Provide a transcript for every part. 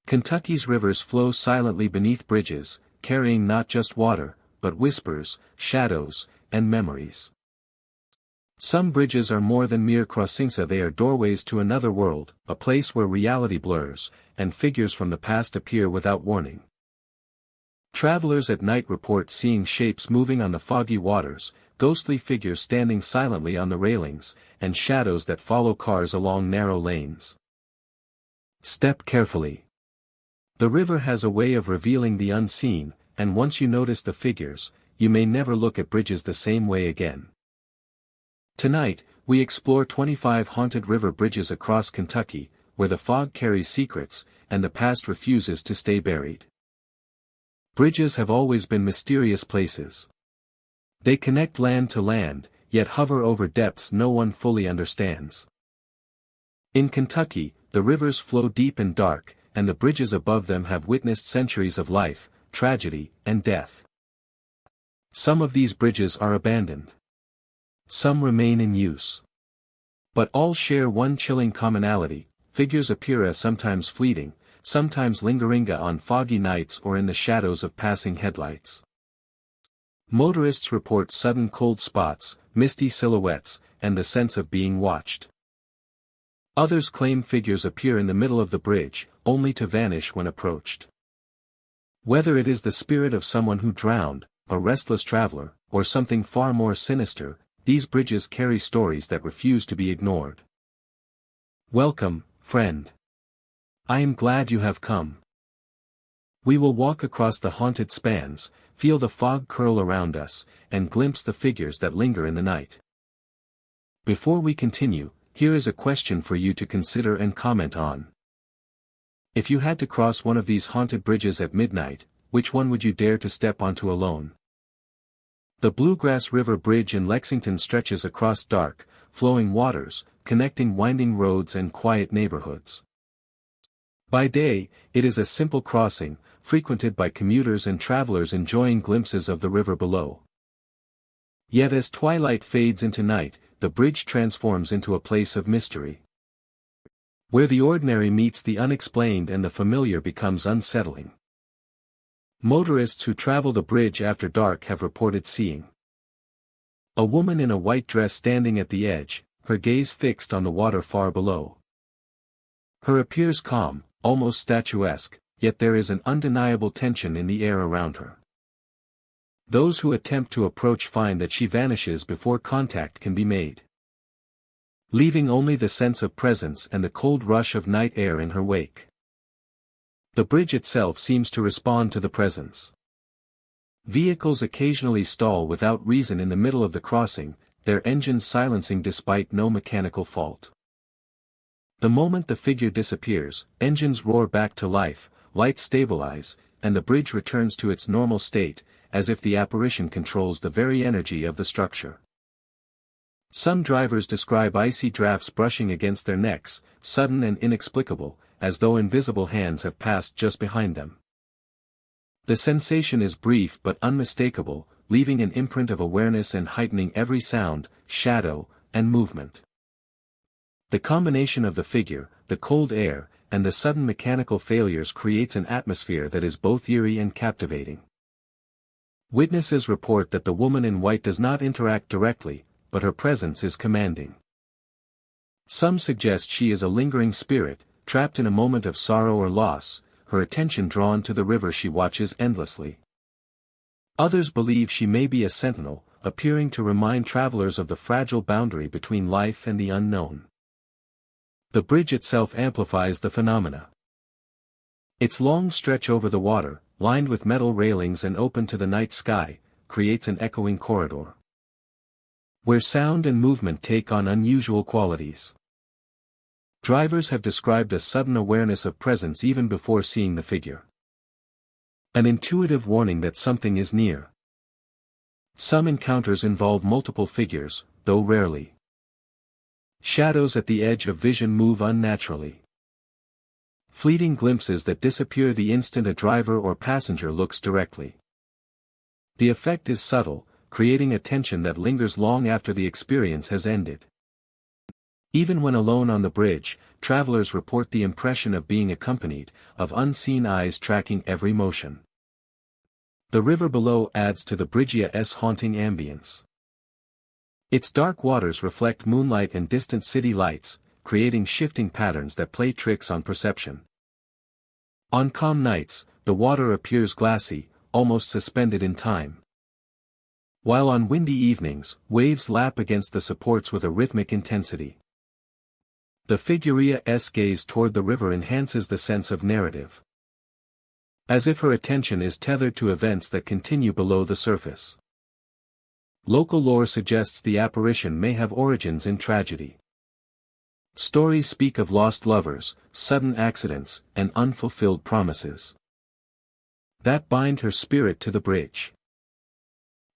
Kentucky's rivers flow silently beneath bridges, carrying not just water, but whispers, shadows, and memories. Some bridges are more than mere crossings, they are doorways to another world, a place where reality blurs, and figures from the past appear without warning. Travelers at night report seeing shapes moving on the foggy waters, ghostly figures standing silently on the railings, and shadows that follow cars along narrow lanes. Step carefully. The river has a way of revealing the unseen, and once you notice the figures, you may never look at bridges the same way again. Tonight, we explore 25 haunted river bridges across Kentucky, where the fog carries secrets, and the past refuses to stay buried. Bridges have always been mysterious places. They connect land to land, yet hover over depths no one fully understands. In Kentucky, the rivers flow deep and dark, and the bridges above them have witnessed centuries of life, tragedy, and death. Some of these bridges are abandoned. Some remain in use. But all share one chilling commonality: figures appear sometimes fleeting, sometimes lingering on foggy nights or in the shadows of passing headlights. Motorists report sudden cold spots, misty silhouettes, and the sense of being watched. Others claim figures appear in the middle of the bridge, only to vanish when approached. Whether it is the spirit of someone who drowned, a restless traveler, or something far more sinister, these bridges carry stories that refuse to be ignored. Welcome, friend. I am glad you have come. We will walk across the haunted spans, feel the fog curl around us, and glimpse the figures that linger in the night. Before we continue, here is a question for you to consider and comment on. If you had to cross one of these haunted bridges at midnight, which one would you dare to step onto alone? The Bluegrass River Bridge in Lexington stretches across dark, flowing waters, connecting winding roads and quiet neighborhoods. By day, it is a simple crossing, frequented by commuters and travelers enjoying glimpses of the river below. Yet as twilight fades into night, the bridge transforms into a place of mystery. Where the ordinary meets the unexplained and the familiar becomes unsettling. Motorists who travel the bridge after dark have reported seeing a woman in a white dress standing at the edge, her gaze fixed on the water far below. Her appears calm, almost statuesque, yet there is an undeniable tension in the air around her. Those who attempt to approach find that she vanishes before contact can be made, leaving only the sense of presence and the cold rush of night air in her wake. The bridge itself seems to respond to the presence. Vehicles occasionally stall without reason in the middle of the crossing, their engines silencing despite no mechanical fault. The moment the figure disappears, engines roar back to life, lights stabilize, and the bridge returns to its normal state, as if the apparition controls the very energy of the structure. Some drivers describe icy drafts brushing against their necks, sudden and inexplicable, as though invisible hands have passed just behind them. The sensation is brief but unmistakable, leaving an imprint of awareness and heightening every sound, shadow, and movement. The combination of the figure, the cold air, and the sudden mechanical failures creates an atmosphere that is both eerie and captivating. Witnesses report that the woman in white does not interact directly, but her presence is commanding. Some suggest she is a lingering spirit, trapped in a moment of sorrow or loss, her attention drawn to the river she watches endlessly. Others believe she may be a sentinel, appearing to remind travelers of the fragile boundary between life and the unknown. The bridge itself amplifies the phenomena. Its long stretch over the water, lined with metal railings and open to the night sky, creates an echoing corridor, where sound and movement take on unusual qualities. Drivers have described a sudden awareness of presence even before seeing the figure. An intuitive warning that something is near. Some encounters involve multiple figures, though rarely. Shadows at the edge of vision move unnaturally. Fleeting glimpses that disappear the instant a driver or passenger looks directly. The effect is subtle, creating a tension that lingers long after the experience has ended. Even when alone on the bridge, travelers report the impression of being accompanied, of unseen eyes tracking every motion. The river below adds to the bridge's haunting ambience. Its dark waters reflect moonlight and distant city lights, creating shifting patterns that play tricks on perception. On calm nights, the water appears glassy, almost suspended in time. While on windy evenings, waves lap against the supports with a rhythmic intensity. The figure's gaze toward the river enhances the sense of narrative. As if her attention is tethered to events that continue below the surface. Local lore suggests the apparition may have origins in tragedy. Stories speak of lost lovers, sudden accidents, and unfulfilled promises that bind her spirit to the bridge.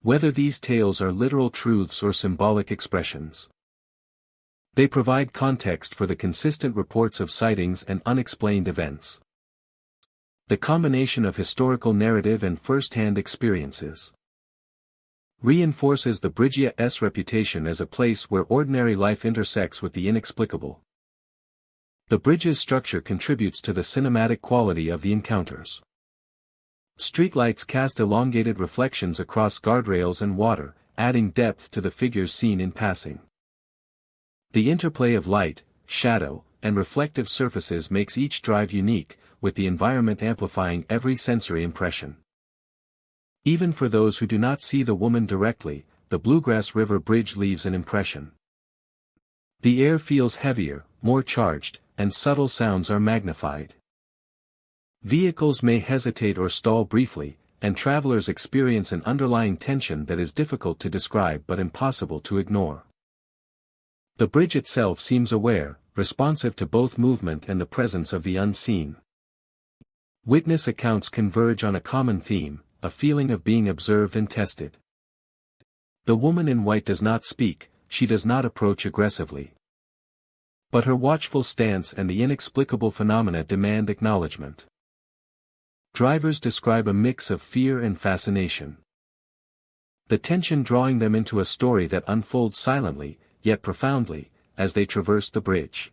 Whether these tales are literal truths or symbolic expressions, they provide context for the consistent reports of sightings and unexplained events. The combination of historical narrative and first-hand experiences reinforces the bridge's reputation as a place where ordinary life intersects with the inexplicable. The bridge's structure contributes to the cinematic quality of the encounters. Streetlights cast elongated reflections across guardrails and water, adding depth to the figures seen in passing. The interplay of light, shadow, and reflective surfaces makes each drive unique, with the environment amplifying every sensory impression. Even for those who do not see the woman directly, the Bluegrass River Bridge leaves an impression. The air feels heavier, more charged, and subtle sounds are magnified. Vehicles may hesitate or stall briefly, and travelers experience an underlying tension that is difficult to describe but impossible to ignore. The bridge itself seems aware, responsive to both movement and the presence of the unseen. Witness accounts converge on a common theme, a feeling of being observed and tested. The woman in white does not speak, she does not approach aggressively. But her watchful stance and the inexplicable phenomena demand acknowledgement. Drivers describe a mix of fear and fascination. The tension drawing them into a story that unfolds silently, yet profoundly, as they traverse the bridge.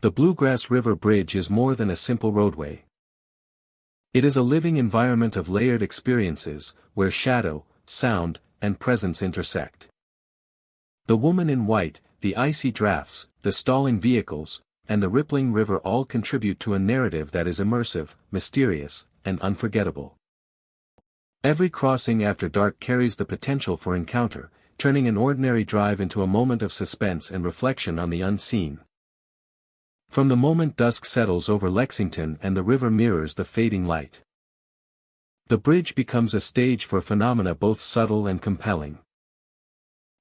The Bluegrass River Bridge is more than a simple roadway. It is a living environment of layered experiences, where shadow, sound, and presence intersect. The woman in white, the icy drafts, the stalling vehicles, and the rippling river all contribute to a narrative that is immersive, mysterious, and unforgettable. Every crossing after dark carries the potential for encounter, turning an ordinary drive into a moment of suspense and reflection on the unseen. From the moment dusk settles over Lexington and the river mirrors the fading light, the bridge becomes a stage for phenomena both subtle and compelling.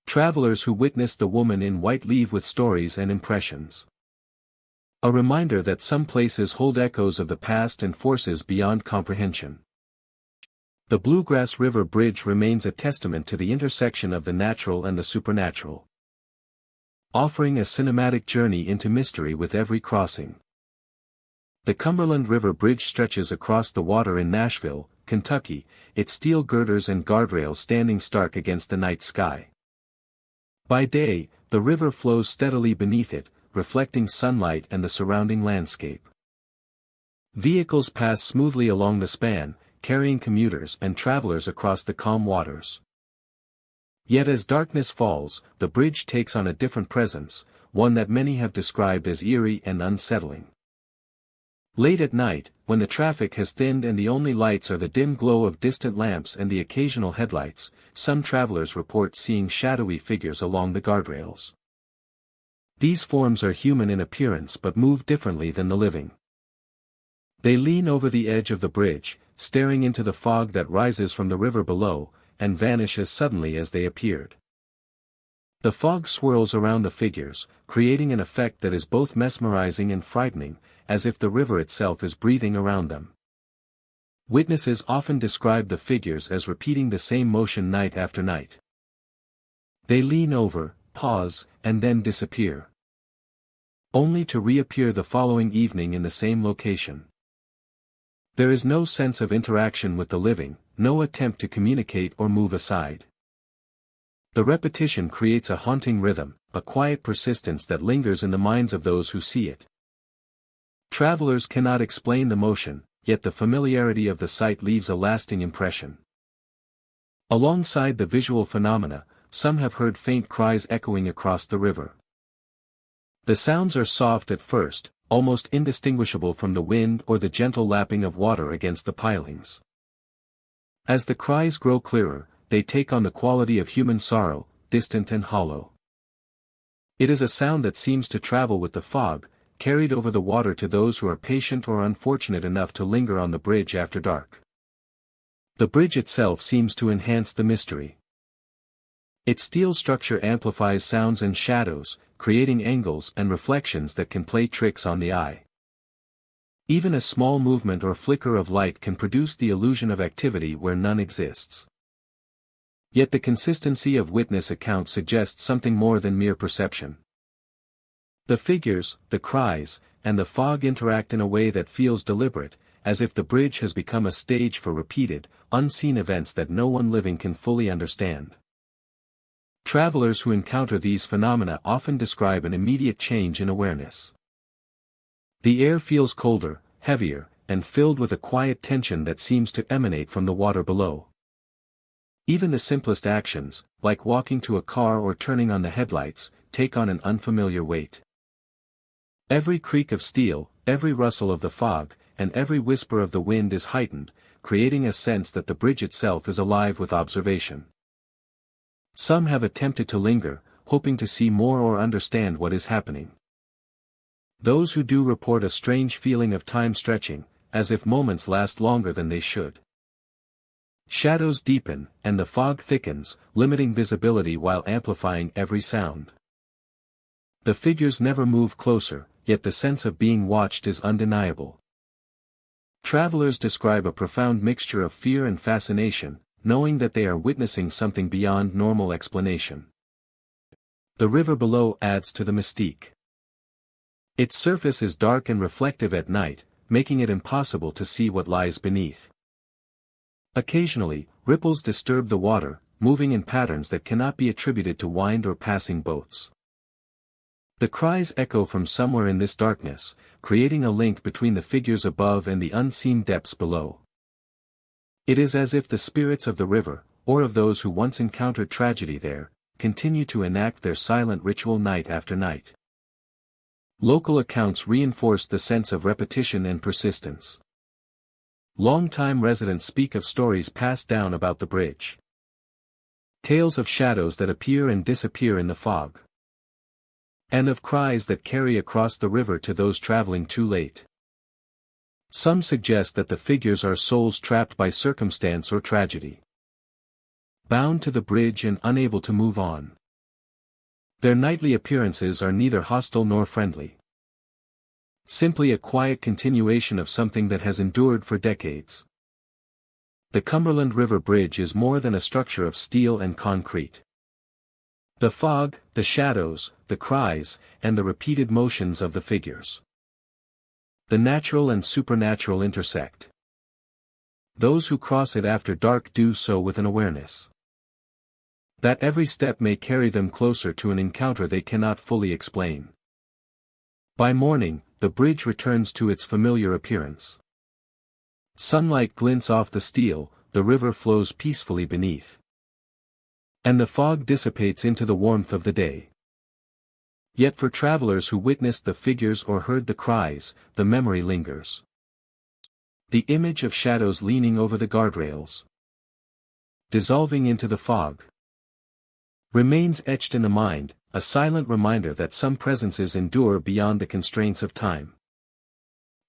Travelers who witness the woman in white leave with stories and impressions. A reminder that some places hold echoes of the past and forces beyond comprehension. The Bluegrass River Bridge remains a testament to the intersection of the natural and the supernatural, offering a cinematic journey into mystery with every crossing. The Cumberland River Bridge stretches across the water in Nashville, Kentucky, its steel girders and guardrails standing stark against the night sky. By day, the river flows steadily beneath it, reflecting sunlight and the surrounding landscape. Vehicles pass smoothly along the span, carrying commuters and travelers across the calm waters. Yet as darkness falls, the bridge takes on a different presence, one that many have described as eerie and unsettling. Late at night, when the traffic has thinned and the only lights are the dim glow of distant lamps and the occasional headlights, some travelers report seeing shadowy figures along the guardrails. These forms are human in appearance but move differently than the living. They lean over the edge of the bridge, staring into the fog that rises from the river below, and vanish as suddenly as they appeared. The fog swirls around the figures, creating an effect that is both mesmerizing and frightening, as if the river itself is breathing around them. Witnesses often describe the figures as repeating the same motion night after night. They lean over, pause, and then disappear, only to reappear the following evening in the same location. There is no sense of interaction with the living, no attempt to communicate or move aside. The repetition creates a haunting rhythm, a quiet persistence that lingers in the minds of those who see it. Travelers cannot explain the motion, yet the familiarity of the sight leaves a lasting impression. Alongside the visual phenomena, some have heard faint cries echoing across the river. The sounds are soft at first, almost indistinguishable from the wind or the gentle lapping of water against the pilings. As the cries grow clearer, they take on the quality of human sorrow, distant and hollow. It is a sound that seems to travel with the fog, carried over the water to those who are patient or unfortunate enough to linger on the bridge after dark. The bridge itself seems to enhance the mystery. Its steel structure amplifies sounds and shadows, creating angles and reflections that can play tricks on the eye. Even a small movement or flicker of light can produce the illusion of activity where none exists. Yet the consistency of witness accounts suggests something more than mere perception. The figures, the cries, and the fog interact in a way that feels deliberate, as if the bridge has become a stage for repeated, unseen events that no one living can fully understand. Travelers who encounter these phenomena often describe an immediate change in awareness. The air feels colder, heavier, and filled with a quiet tension that seems to emanate from the water below. Even the simplest actions, like walking to a car or turning on the headlights, take on an unfamiliar weight. Every creak of steel, every rustle of the fog, and every whisper of the wind is heightened, creating a sense that the bridge itself is alive with observation. Some have attempted to linger, hoping to see more or understand what is happening. Those who do report a strange feeling of time stretching, as if moments last longer than they should. Shadows deepen, and the fog thickens, limiting visibility while amplifying every sound. The figures never move closer, yet the sense of being watched is undeniable. Travelers describe a profound mixture of fear and fascination, knowing that they are witnessing something beyond normal explanation. The river below adds to the mystique. Its surface is dark and reflective at night, making it impossible to see what lies beneath. Occasionally, ripples disturb the water, moving in patterns that cannot be attributed to wind or passing boats. The cries echo from somewhere in this darkness, creating a link between the figures above and the unseen depths below. It is as if the spirits of the river, or of those who once encountered tragedy there, continue to enact their silent ritual night after night. Local accounts reinforce the sense of repetition and persistence. Long-time residents speak of stories passed down about the bridge. Tales of shadows that appear and disappear in the fog. And of cries that carry across the river to those traveling too late. Some suggest that the figures are souls trapped by circumstance or tragedy. Bound to the bridge and unable to move on. Their nightly appearances are neither hostile nor friendly. Simply a quiet continuation of something that has endured for decades. The Cumberland River Bridge is more than a structure of steel and concrete. The fog, the shadows, the cries, and the repeated motions of the figures. The natural and supernatural intersect. Those who cross it after dark do so with an awareness that every step may carry them closer to an encounter they cannot fully explain. By morning, the bridge returns to its familiar appearance. Sunlight glints off the steel, the river flows peacefully beneath. And the fog dissipates into the warmth of the day. Yet for travelers who witnessed the figures or heard the cries, the memory lingers. The image of shadows leaning over the guardrails, dissolving into the fog, remains etched in the mind, a silent reminder that some presences endure beyond the constraints of time.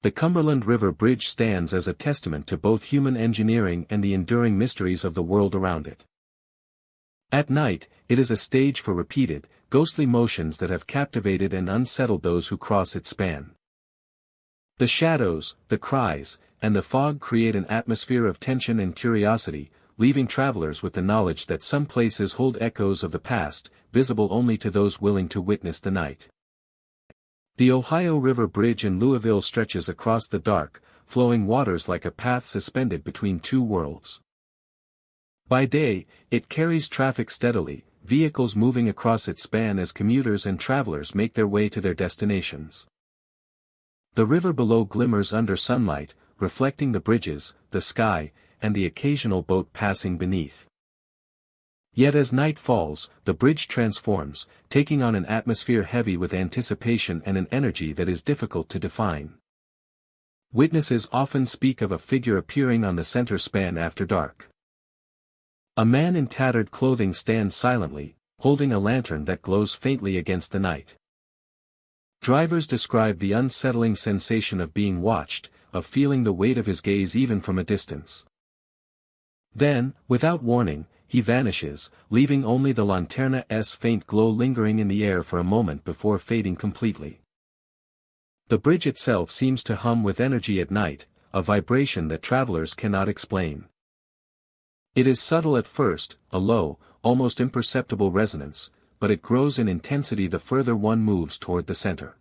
The Cumberland River Bridge stands as a testament to both human engineering and the enduring mysteries of the world around it. At night, it is a stage for repeated, ghostly motions that have captivated and unsettled those who cross its span. The shadows, the cries, and the fog create an atmosphere of tension and curiosity, leaving travelers with the knowledge that some places hold echoes of the past, visible only to those willing to witness the night. The Ohio River Bridge in Louisville stretches across the dark, flowing waters like a path suspended between two worlds. By day, it carries traffic steadily, vehicles moving across its span as commuters and travelers make their way to their destinations. The river below glimmers under sunlight, reflecting the bridges, the sky, and the occasional boat passing beneath. Yet as night falls, the bridge transforms, taking on an atmosphere heavy with anticipation and an energy that is difficult to define. Witnesses often speak of a figure appearing on the center span after dark. A man in tattered clothing stands silently, holding a lantern that glows faintly against the night. Drivers describe the unsettling sensation of being watched, of feeling the weight of his gaze even from a distance. Then, without warning, he vanishes, leaving only the lanterna's faint glow lingering in the air for a moment before fading completely. The bridge itself seems to hum with energy at night, a vibration that travelers cannot explain. It is subtle at first, a low, almost imperceptible resonance, but it grows in intensity the further one moves toward the center.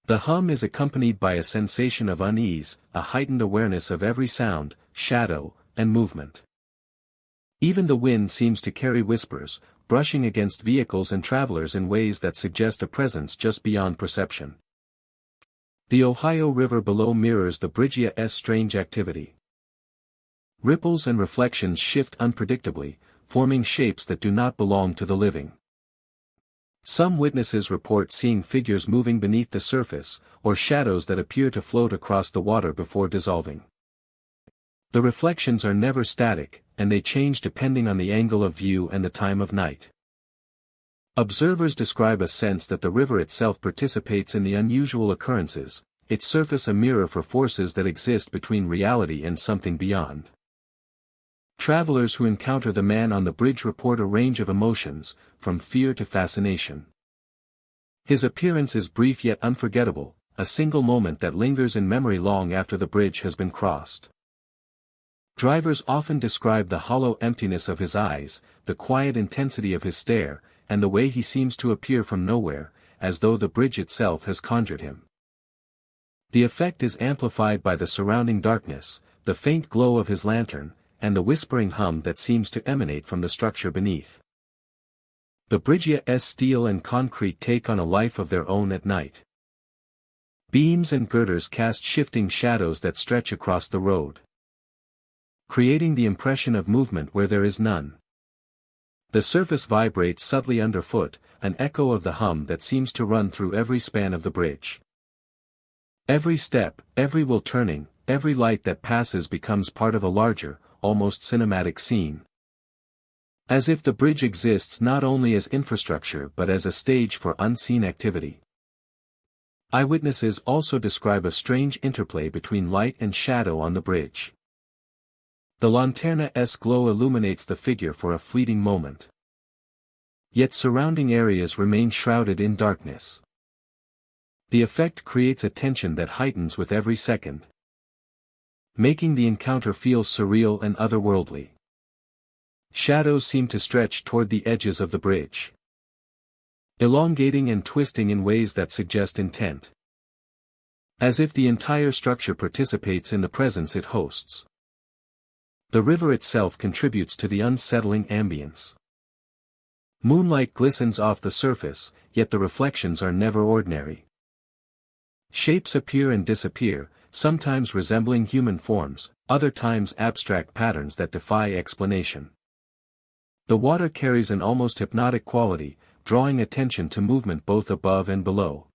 The hum is accompanied by a sensation of unease, a heightened awareness of every sound, shadow, and movement. Even the wind seems to carry whispers, brushing against vehicles and travelers in ways that suggest a presence just beyond perception. The Ohio River below mirrors the bridge's strange activity. Ripples and reflections shift unpredictably, forming shapes that do not belong to the living. Some witnesses report seeing figures moving beneath the surface, or shadows that appear to float across the water before dissolving. The reflections are never static, and they change depending on the angle of view and the time of night. Observers describe a sense that the river itself participates in the unusual occurrences, its surface a mirror for forces that exist between reality and something beyond. Travelers who encounter the man on the bridge report a range of emotions, from fear to fascination. His appearance is brief yet unforgettable, a single moment that lingers in memory long after the bridge has been crossed. Drivers often describe the hollow emptiness of his eyes, the quiet intensity of his stare, and the way he seems to appear from nowhere, as though the bridge itself has conjured him. The effect is amplified by the surrounding darkness, the faint glow of his lantern, and the whispering hum that seems to emanate from the structure beneath. The bridge's steel and concrete take on a life of their own at night. Beams and girders cast shifting shadows that stretch across the road, creating the impression of movement where there is none. The surface vibrates subtly underfoot, an echo of the hum that seems to run through every span of the bridge. Every step, every wheel turning, every light that passes becomes part of a larger, almost cinematic scene. As if the bridge exists not only as infrastructure but as a stage for unseen activity. Eyewitnesses also describe a strange interplay between light and shadow on the bridge. The lanterna's glow illuminates the figure for a fleeting moment. Yet surrounding areas remain shrouded in darkness. The effect creates a tension that heightens with every second, making the encounter feel surreal and otherworldly. Shadows seem to stretch toward the edges of the bridge, elongating and twisting in ways that suggest intent. As if the entire structure participates in the presence it hosts. The river itself contributes to the unsettling ambience. Moonlight glistens off the surface, yet the reflections are never ordinary. Shapes appear and disappear, sometimes resembling human forms, other times abstract patterns that defy explanation. The water carries an almost hypnotic quality, drawing attention to movement both above and below.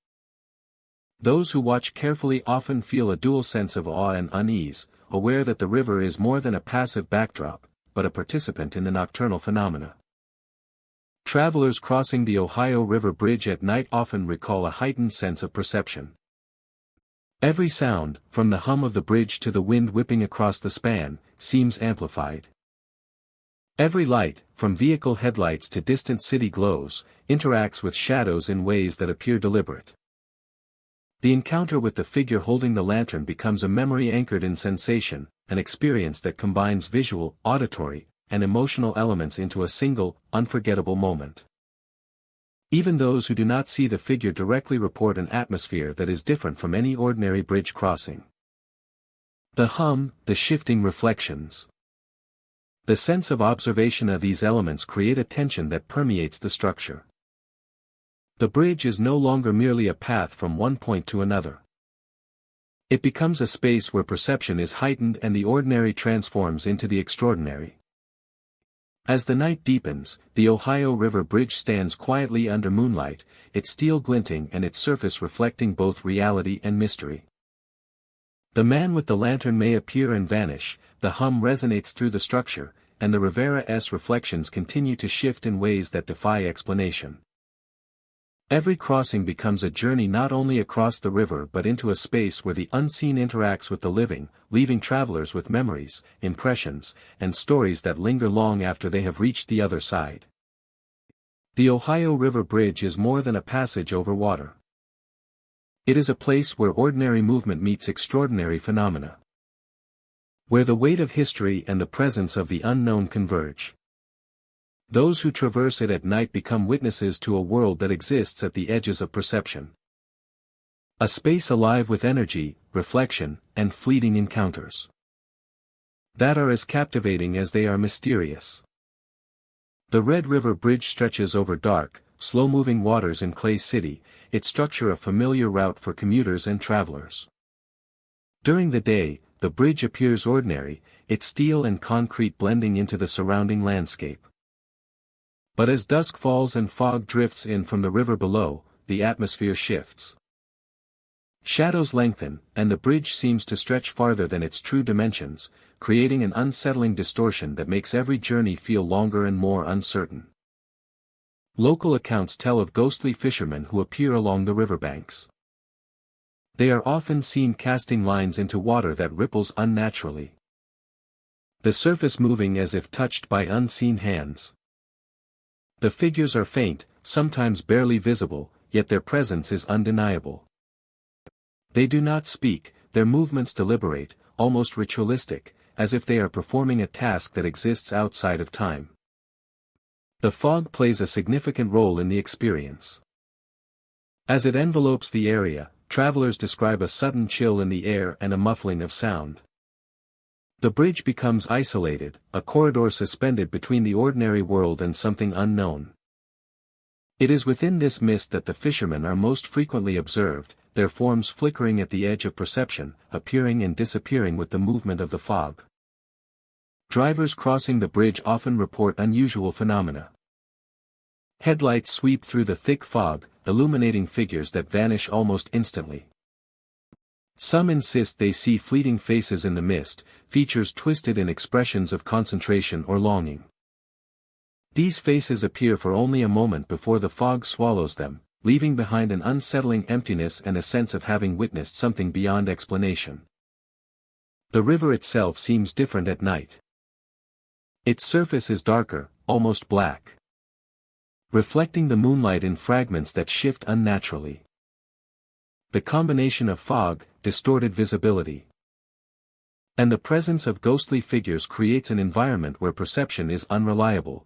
Those who watch carefully often feel a dual sense of awe and unease, aware that the river is more than a passive backdrop, but a participant in the nocturnal phenomena. Travelers crossing the Ohio River Bridge at night often recall a heightened sense of perception. Every sound, from the hum of the bridge to the wind whipping across the span, seems amplified. Every light, from vehicle headlights to distant city glows, interacts with shadows in ways that appear deliberate. The encounter with the figure holding the lantern becomes a memory anchored in sensation, an experience that combines visual, auditory, and emotional elements into a single, unforgettable moment. Even those who do not see the figure directly report an atmosphere that is different from any ordinary bridge crossing. The hum, the shifting reflections. The sense of observation of these elements create a tension that permeates the structure. The bridge is no longer merely a path from one point to another. It becomes a space where perception is heightened and the ordinary transforms into the extraordinary. As the night deepens, the Ohio River Bridge stands quietly under moonlight, its steel glinting and its surface reflecting both reality and mystery. The man with the lantern may appear and vanish, the hum resonates through the structure, and the Rivera's reflections continue to shift in ways that defy explanation. Every crossing becomes a journey not only across the river but into a space where the unseen interacts with the living, leaving travelers with memories, impressions, and stories that linger long after they have reached the other side. The Ohio River Bridge is more than a passage over water. It is a place where ordinary movement meets extraordinary phenomena. Where the weight of history and the presence of the unknown converge. Those who traverse it at night become witnesses to a world that exists at the edges of perception. A space alive with energy, reflection, and fleeting encounters that are as captivating as they are mysterious. The Red River Bridge stretches over dark, slow-moving waters in Clay City, its structure a familiar route for commuters and travelers. During the day, the bridge appears ordinary, its steel and concrete blending into the surrounding landscape. But as dusk falls and fog drifts in from the river below, the atmosphere shifts. Shadows lengthen, and the bridge seems to stretch farther than its true dimensions, creating an unsettling distortion that makes every journey feel longer and more uncertain. Local accounts tell of ghostly fishermen who appear along the riverbanks. They are often seen casting lines into water that ripples unnaturally. The surface moving as if touched by unseen hands. The figures are faint, sometimes barely visible, yet their presence is undeniable. They do not speak, their movements deliberate, almost ritualistic, as if they are performing a task that exists outside of time. The fog plays a significant role in the experience. As it envelopes the area, travelers describe a sudden chill in the air and a muffling of sound. The bridge becomes isolated, a corridor suspended between the ordinary world and something unknown. It is within this mist that the fishermen are most frequently observed, their forms flickering at the edge of perception, appearing and disappearing with the movement of the fog. Drivers crossing the bridge often report unusual phenomena. Headlights sweep through the thick fog, illuminating figures that vanish almost instantly. Some insist they see fleeting faces in the mist, features twisted in expressions of concentration or longing. These faces appear for only a moment before the fog swallows them, leaving behind an unsettling emptiness and a sense of having witnessed something beyond explanation. The river itself seems different at night. Its surface is darker, almost black, reflecting the moonlight in fragments that shift unnaturally. The combination of fog, distorted visibility, and the presence of ghostly figures creates an environment where perception is unreliable.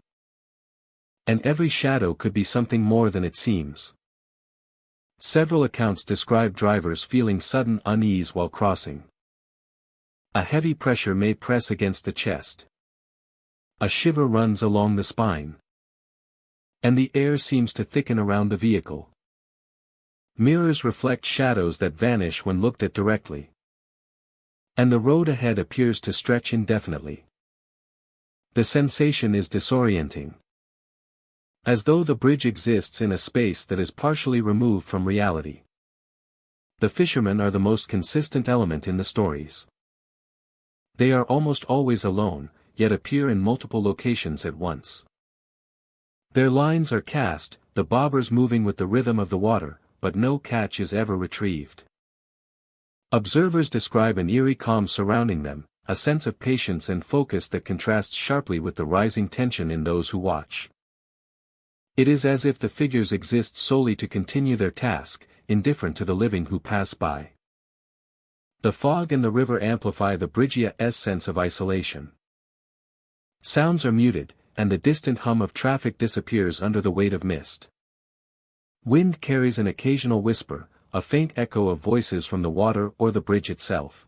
And every shadow could be something more than it seems. Several accounts describe drivers feeling sudden unease while crossing. A heavy pressure may press against the chest. A shiver runs along the spine. And the air seems to thicken around the vehicle. Mirrors reflect shadows that vanish when looked at directly. And the road ahead appears to stretch indefinitely. The sensation is disorienting. As though the bridge exists in a space that is partially removed from reality. The fishermen are the most consistent element in the stories. They are almost always alone, yet appear in multiple locations at once. Their lines are cast, the bobbers moving with the rhythm of the water, but no catch is ever retrieved. Observers describe an eerie calm surrounding them, a sense of patience and focus that contrasts sharply with the rising tension in those who watch. It is as if the figures exist solely to continue their task, indifferent to the living who pass by. The fog and the river amplify the bridge's sense of isolation. Sounds are muted, and the distant hum of traffic disappears under the weight of mist. Wind carries an occasional whisper, a faint echo of voices from the water or the bridge itself.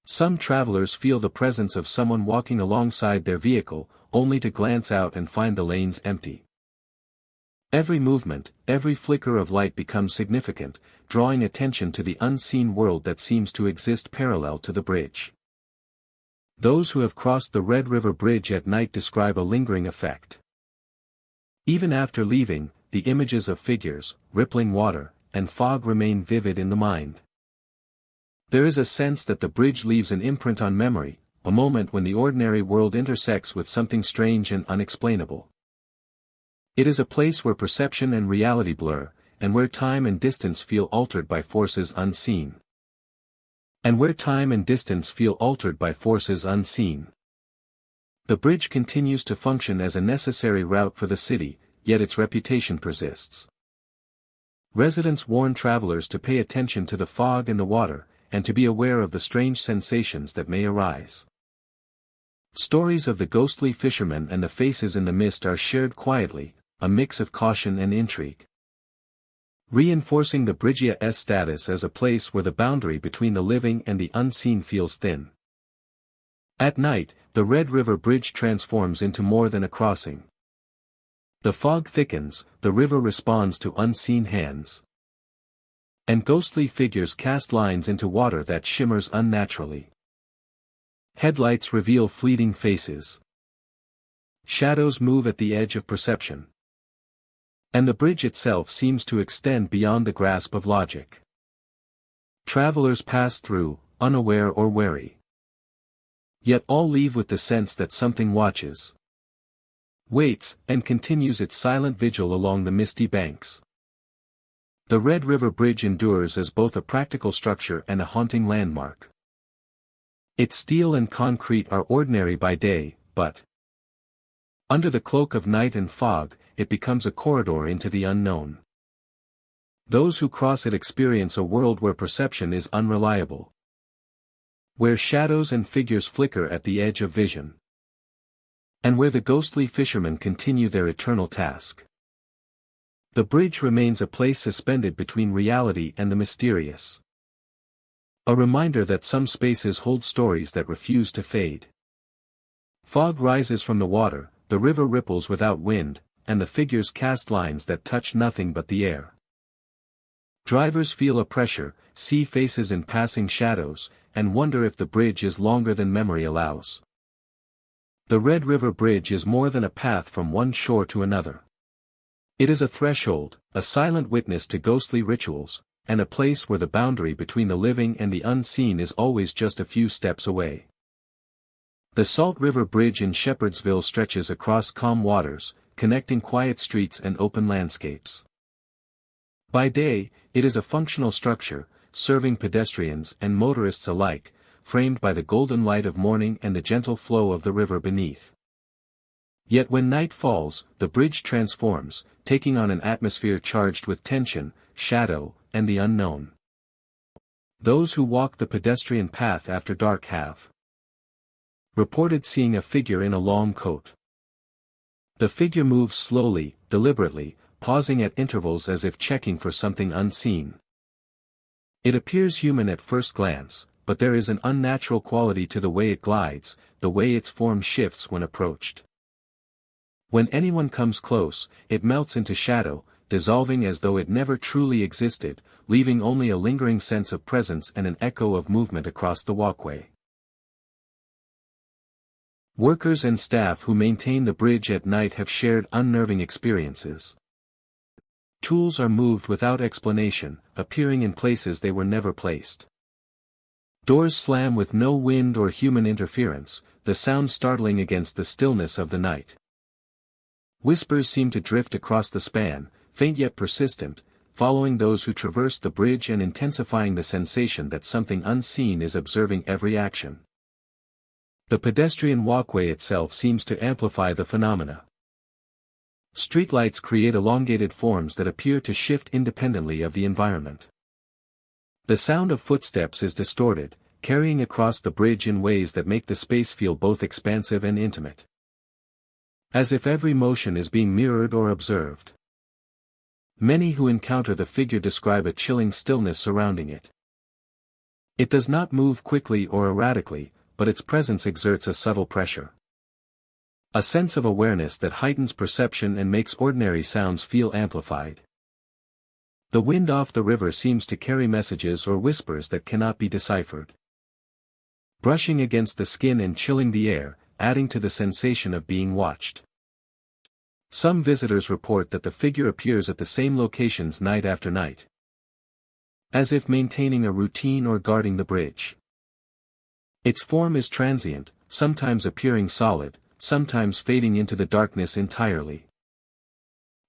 Some travelers feel the presence of someone walking alongside their vehicle, only to glance out and find the lanes empty. Every movement, every flicker of light becomes significant, drawing attention to the unseen world that seems to exist parallel to the bridge. Those who have crossed the Red River Bridge at night describe a lingering effect. Even after leaving, the images of figures, rippling water, and fog remain vivid in the mind. There is a sense that the bridge leaves an imprint on memory, a moment when the ordinary world intersects with something strange and unexplainable. It is a place where perception and reality blur, and where time and distance feel altered by forces unseen. The bridge continues to function as a necessary route for the city, yet its reputation persists. Residents warn travelers to pay attention to the fog and the water, and to be aware of the strange sensations that may arise. Stories of the ghostly fishermen and the faces in the mist are shared quietly, a mix of caution and intrigue, reinforcing the bridge's status as a place where the boundary between the living and the unseen feels thin. At night, the Red River Bridge transforms into more than a crossing. The fog thickens, the river responds to unseen hands, and ghostly figures cast lines into water that shimmers unnaturally. Headlights reveal fleeting faces. Shadows move at the edge of perception. And the bridge itself seems to extend beyond the grasp of logic. Travelers pass through, unaware or wary. Yet all leave with the sense that something watches, waits, and continues its silent vigil along the misty banks. The Red River Bridge endures as both a practical structure and a haunting landmark. Its steel and concrete are ordinary by day, but under the cloak of night and fog, it becomes a corridor into the unknown. Those who cross it experience a world where perception is unreliable, where shadows and figures flicker at the edge of vision, and where the ghostly fishermen continue their eternal task. The bridge remains a place suspended between reality and the mysterious. A reminder that some spaces hold stories that refuse to fade. Fog rises from the water, the river ripples without wind, and the figures cast lines that touch nothing but the air. Drivers feel a pressure, see faces in passing shadows, and wonder if the bridge is longer than memory allows. The Red River Bridge is more than a path from one shore to another. It is a threshold, a silent witness to ghostly rituals, and a place where the boundary between the living and the unseen is always just a few steps away. The Salt River Bridge in Shepherdsville stretches across calm waters, connecting quiet streets and open landscapes. By day, it is a functional structure, serving pedestrians and motorists alike, framed by the golden light of morning and the gentle flow of the river beneath. Yet when night falls, the bridge transforms, taking on an atmosphere charged with tension, shadow, and the unknown. Those who walk the pedestrian path after dark have reported seeing a figure in a long coat. The figure moves slowly, deliberately, pausing at intervals as if checking for something unseen. It appears human at first glance, but there is an unnatural quality to the way it glides, the way its form shifts when approached. When anyone comes close, it melts into shadow, dissolving as though it never truly existed, leaving only a lingering sense of presence and an echo of movement across the walkway. Workers and staff who maintain the bridge at night have shared unnerving experiences. Tools are moved without explanation, appearing in places they were never placed. Doors slam with no wind or human interference, the sound startling against the stillness of the night. Whispers seem to drift across the span, faint yet persistent, following those who traverse the bridge and intensifying the sensation that something unseen is observing every action. The pedestrian walkway itself seems to amplify the phenomena. Streetlights create elongated forms that appear to shift independently of the environment. The sound of footsteps is distorted, carrying across the bridge in ways that make the space feel both expansive and intimate, as if every motion is being mirrored or observed. Many who encounter the figure describe a chilling stillness surrounding it. It does not move quickly or erratically, but its presence exerts a subtle pressure. A sense of awareness that heightens perception and makes ordinary sounds feel amplified. The wind off the river seems to carry messages or whispers that cannot be deciphered. Brushing against the skin and chilling the air, adding to the sensation of being watched. Some visitors report that the figure appears at the same locations night after night, as if maintaining a routine or guarding the bridge. Its form is transient, sometimes appearing solid, sometimes fading into the darkness entirely.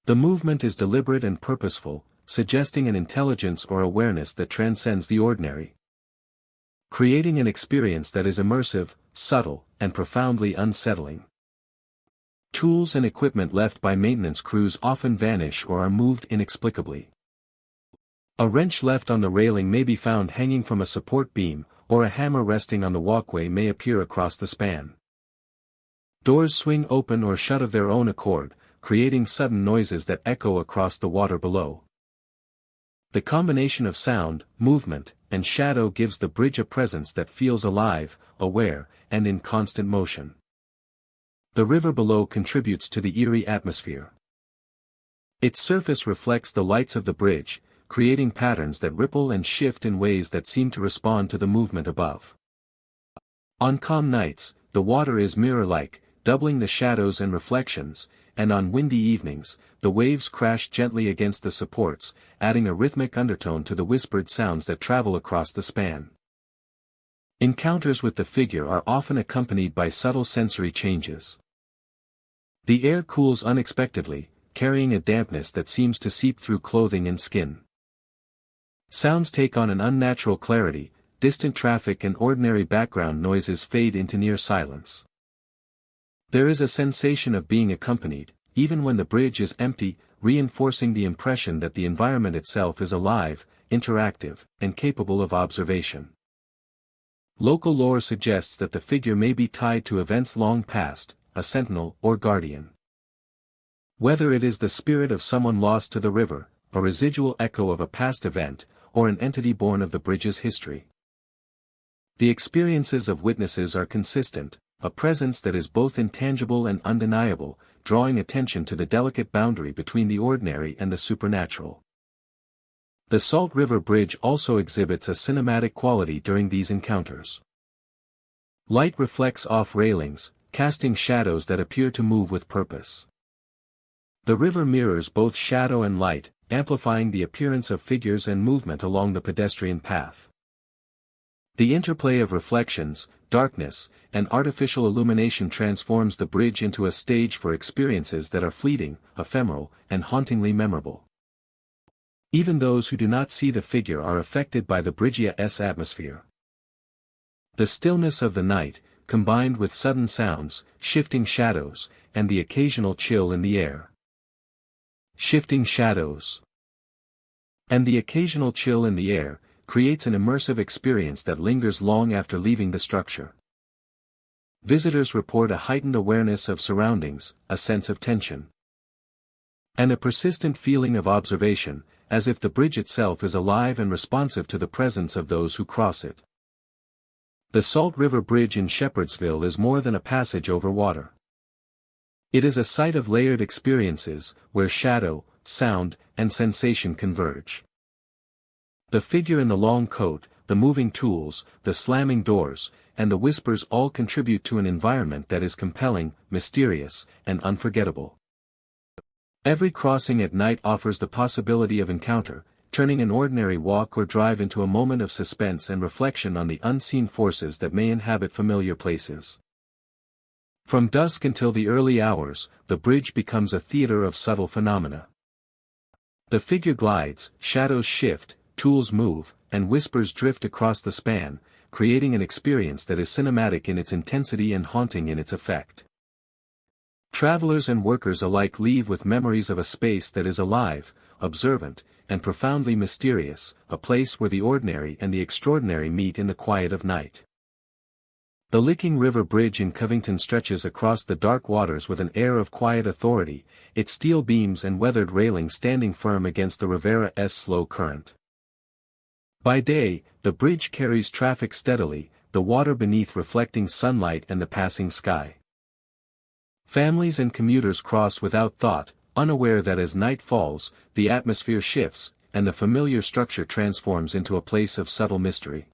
The movement is deliberate and purposeful, suggesting an intelligence or awareness that transcends the ordinary, creating an experience that is immersive, subtle, and profoundly unsettling. Tools and equipment left by maintenance crews often vanish or are moved inexplicably. A wrench left on the railing may be found hanging from a support beam, or a hammer resting on the walkway may appear across the span. Doors swing open or shut of their own accord, creating sudden noises that echo across the water below. The combination of sound, movement, and shadow gives the bridge a presence that feels alive, aware, and in constant motion. The river below contributes to the eerie atmosphere. Its surface reflects the lights of the bridge, creating patterns that ripple and shift in ways that seem to respond to the movement above. On calm nights, the water is mirror-like, doubling the shadows and reflections, and on windy evenings, the waves crash gently against the supports, adding a rhythmic undertone to the whispered sounds that travel across the span. Encounters with the figure are often accompanied by subtle sensory changes. The air cools unexpectedly, carrying a dampness that seems to seep through clothing and skin. Sounds take on an unnatural clarity, distant traffic and ordinary background noises fade into near silence. There is a sensation of being accompanied, even when the bridge is empty, reinforcing the impression that the environment itself is alive, interactive, and capable of observation. Local lore suggests that the figure may be tied to events long past, a sentinel or guardian. Whether it is the spirit of someone lost to the river, a residual echo of a past event, or an entity born of the bridge's history. The experiences of witnesses are consistent, a presence that is both intangible and undeniable, drawing attention to the delicate boundary between the ordinary and the supernatural. The Salt River Bridge also exhibits a cinematic quality during these encounters. Light reflects off railings, casting shadows that appear to move with purpose. The river mirrors both shadow and light, amplifying the appearance of figures and movement along the pedestrian path. The interplay of reflections, darkness, and artificial illumination transforms the bridge into a stage for experiences that are fleeting, ephemeral, and hauntingly memorable. Even those who do not see the figure are affected by the bridge's atmosphere. The stillness of the night, combined with sudden sounds, shifting shadows, and the occasional chill in the air. Shifting shadows and the occasional chill in the air, creates an immersive experience that lingers long after leaving the structure. Visitors report a heightened awareness of surroundings, a sense of tension, and a persistent feeling of observation, as if the bridge itself is alive and responsive to the presence of those who cross it. The Salt River Bridge in Shepherdsville is more than a passage over water. It is a site of layered experiences, where shadow, sound, and sensation converge. The figure in the long coat, the moving tools, the slamming doors, and the whispers all contribute to an environment that is compelling, mysterious, and unforgettable. Every crossing at night offers the possibility of encounter, turning an ordinary walk or drive into a moment of suspense and reflection on the unseen forces that may inhabit familiar places. From dusk until the early hours, the bridge becomes a theater of subtle phenomena. The figure glides, shadows shift, tools move, and whispers drift across the span, creating an experience that is cinematic in its intensity and haunting in its effect. Travelers and workers alike leave with memories of a space that is alive, observant, and profoundly mysterious, a place where the ordinary and the extraordinary meet in the quiet of night. The Licking River Bridge in Covington stretches across the dark waters with an air of quiet authority, its steel beams and weathered railing standing firm against the Rivera's slow current. By day, the bridge carries traffic steadily, the water beneath reflecting sunlight and the passing sky. Families and commuters cross without thought, unaware that as night falls, the atmosphere shifts, and the familiar structure transforms into a place of subtle mystery.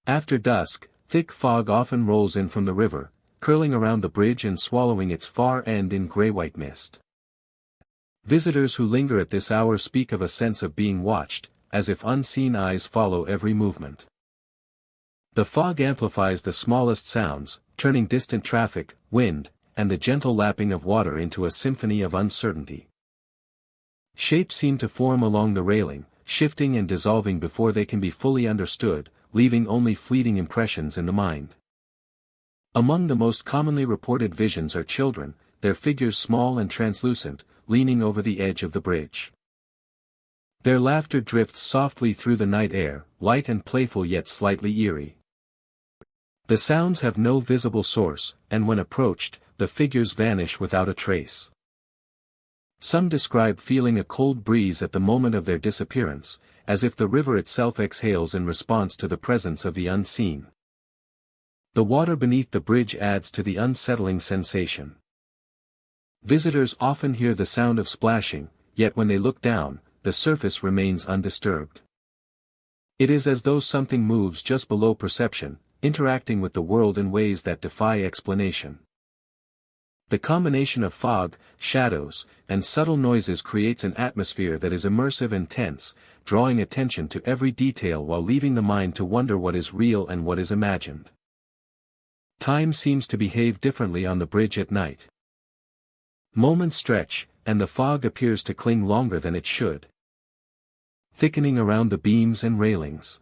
After dusk, thick fog often rolls in from the river, curling around the bridge and swallowing its far end in gray-white mist. Visitors who linger at this hour speak of a sense of being watched, as if unseen eyes follow every movement. The fog amplifies the smallest sounds, turning distant traffic, wind, and the gentle lapping of water into a symphony of uncertainty. Shapes seem to form along the railing, shifting and dissolving before they can be fully understood, leaving only fleeting impressions in the mind. Among the most commonly reported visions are children, their figures small and translucent, leaning over the edge of the bridge. Their laughter drifts softly through the night air, light and playful yet slightly eerie. The sounds have no visible source, and when approached, the figures vanish without a trace. Some describe feeling a cold breeze at the moment of their disappearance, as if the river itself exhales in response to the presence of the unseen. The water beneath the bridge adds to the unsettling sensation. Visitors often hear the sound of splashing, yet when they look down, the surface remains undisturbed. It is as though something moves just below perception, interacting with the world in ways that defy explanation. The combination of fog, shadows, and subtle noises creates an atmosphere that is immersive and tense, drawing attention to every detail while leaving the mind to wonder what is real and what is imagined. Time seems to behave differently on the bridge at night. Moments stretch, and the fog appears to cling longer than it should, thickening around the beams and railings.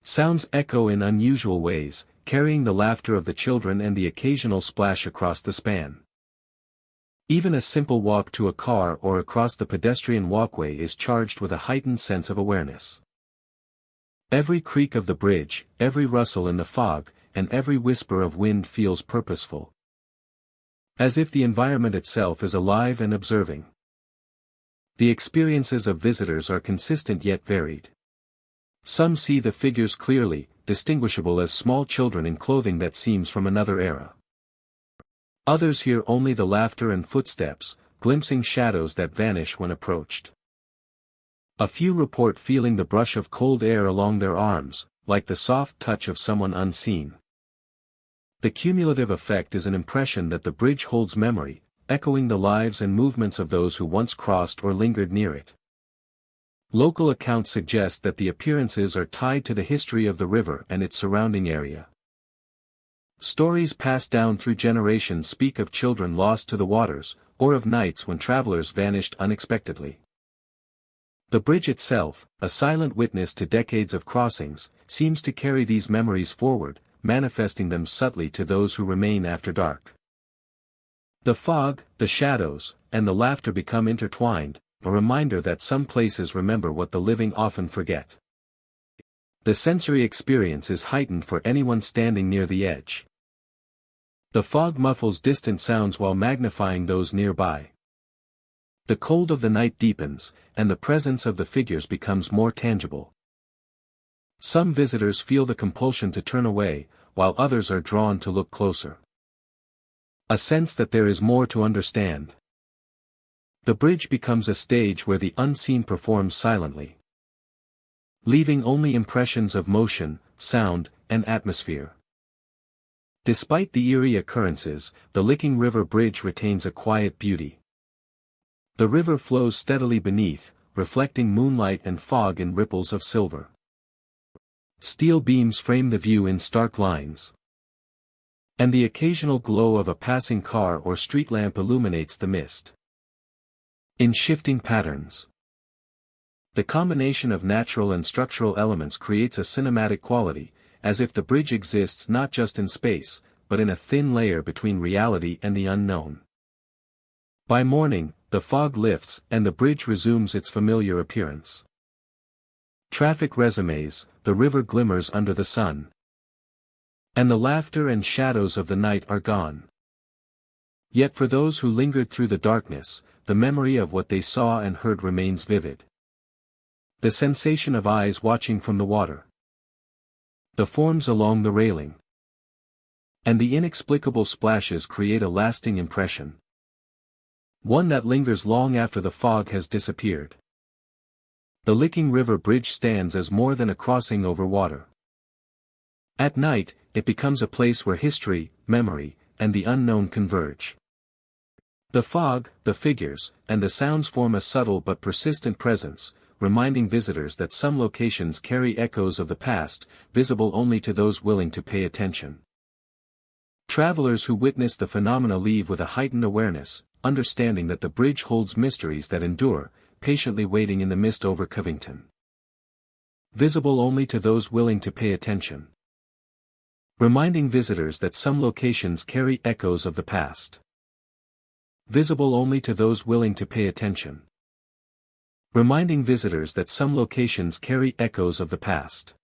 Sounds echo in unusual ways, carrying the laughter of the children and the occasional splash across the span. Even a simple walk to a car or across the pedestrian walkway is charged with a heightened sense of awareness. Every creak of the bridge, every rustle in the fog, and every whisper of wind feels purposeful. As if the environment itself is alive and observing. The experiences of visitors are consistent yet varied. Some see the figures clearly, distinguishable as small children in clothing that seems from another era. Others hear only the laughter and footsteps, glimpsing shadows that vanish when approached. A few report feeling the brush of cold air along their arms, like the soft touch of someone unseen. The cumulative effect is an impression that the bridge holds memory, echoing the lives and movements of those who once crossed or lingered near it. Local accounts suggest that the appearances are tied to the history of the river and its surrounding area. Stories passed down through generations speak of children lost to the waters, or of nights when travelers vanished unexpectedly. The bridge itself, a silent witness to decades of crossings, seems to carry these memories forward, manifesting them subtly to those who remain after dark. The fog, the shadows, and the laughter become intertwined, a reminder that some places remember what the living often forget. The sensory experience is heightened for anyone standing near the edge. The fog muffles distant sounds while magnifying those nearby. The cold of the night deepens, and the presence of the figures becomes more tangible. Some visitors feel the compulsion to turn away, while others are drawn to look closer. A sense that there is more to understand. The bridge becomes a stage where the unseen performs silently, leaving only impressions of motion, sound, and atmosphere. Despite the eerie occurrences, the Licking River Bridge retains a quiet beauty. The river flows steadily beneath, reflecting moonlight and fog in ripples of silver. Steel beams frame the view in stark lines, and the occasional glow of a passing car or street lamp illuminates the mist in shifting patterns. The combination of natural and structural elements creates a cinematic quality, as if the bridge exists not just in space, but in a thin layer between reality and the unknown. By morning, the fog lifts and the bridge resumes its familiar appearance. Traffic resumes, the river glimmers under the sun, and the laughter and shadows of the night are gone. Yet for those who lingered through the darkness, the memory of what they saw and heard remains vivid. The sensation of eyes watching from the water. The forms along the railing. And the inexplicable splashes create a lasting impression. One that lingers long after the fog has disappeared. The Licking River Bridge stands as more than a crossing over water. At night, it becomes a place where history, memory, and the unknown converge. The fog, the figures, and the sounds form a subtle but persistent presence, reminding visitors that some locations carry echoes of the past, visible only to those willing to pay attention. Travelers who witness the phenomena leave with a heightened awareness, understanding that the bridge holds mysteries that endure, patiently waiting in the mist over Covington. Visible only to those willing to pay attention. Reminding visitors that some locations carry echoes of the past. Visible only to those willing to pay attention. Reminding visitors that some locations carry echoes of the past.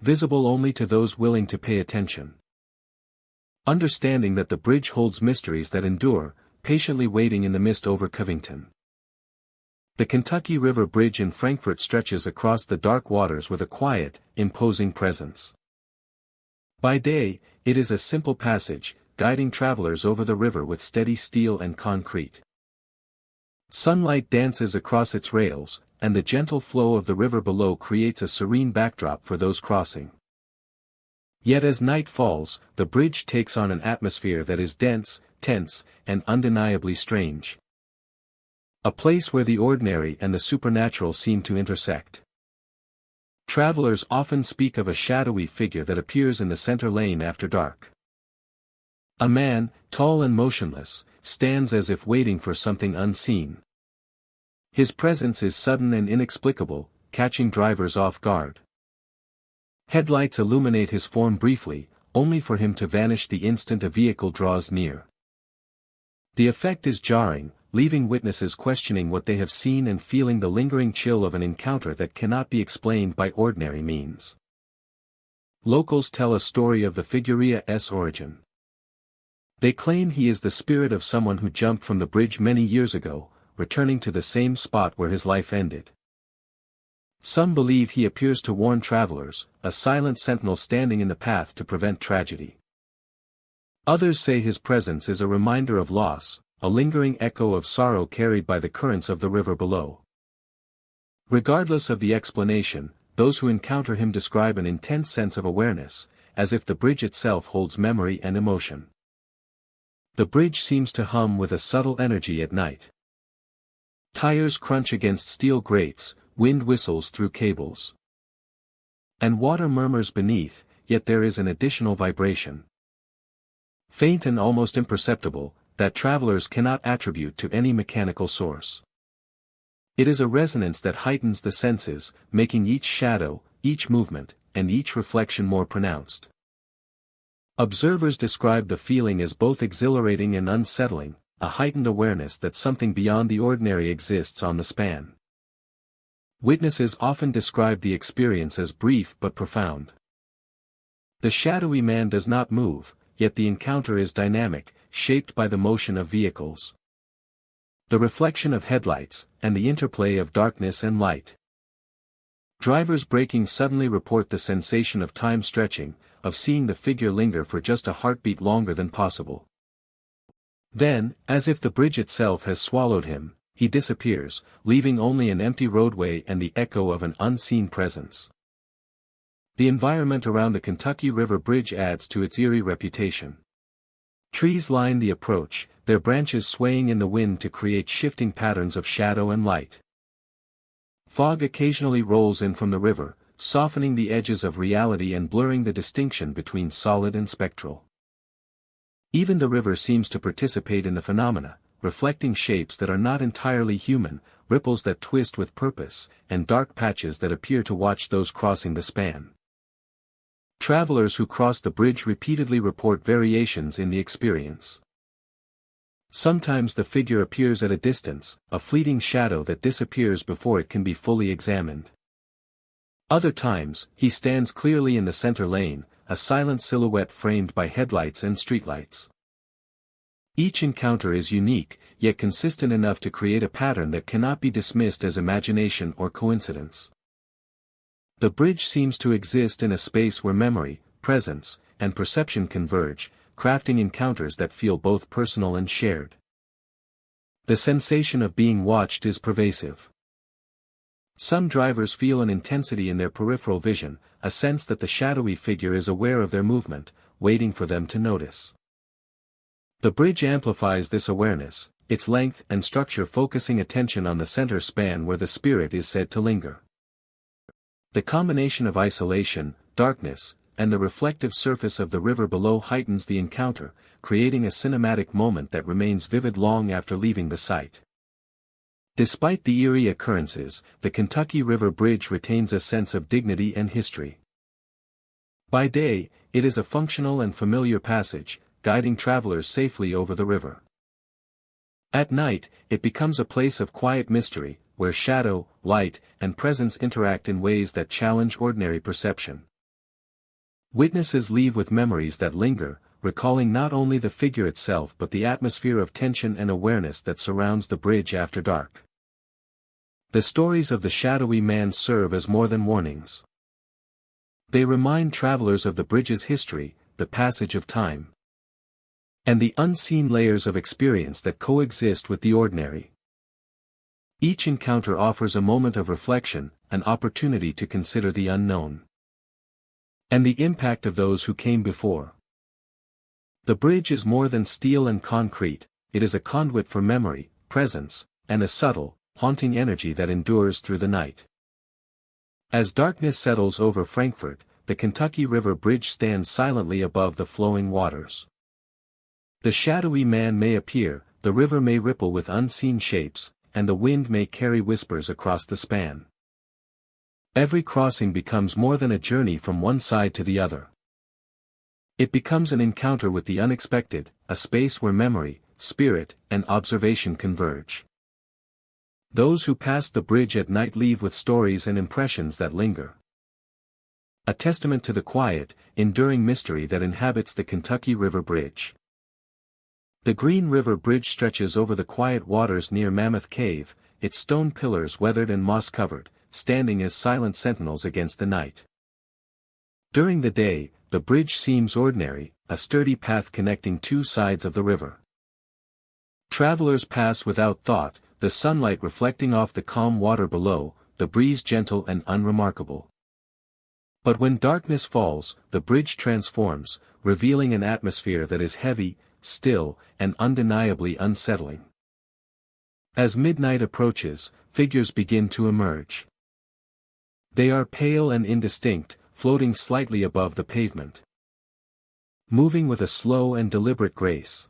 Visible only to those willing to pay attention. Understanding that the bridge holds mysteries that endure, patiently waiting in the mist over Covington. The Kentucky River Bridge in Frankfort stretches across the dark waters with a quiet, imposing presence. By day, it is a simple passage, guiding travelers over the river with steady steel and concrete. Sunlight dances across its rails, and the gentle flow of the river below creates a serene backdrop for those crossing. Yet as night falls, the bridge takes on an atmosphere that is dense, tense, and undeniably strange. A place where the ordinary and the supernatural seem to intersect. Travelers often speak of a shadowy figure that appears in the center lane after dark. A man, tall and motionless, stands as if waiting for something unseen. His presence is sudden and inexplicable, catching drivers off guard. Headlights illuminate his form briefly, only for him to vanish the instant a vehicle draws near. The effect is jarring, leaving witnesses questioning what they have seen and feeling the lingering chill of an encounter that cannot be explained by ordinary means. Locals tell a story of the figure's origin. They claim he is the spirit of someone who jumped from the bridge many years ago, returning to the same spot where his life ended. Some believe he appears to warn travelers, a silent sentinel standing in the path to prevent tragedy. Others say his presence is a reminder of loss, a lingering echo of sorrow carried by the currents of the river below. Regardless of the explanation, those who encounter him describe an intense sense of awareness, as if the bridge itself holds memory and emotion. The bridge seems to hum with a subtle energy at night. Tires crunch against steel grates, wind whistles through cables. And water murmurs beneath, yet there is an additional vibration. Faint and almost imperceptible, that travelers cannot attribute to any mechanical source. It is a resonance that heightens the senses, making each shadow, each movement, and each reflection more pronounced. Observers describe the feeling as both exhilarating and unsettling, a heightened awareness that something beyond the ordinary exists on the span. Witnesses often describe the experience as brief but profound. The shadowy man does not move, yet the encounter is dynamic, shaped by the motion of vehicles, the reflection of headlights, and the interplay of darkness and light. Drivers braking suddenly report the sensation of time stretching, of seeing the figure linger for just a heartbeat longer than possible. Then, as if the bridge itself has swallowed him, he disappears, leaving only an empty roadway and the echo of an unseen presence. The environment around the Kentucky River Bridge adds to its eerie reputation. Trees line the approach, their branches swaying in the wind to create shifting patterns of shadow and light. Fog occasionally rolls in from the river, softening the edges of reality and blurring the distinction between solid and spectral. Even the river seems to participate in the phenomena, reflecting shapes that are not entirely human, ripples that twist with purpose, and dark patches that appear to watch those crossing the span. Travelers who cross the bridge repeatedly report variations in the experience. Sometimes the figure appears at a distance, a fleeting shadow that disappears before it can be fully examined. Other times, he stands clearly in the center lane, a silent silhouette framed by headlights and streetlights. Each encounter is unique, yet consistent enough to create a pattern that cannot be dismissed as imagination or coincidence. The bridge seems to exist in a space where memory, presence, and perception converge, crafting encounters that feel both personal and shared. The sensation of being watched is pervasive. Some drivers feel an intensity in their peripheral vision, a sense that the shadowy figure is aware of their movement, waiting for them to notice. The bridge amplifies this awareness, its length and structure focusing attention on the center span where the spirit is said to linger. The combination of isolation, darkness, and the reflective surface of the river below heightens the encounter, creating a cinematic moment that remains vivid long after leaving the site. Despite the eerie occurrences, the Kentucky River Bridge retains a sense of dignity and history. By day, it is a functional and familiar passage, guiding travelers safely over the river. At night, it becomes a place of quiet mystery, where shadow, light, and presence interact in ways that challenge ordinary perception. Witnesses leave with memories that linger, recalling not only the figure itself but the atmosphere of tension and awareness that surrounds the bridge after dark. The stories of the shadowy man serve as more than warnings. They remind travelers of the bridge's history, the passage of time, and the unseen layers of experience that coexist with the ordinary. Each encounter offers a moment of reflection, an opportunity to consider the unknown, and the impact of those who came before. The bridge is more than steel and concrete, it is a conduit for memory, presence, and a subtle, haunting energy that endures through the night. As darkness settles over Frankfort, the Kentucky River Bridge stands silently above the flowing waters. The shadowy man may appear, the river may ripple with unseen shapes, and the wind may carry whispers across the span. Every crossing becomes more than a journey from one side to the other. It becomes an encounter with the unexpected, a space where memory, spirit, and observation converge. Those who pass the bridge at night leave with stories and impressions that linger. A testament to the quiet, enduring mystery that inhabits the Kentucky River Bridge. The Green River Bridge stretches over the quiet waters near Mammoth Cave, its stone pillars weathered and moss-covered, standing as silent sentinels against the night. During the day, the bridge seems ordinary, a sturdy path connecting two sides of the river. Travelers pass without thought, the sunlight reflecting off the calm water below, the breeze gentle and unremarkable. But when darkness falls, the bridge transforms, revealing an atmosphere that is heavy, still, and undeniably unsettling. As midnight approaches, figures begin to emerge. They are pale and indistinct, floating slightly above the pavement, moving with a slow and deliberate grace.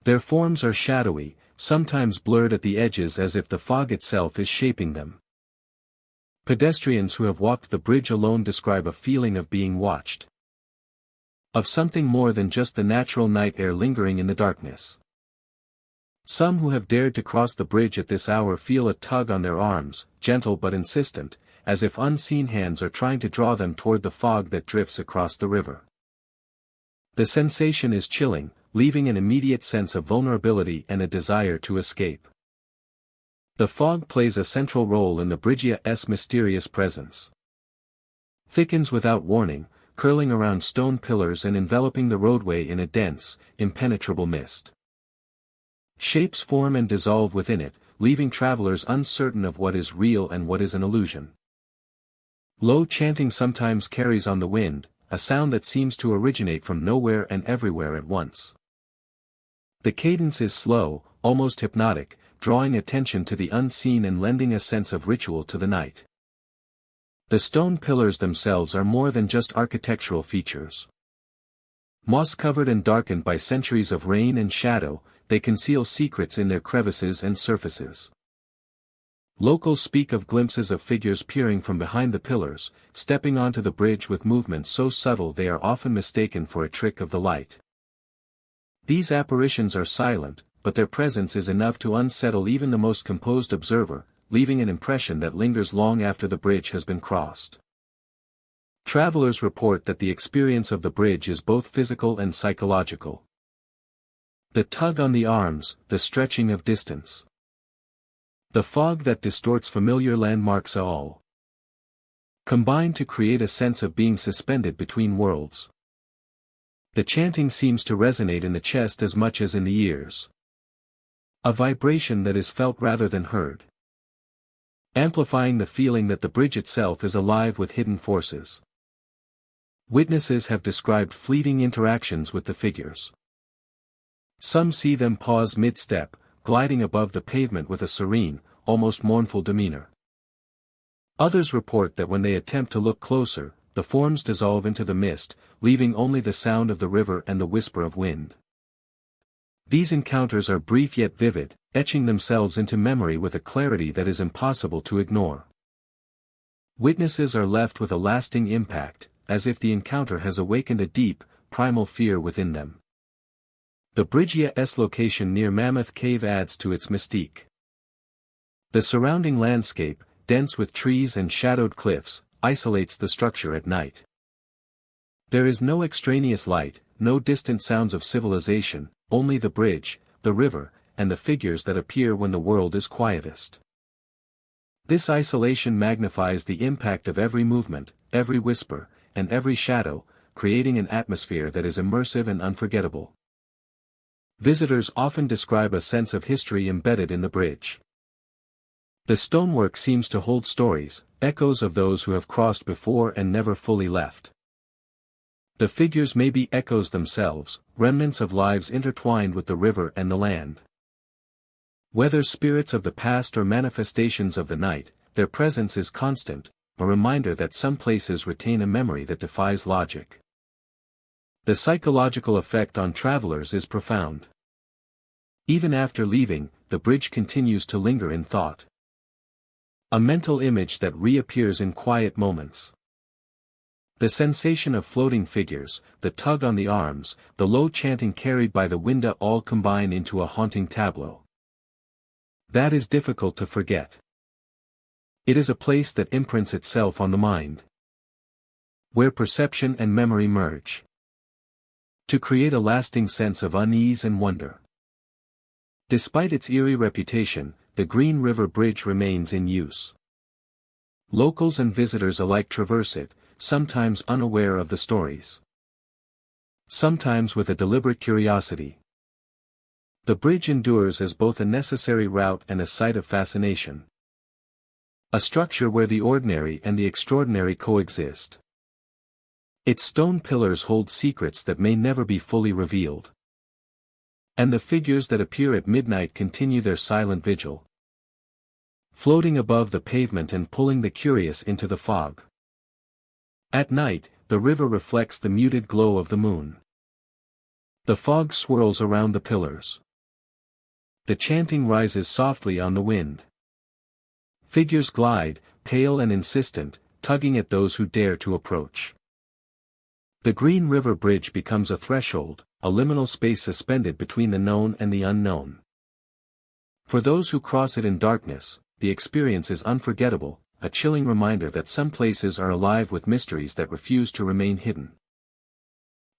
Their forms are shadowy, sometimes blurred at the edges as if the fog itself is shaping them. Pedestrians who have walked the bridge alone describe a feeling of being watched, of something more than just the natural night air lingering in the darkness. Some who have dared to cross the bridge at this hour feel a tug on their arms, gentle but insistent, as if unseen hands are trying to draw them toward the fog that drifts across the river. The sensation is chilling, leaving an immediate sense of vulnerability and a desire to escape. The fog plays a central role in the bridge's mysterious presence. Thickens without warning, curling around stone pillars and enveloping the roadway in a dense, impenetrable mist. Shapes form and dissolve within it, leaving travelers uncertain of what is real and what is an illusion. Low chanting sometimes carries on the wind, a sound that seems to originate from nowhere and everywhere at once. The cadence is slow, almost hypnotic, drawing attention to the unseen and lending a sense of ritual to the night. The stone pillars themselves are more than just architectural features. Moss-covered and darkened by centuries of rain and shadow, they conceal secrets in their crevices and surfaces. Locals speak of glimpses of figures peering from behind the pillars, stepping onto the bridge with movements so subtle they are often mistaken for a trick of the light. These apparitions are silent, but their presence is enough to unsettle even the most composed observer, leaving an impression that lingers long after the bridge has been crossed. Travelers report that the experience of the bridge is both physical and psychological. The tug on the arms, the stretching of distance. The fog that distorts familiar landmarks all combine to create a sense of being suspended between worlds. The chanting seems to resonate in the chest as much as in the ears. A vibration that is felt rather than heard, amplifying the feeling that the bridge itself is alive with hidden forces. Witnesses have described fleeting interactions with the figures. Some see them pause mid-step, gliding above the pavement with a serene, almost mournful demeanor. Others report that when they attempt to look closer, the forms dissolve into the mist, leaving only the sound of the river and the whisper of wind. These encounters are brief yet vivid, etching themselves into memory with a clarity that is impossible to ignore. Witnesses are left with a lasting impact, as if the encounter has awakened a deep, primal fear within them. The Bridge's location near Mammoth Cave adds to its mystique. The surrounding landscape, dense with trees and shadowed cliffs, isolates the structure at night. There is no extraneous light, no distant sounds of civilization, only the bridge, the river, and the figures that appear when the world is quietest. This isolation magnifies the impact of every movement, every whisper, and every shadow, creating an atmosphere that is immersive and unforgettable. Visitors often describe a sense of history embedded in the bridge. The stonework seems to hold stories, echoes of those who have crossed before and never fully left. The figures may be echoes themselves, remnants of lives intertwined with the river and the land. Whether spirits of the past or manifestations of the night, their presence is constant, a reminder that some places retain a memory that defies logic. The psychological effect on travelers is profound. Even after leaving, the bridge continues to linger in thought. A mental image that reappears in quiet moments. The sensation of floating figures, the tug on the arms, the low chanting carried by the wind all combine into a haunting tableau that is difficult to forget. It is a place that imprints itself on the mind, where perception and memory merge to create a lasting sense of unease and wonder. Despite its eerie reputation, the Green River Bridge remains in use. Locals and visitors alike traverse it, sometimes unaware of the stories, sometimes with a deliberate curiosity. The bridge endures as both a necessary route and a site of fascination. A structure where the ordinary and the extraordinary coexist. Its stone pillars hold secrets that may never be fully revealed. And the figures that appear at midnight continue their silent vigil, floating above the pavement and pulling the curious into the fog. At night, the river reflects the muted glow of the moon. The fog swirls around the pillars. The chanting rises softly on the wind. Figures glide, pale and insistent, tugging at those who dare to approach. The Green River Bridge becomes a threshold, a liminal space suspended between the known and the unknown. For those who cross it in darkness, the experience is unforgettable, a chilling reminder that some places are alive with mysteries that refuse to remain hidden.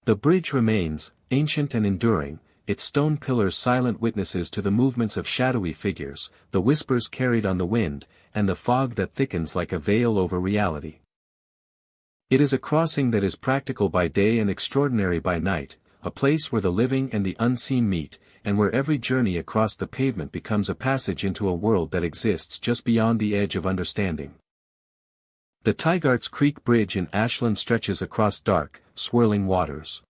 The bridge remains, ancient and enduring, its stone pillars silent witnesses to the movements of shadowy figures, the whispers carried on the wind, and the fog that thickens like a veil over reality. It is a crossing that is practical by day and extraordinary by night, a place where the living and the unseen meet, and where every journey across the pavement becomes a passage into a world that exists just beyond the edge of understanding. The Tygarts Creek Bridge in Ashland stretches across dark, swirling waters,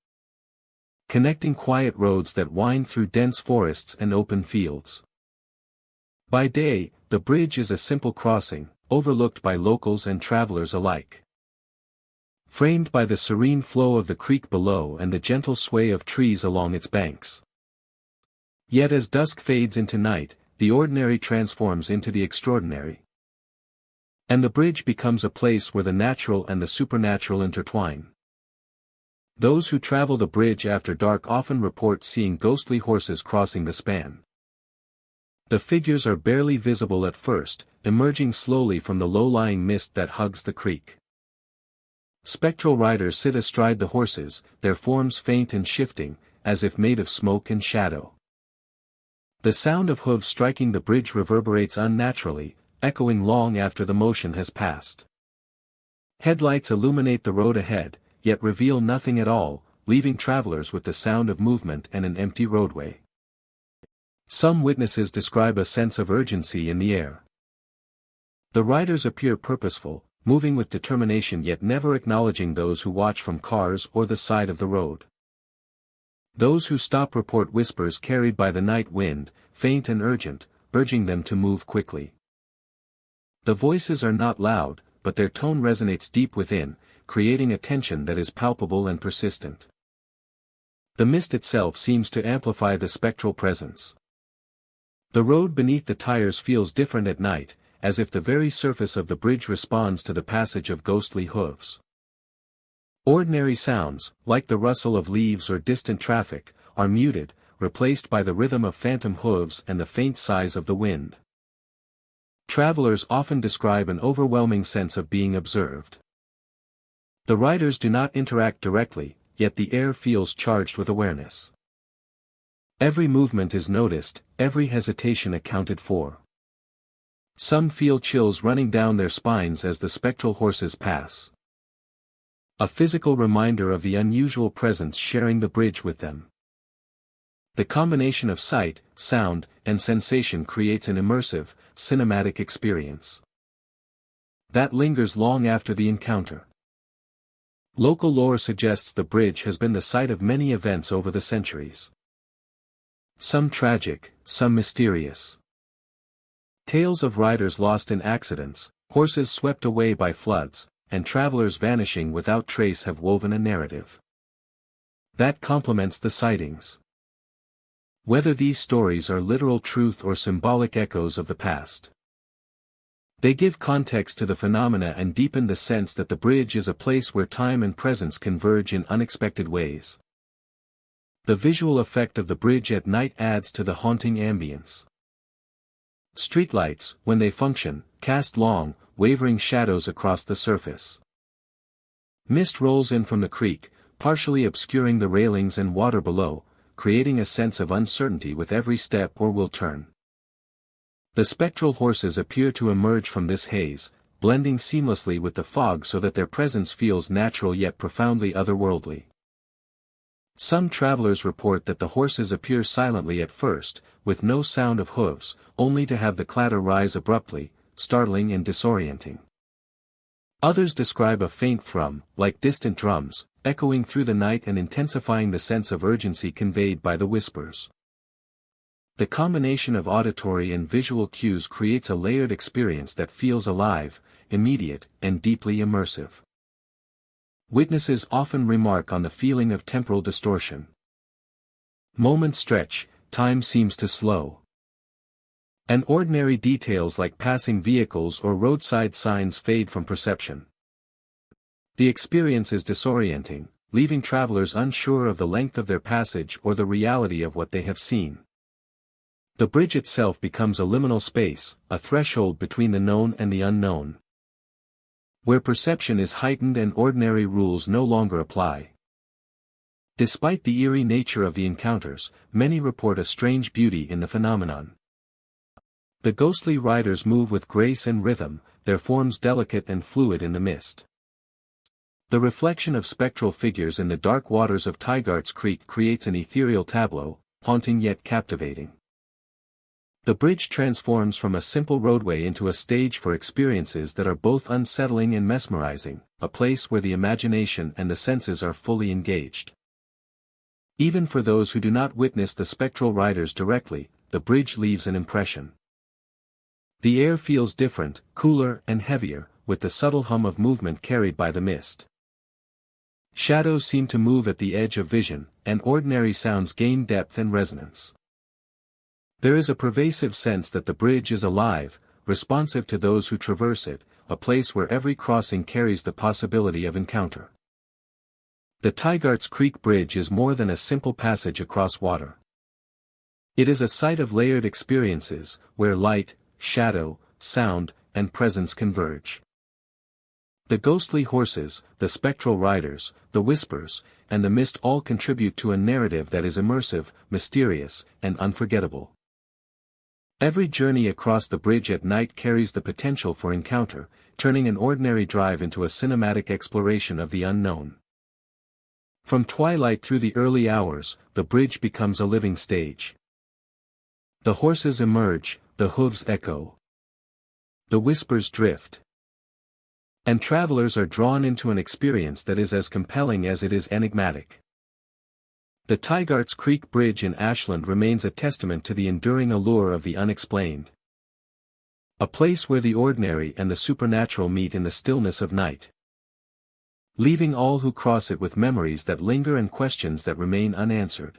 connecting quiet roads that wind through dense forests and open fields. By day, the bridge is a simple crossing, overlooked by locals and travelers alike. Framed by the serene flow of the creek below and the gentle sway of trees along its banks. Yet as dusk fades into night, the ordinary transforms into the extraordinary. And the bridge becomes a place where the natural and the supernatural intertwine. Those who travel the bridge after dark often report seeing ghostly horses crossing the span. The figures are barely visible at first, emerging slowly from the low-lying mist that hugs the creek. Spectral riders sit astride the horses, their forms faint and shifting, as if made of smoke and shadow. The sound of hooves striking the bridge reverberates unnaturally, echoing long after the motion has passed. Headlights illuminate the road ahead, yet reveal nothing at all, leaving travelers with the sound of movement and an empty roadway. Some witnesses describe a sense of urgency in the air. The riders appear purposeful, moving with determination yet never acknowledging those who watch from cars or the side of the road. Those who stop report whispers carried by the night wind, faint and urgent, urging them to move quickly. The voices are not loud, but their tone resonates deep within, creating a tension that is palpable and persistent. The mist itself seems to amplify the spectral presence. The road beneath the tires feels different at night, as if the very surface of the bridge responds to the passage of ghostly hooves. Ordinary sounds, like the rustle of leaves or distant traffic, are muted, replaced by the rhythm of phantom hooves and the faint sighs of the wind. Travelers often describe an overwhelming sense of being observed. The riders do not interact directly, yet the air feels charged with awareness. Every movement is noticed, every hesitation accounted for. Some feel chills running down their spines as the spectral horses pass. A physical reminder of the unusual presence sharing the bridge with them. The combination of sight, sound, and sensation creates an immersive, cinematic experience that lingers long after the encounter. Local lore suggests the bridge has been the site of many events over the centuries. Some tragic, some mysterious. Tales of riders lost in accidents, horses swept away by floods, and travelers vanishing without trace have woven a narrative that complements the sightings. Whether these stories are literal truth or symbolic echoes of the past, they give context to the phenomena and deepen the sense that the bridge is a place where time and presence converge in unexpected ways. The visual effect of the bridge at night adds to the haunting ambience. Streetlights, when they function, cast long, wavering shadows across the surface. Mist rolls in from the creek, partially obscuring the railings and water below, creating a sense of uncertainty with every step or will turn. The spectral horses appear to emerge from this haze, blending seamlessly with the fog so that their presence feels natural yet profoundly otherworldly. Some travelers report that the horses appear silently at first, with no sound of hooves, only to have the clatter rise abruptly, startling and disorienting. Others describe a faint thrum, like distant drums, echoing through the night and intensifying the sense of urgency conveyed by the whispers. The combination of auditory and visual cues creates a layered experience that feels alive, immediate, and deeply immersive. Witnesses often remark on the feeling of temporal distortion. Moments stretch, time seems to slow. And ordinary details like passing vehicles or roadside signs fade from perception. The experience is disorienting, leaving travelers unsure of the length of their passage or the reality of what they have seen. The bridge itself becomes a liminal space, a threshold between the known and the unknown, where perception is heightened and ordinary rules no longer apply. Despite the eerie nature of the encounters, many report a strange beauty in the phenomenon. The ghostly riders move with grace and rhythm, their forms delicate and fluid in the mist. The reflection of spectral figures in the dark waters of Tygart's Creek creates an ethereal tableau, haunting yet captivating. The bridge transforms from a simple roadway into a stage for experiences that are both unsettling and mesmerizing, a place where the imagination and the senses are fully engaged. Even for those who do not witness the spectral riders directly, the bridge leaves an impression. The air feels different, cooler and heavier, with the subtle hum of movement carried by the mist. Shadows seem to move at the edge of vision, and ordinary sounds gain depth and resonance. There is a pervasive sense that the bridge is alive, responsive to those who traverse it, a place where every crossing carries the possibility of encounter. The Tygart's Creek Bridge is more than a simple passage across water. It is a site of layered experiences, where light, shadow, sound, and presence converge. The ghostly horses, the spectral riders, the whispers, and the mist all contribute to a narrative that is immersive, mysterious, and unforgettable. Every journey across the bridge at night carries the potential for encounter, turning an ordinary drive into a cinematic exploration of the unknown. From twilight through the early hours, the bridge becomes a living stage. The horses emerge, the hooves echo. The whispers drift. And travelers are drawn into an experience that is as compelling as it is enigmatic. The Tygarts Creek Bridge in Ashland remains a testament to the enduring allure of the unexplained. A place where the ordinary and the supernatural meet in the stillness of night, leaving all who cross it with memories that linger and questions that remain unanswered.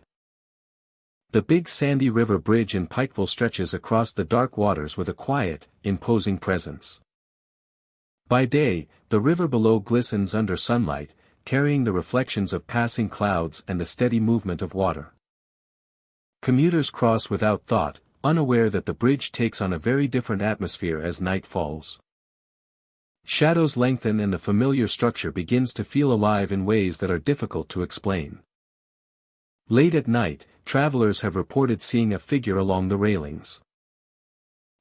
The Big Sandy River Bridge in Pikeville stretches across the dark waters with a quiet, imposing presence. By day, the river below glistens under sunlight, carrying the reflections of passing clouds and the steady movement of water. Commuters cross without thought, unaware that the bridge takes on a very different atmosphere as night falls. Shadows lengthen and the familiar structure begins to feel alive in ways that are difficult to explain. Late at night, travelers have reported seeing a figure along the railings.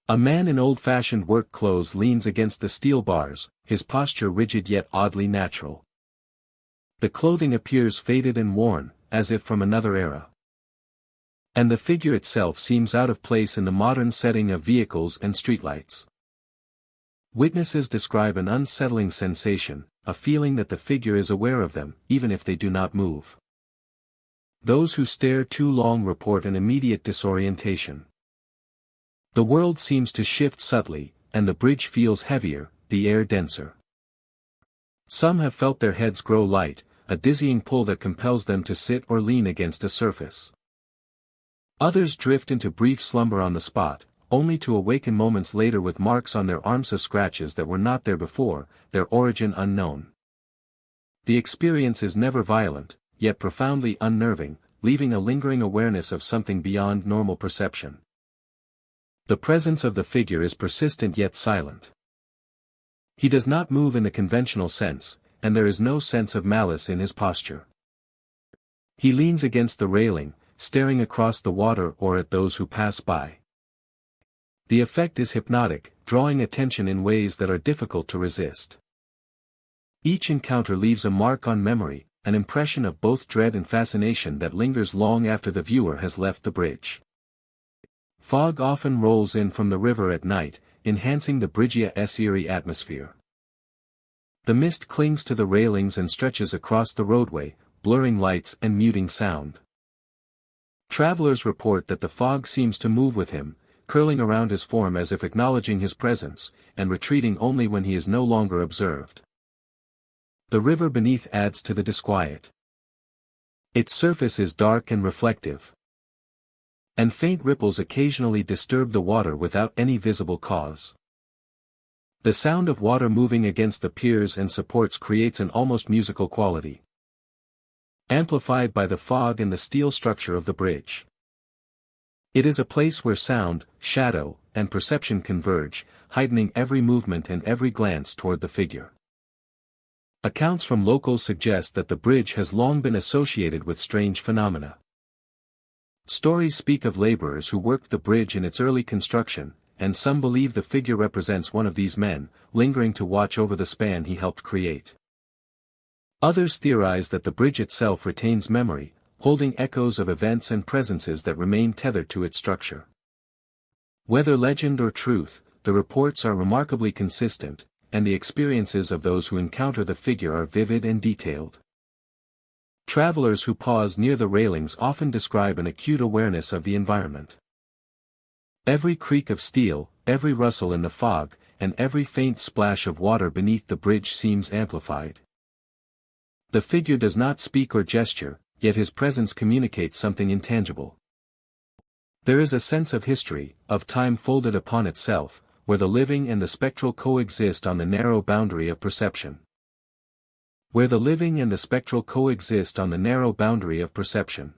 A man in old-fashioned work clothes leans against the steel bars, his posture rigid yet oddly natural. The clothing appears faded and worn, as if from another era. And the figure itself seems out of place in the modern setting of vehicles and streetlights. Witnesses describe an unsettling sensation, a feeling that the figure is aware of them, even if they do not move. Those who stare too long report an immediate disorientation. The world seems to shift subtly, and the bridge feels heavier, the air denser. Some have felt their heads grow light, a dizzying pull that compels them to sit or lean against a surface. Others drift into brief slumber on the spot, only to awaken moments later with marks on their arms, scratches that were not there before, their origin unknown. The experience is never violent, yet profoundly unnerving, leaving a lingering awareness of something beyond normal perception. The presence of the figure is persistent yet silent. He does not move in the conventional sense, and there is no sense of malice in his posture. He leans against the railing, staring across the water or at those who pass by. The effect is hypnotic, drawing attention in ways that are difficult to resist. Each encounter leaves a mark on memory, an impression of both dread and fascination that lingers long after the viewer has left the bridge. Fog often rolls in from the river at night, enhancing the bridge's eerie atmosphere. The mist clings to the railings and stretches across the roadway, blurring lights and muting sound. Travelers report that the fog seems to move with him, curling around his form as if acknowledging his presence, and retreating only when he is no longer observed. The river beneath adds to the disquiet. Its surface is dark and reflective, and faint ripples occasionally disturb the water without any visible cause. The sound of water moving against the piers and supports creates an almost musical quality, amplified by the fog and the steel structure of the bridge. It is a place where sound, shadow, and perception converge, heightening every movement and every glance toward the figure. Accounts from locals suggest that the bridge has long been associated with strange phenomena. Stories speak of laborers who worked the bridge in its early construction, and some believe the figure represents one of these men, lingering to watch over the span he helped create. Others theorize that the bridge itself retains memory, holding echoes of events and presences that remain tethered to its structure. Whether legend or truth, the reports are remarkably consistent, and the experiences of those who encounter the figure are vivid and detailed. Travelers who pause near the railings often describe an acute awareness of the environment. Every creak of steel, every rustle in the fog, and every faint splash of water beneath the bridge seems amplified. The figure does not speak or gesture, yet his presence communicates something intangible. There is a sense of history, of time folded upon itself, where the living and the spectral coexist on the narrow boundary of perception. Where the living and the spectral coexist on the narrow boundary of perception.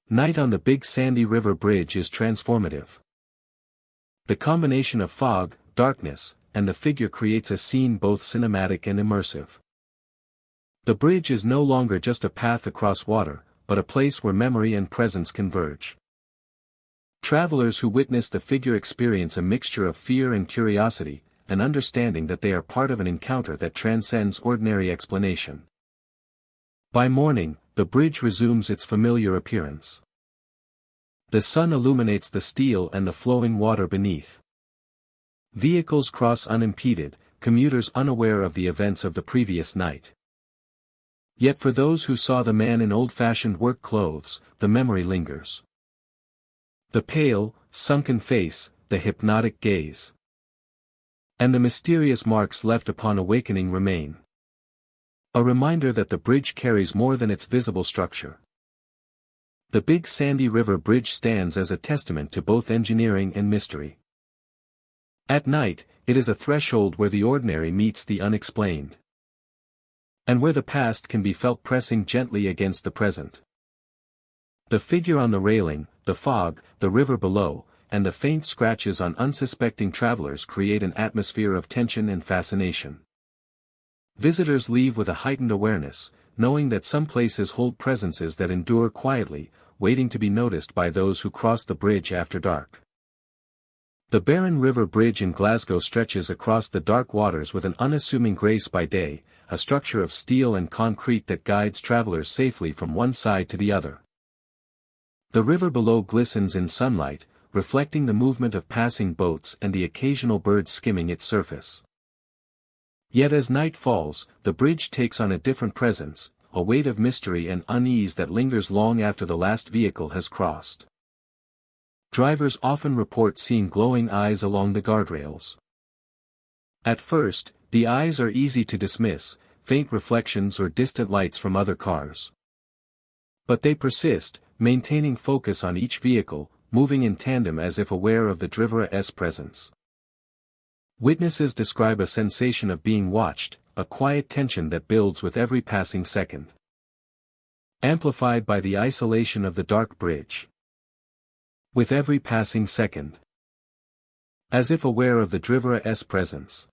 Night on the Big Sandy River Bridge is transformative. The combination of fog, darkness, and the figure creates a scene both cinematic and immersive. The bridge is no longer just a path across water, but a place where memory and presence converge. Travelers who witness the figure experience a mixture of fear and curiosity, an understanding that they are part of an encounter that transcends ordinary explanation. By morning, the bridge resumes its familiar appearance. The sun illuminates the steel and the flowing water beneath. Vehicles cross unimpeded, commuters unaware of the events of the previous night. Yet for those who saw the man in old-fashioned work clothes, the memory lingers. The pale, sunken face, the hypnotic gaze. And the mysterious marks left upon awakening remain. A reminder that the bridge carries more than its visible structure. The Big Sandy River Bridge stands as a testament to both engineering and mystery. At night, it is a threshold where the ordinary meets the unexplained. And where the past can be felt pressing gently against the present. The figure on the railing, the fog, the river below, and the faint scratches on unsuspecting travelers create an atmosphere of tension and fascination. Visitors leave with a heightened awareness, knowing that some places hold presences that endure quietly, waiting to be noticed by those who cross the bridge after dark. The barren river bridge in Glasgow stretches across the dark waters with an unassuming grace by day, a structure of steel and concrete that guides travelers safely from one side to the other. The river below glistens in sunlight, reflecting the movement of passing boats and the occasional bird skimming its surface. Yet as night falls, the bridge takes on a different presence, a weight of mystery and unease that lingers long after the last vehicle has crossed. Drivers often report seeing glowing eyes along the guardrails. At first, the eyes are easy to dismiss, faint reflections or distant lights from other cars. But they persist, maintaining focus on each vehicle, moving in tandem as if aware of the driver's presence. Witnesses describe a sensation of being watched, a quiet tension that builds with every passing second. Amplified by the isolation of the dark bridge. With every passing second. As if aware of the driver's presence.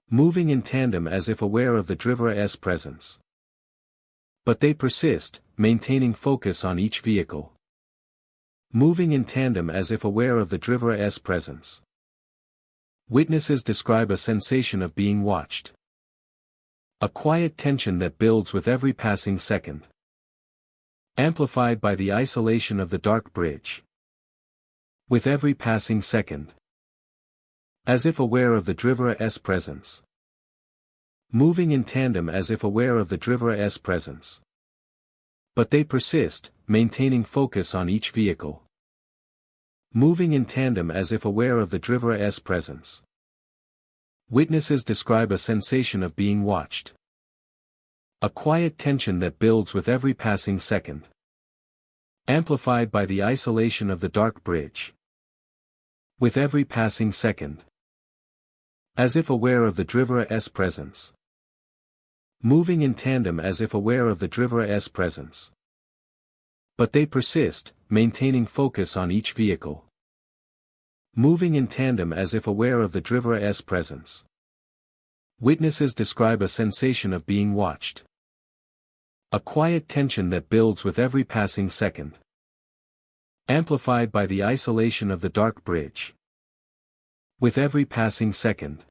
Moving in tandem as if aware of the driver's presence. But they persist, maintaining focus on each vehicle. Moving in tandem as if aware of the driver's presence. Witnesses describe a sensation of being watched. A quiet tension that builds with every passing second. Amplified by the isolation of the dark bridge. With every passing second. As if aware of the driver's presence. Moving in tandem as if aware of the driver's presence. But they persist, maintaining focus on each vehicle. Moving in tandem as if aware of the driver's presence. Witnesses describe a sensation of being watched. A quiet tension that builds with every passing second. Amplified by the isolation of the dark bridge. With every passing second. As if aware of the driver's presence. Moving in tandem as if aware of the driver's presence. But they persist, maintaining focus on each vehicle. Moving in tandem as if aware of the driver's presence. Witnesses describe a sensation of being watched. A quiet tension that builds with every passing second. Amplified by the isolation of the dark bridge. With every passing second.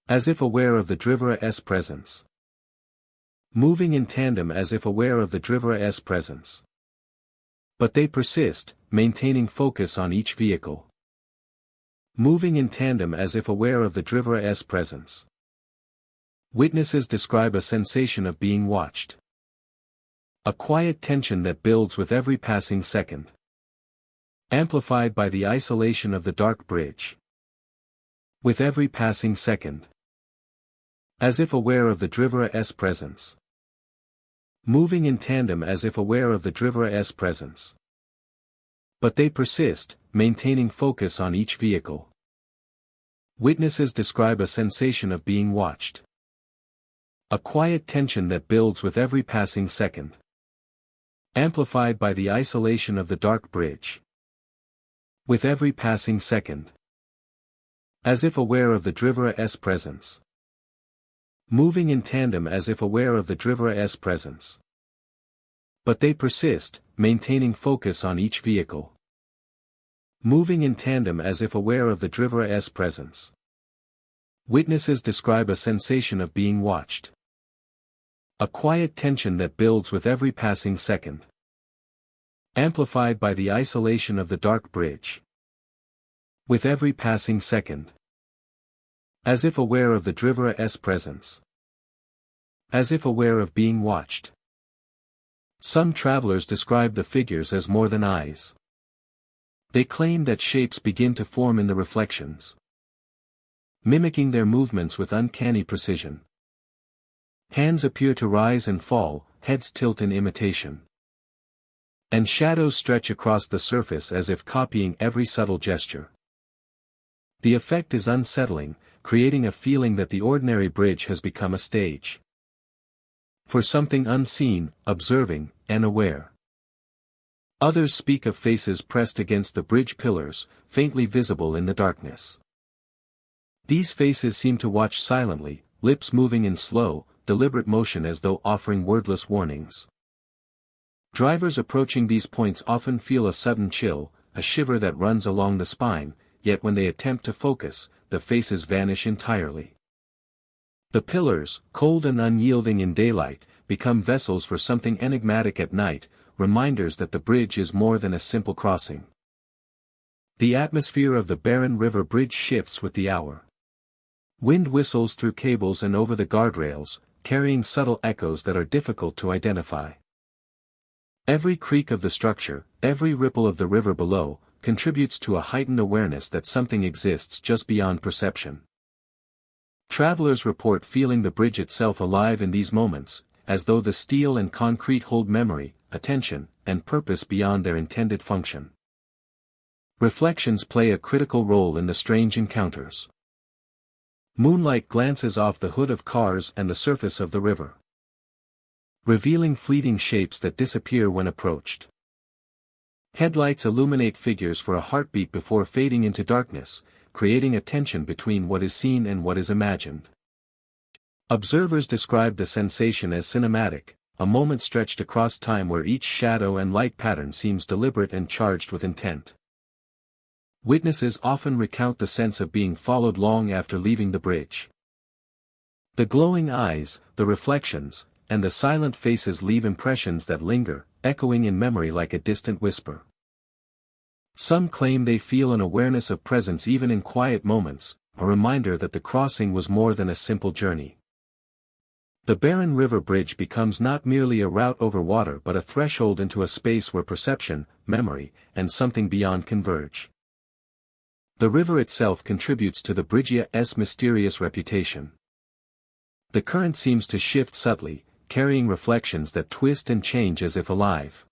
As if aware of the driver's presence. Moving in tandem as if aware of the driver's presence. But they persist, maintaining focus on each vehicle. Moving in tandem as if aware of the driver's presence. Witnesses describe a sensation of being watched. A quiet tension that builds with every passing second. Amplified by the isolation of the dark bridge. With every passing second. As if aware of the driver's presence. Moving in tandem as if aware of the driver's presence. But they persist, maintaining focus on each vehicle. Witnesses describe a sensation of being watched. A quiet tension that builds with every passing second. Amplified by the isolation of the dark bridge. With every passing second. As if aware of the driver's presence. Moving in tandem as if aware of the driver's presence. But they persist, maintaining focus on each vehicle. moving in tandem as if aware of the driver's presence. Witnesses describe a sensation of being watched. A quiet tension that builds with every passing second. Amplified by the isolation of the dark bridge. With every passing second. As if aware of the driver's presence. As if aware of being watched. Some travelers describe the figures as more than eyes. They claim that shapes begin to form in the reflections, mimicking their movements with uncanny precision. Hands appear to rise and fall, heads tilt in imitation. And shadows stretch across the surface as if copying every subtle gesture. The effect is unsettling, creating a feeling that the ordinary bridge has become a stage for something unseen, observing, and aware. Others speak of faces pressed against the bridge pillars, faintly visible in the darkness. These faces seem to watch silently, lips moving in slow, deliberate motion as though offering wordless warnings. Drivers approaching these points often feel a sudden chill, a shiver that runs along the spine, yet when they attempt to focus, the faces vanish entirely. The pillars, cold and unyielding in daylight, become vessels for something enigmatic at night, reminders that the bridge is more than a simple crossing. The atmosphere of the barren river bridge shifts with the hour. Wind whistles through cables and over the guardrails, carrying subtle echoes that are difficult to identify. Every creak of the structure, every ripple of the river below, contributes to a heightened awareness that something exists just beyond perception. Travelers report feeling the bridge itself alive in these moments, as though the steel and concrete hold memory, attention, and purpose beyond their intended function. Reflections play a critical role in the strange encounters. Moonlight glances off the hood of cars and the surface of the river, revealing fleeting shapes that disappear when approached. Headlights illuminate figures for a heartbeat before fading into darkness, creating a tension between what is seen and what is imagined. Observers describe the sensation as cinematic, a moment stretched across time where each shadow and light pattern seems deliberate and charged with intent. Witnesses often recount the sense of being followed long after leaving the bridge. The glowing eyes, the reflections, and the silent faces leave impressions that linger, echoing in memory like a distant whisper. Some claim they feel an awareness of presence even in quiet moments, a reminder that the crossing was more than a simple journey. The barren river bridge becomes not merely a route over water but a threshold into a space where perception, memory, and something beyond converge. The river itself contributes to the bridge's mysterious reputation. The current seems to shift subtly, carrying reflections that twist and change as if alive.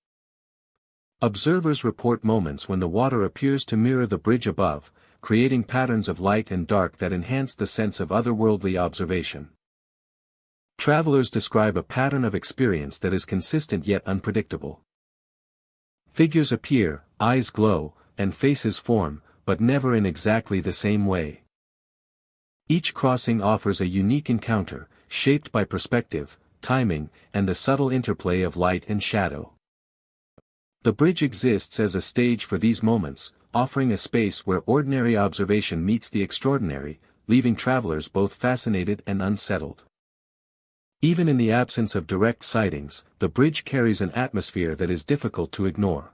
Observers report moments when the water appears to mirror the bridge above, creating patterns of light and dark that enhance the sense of otherworldly observation. Travelers describe a pattern of experience that is consistent yet unpredictable. Figures appear, eyes glow, and faces form, but never in exactly the same way. Each crossing offers a unique encounter, shaped by perspective, timing, and the subtle interplay of light and shadow. The bridge exists as a stage for these moments, offering a space where ordinary observation meets the extraordinary, leaving travelers both fascinated and unsettled. Even in the absence of direct sightings, the bridge carries an atmosphere that is difficult to ignore.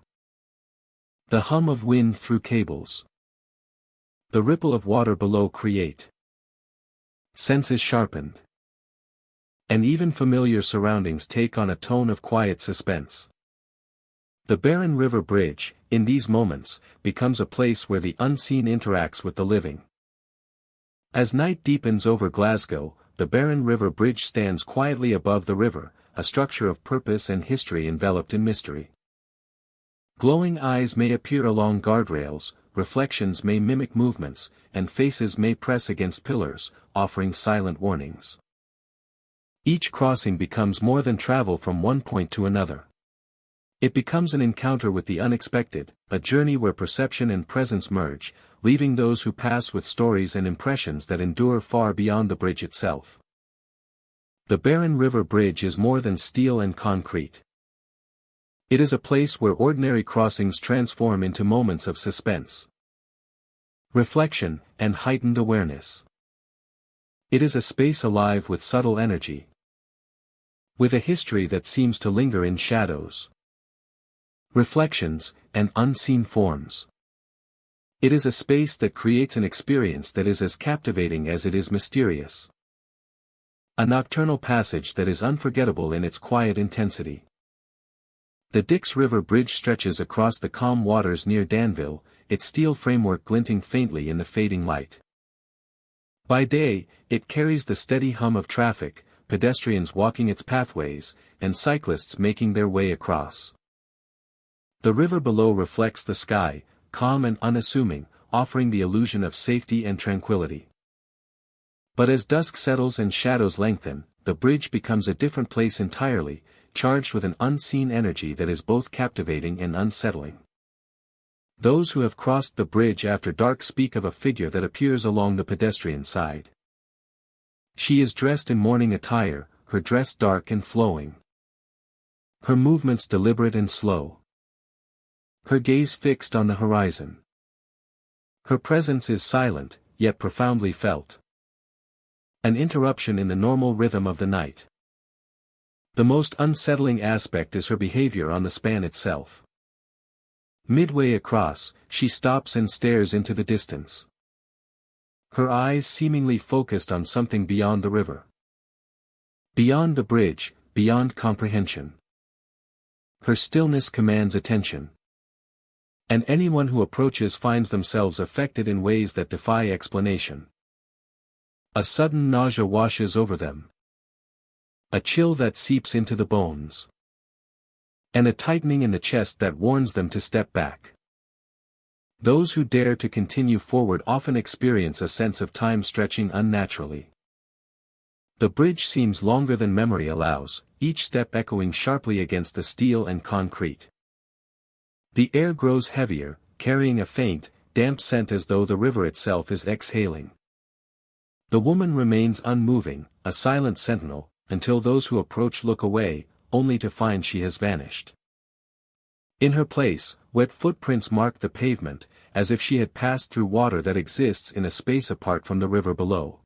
The hum of wind through cables. The ripple of water below create senses sharpened. And even familiar surroundings take on a tone of quiet suspense. The barren river bridge, in these moments, becomes a place where the unseen interacts with the living. As night deepens over Glasgow, the barren river bridge stands quietly above the river, a structure of purpose and history enveloped in mystery. Glowing eyes may appear along guardrails, reflections may mimic movements, and faces may press against pillars, offering silent warnings. Each crossing becomes more than travel from one point to another. It becomes an encounter with the unexpected, a journey where perception and presence merge, leaving those who pass with stories and impressions that endure far beyond the bridge itself. The barren river bridge is more than steel and concrete. It is a place where ordinary crossings transform into moments of suspense, reflection, and heightened awareness. It is a space alive with subtle energy, with a history that seems to linger in shadows, reflections, and unseen forms. It is a space that creates an experience that is as captivating as it is mysterious. A nocturnal passage that is unforgettable in its quiet intensity. The Dix River Bridge stretches across the calm waters near Danville, its steel framework glinting faintly in the fading light. By day, it carries the steady hum of traffic, pedestrians walking its pathways, and cyclists making their way across. The river below reflects the sky, calm and unassuming, offering the illusion of safety and tranquility. But as dusk settles and shadows lengthen, the bridge becomes a different place entirely, charged with an unseen energy that is both captivating and unsettling. Those who have crossed the bridge after dark speak of a figure that appears along the pedestrian side. She is dressed in mourning attire, her dress dark and flowing. Her movements deliberate and slow. Her gaze fixed on the horizon. Her presence is silent, yet profoundly felt. An interruption in the normal rhythm of the night. The most unsettling aspect is her behavior on the span itself. Midway across, she stops and stares into the distance. Her eyes seemingly focused on something beyond the river. Beyond the bridge, beyond comprehension. Her stillness commands attention. And anyone who approaches finds themselves affected in ways that defy explanation. A sudden nausea washes over them. A chill that seeps into the bones. And a tightening in the chest that warns them to step back. Those who dare to continue forward often experience a sense of time stretching unnaturally. The bridge seems longer than memory allows, each step echoing sharply against the steel and concrete. The air grows heavier, carrying a faint, damp scent as though the river itself is exhaling. The woman remains unmoving, a silent sentinel, until those who approach look away, only to find she has vanished. In her place, wet footprints mark the pavement, as if she had passed through water that exists in a space apart from the river below.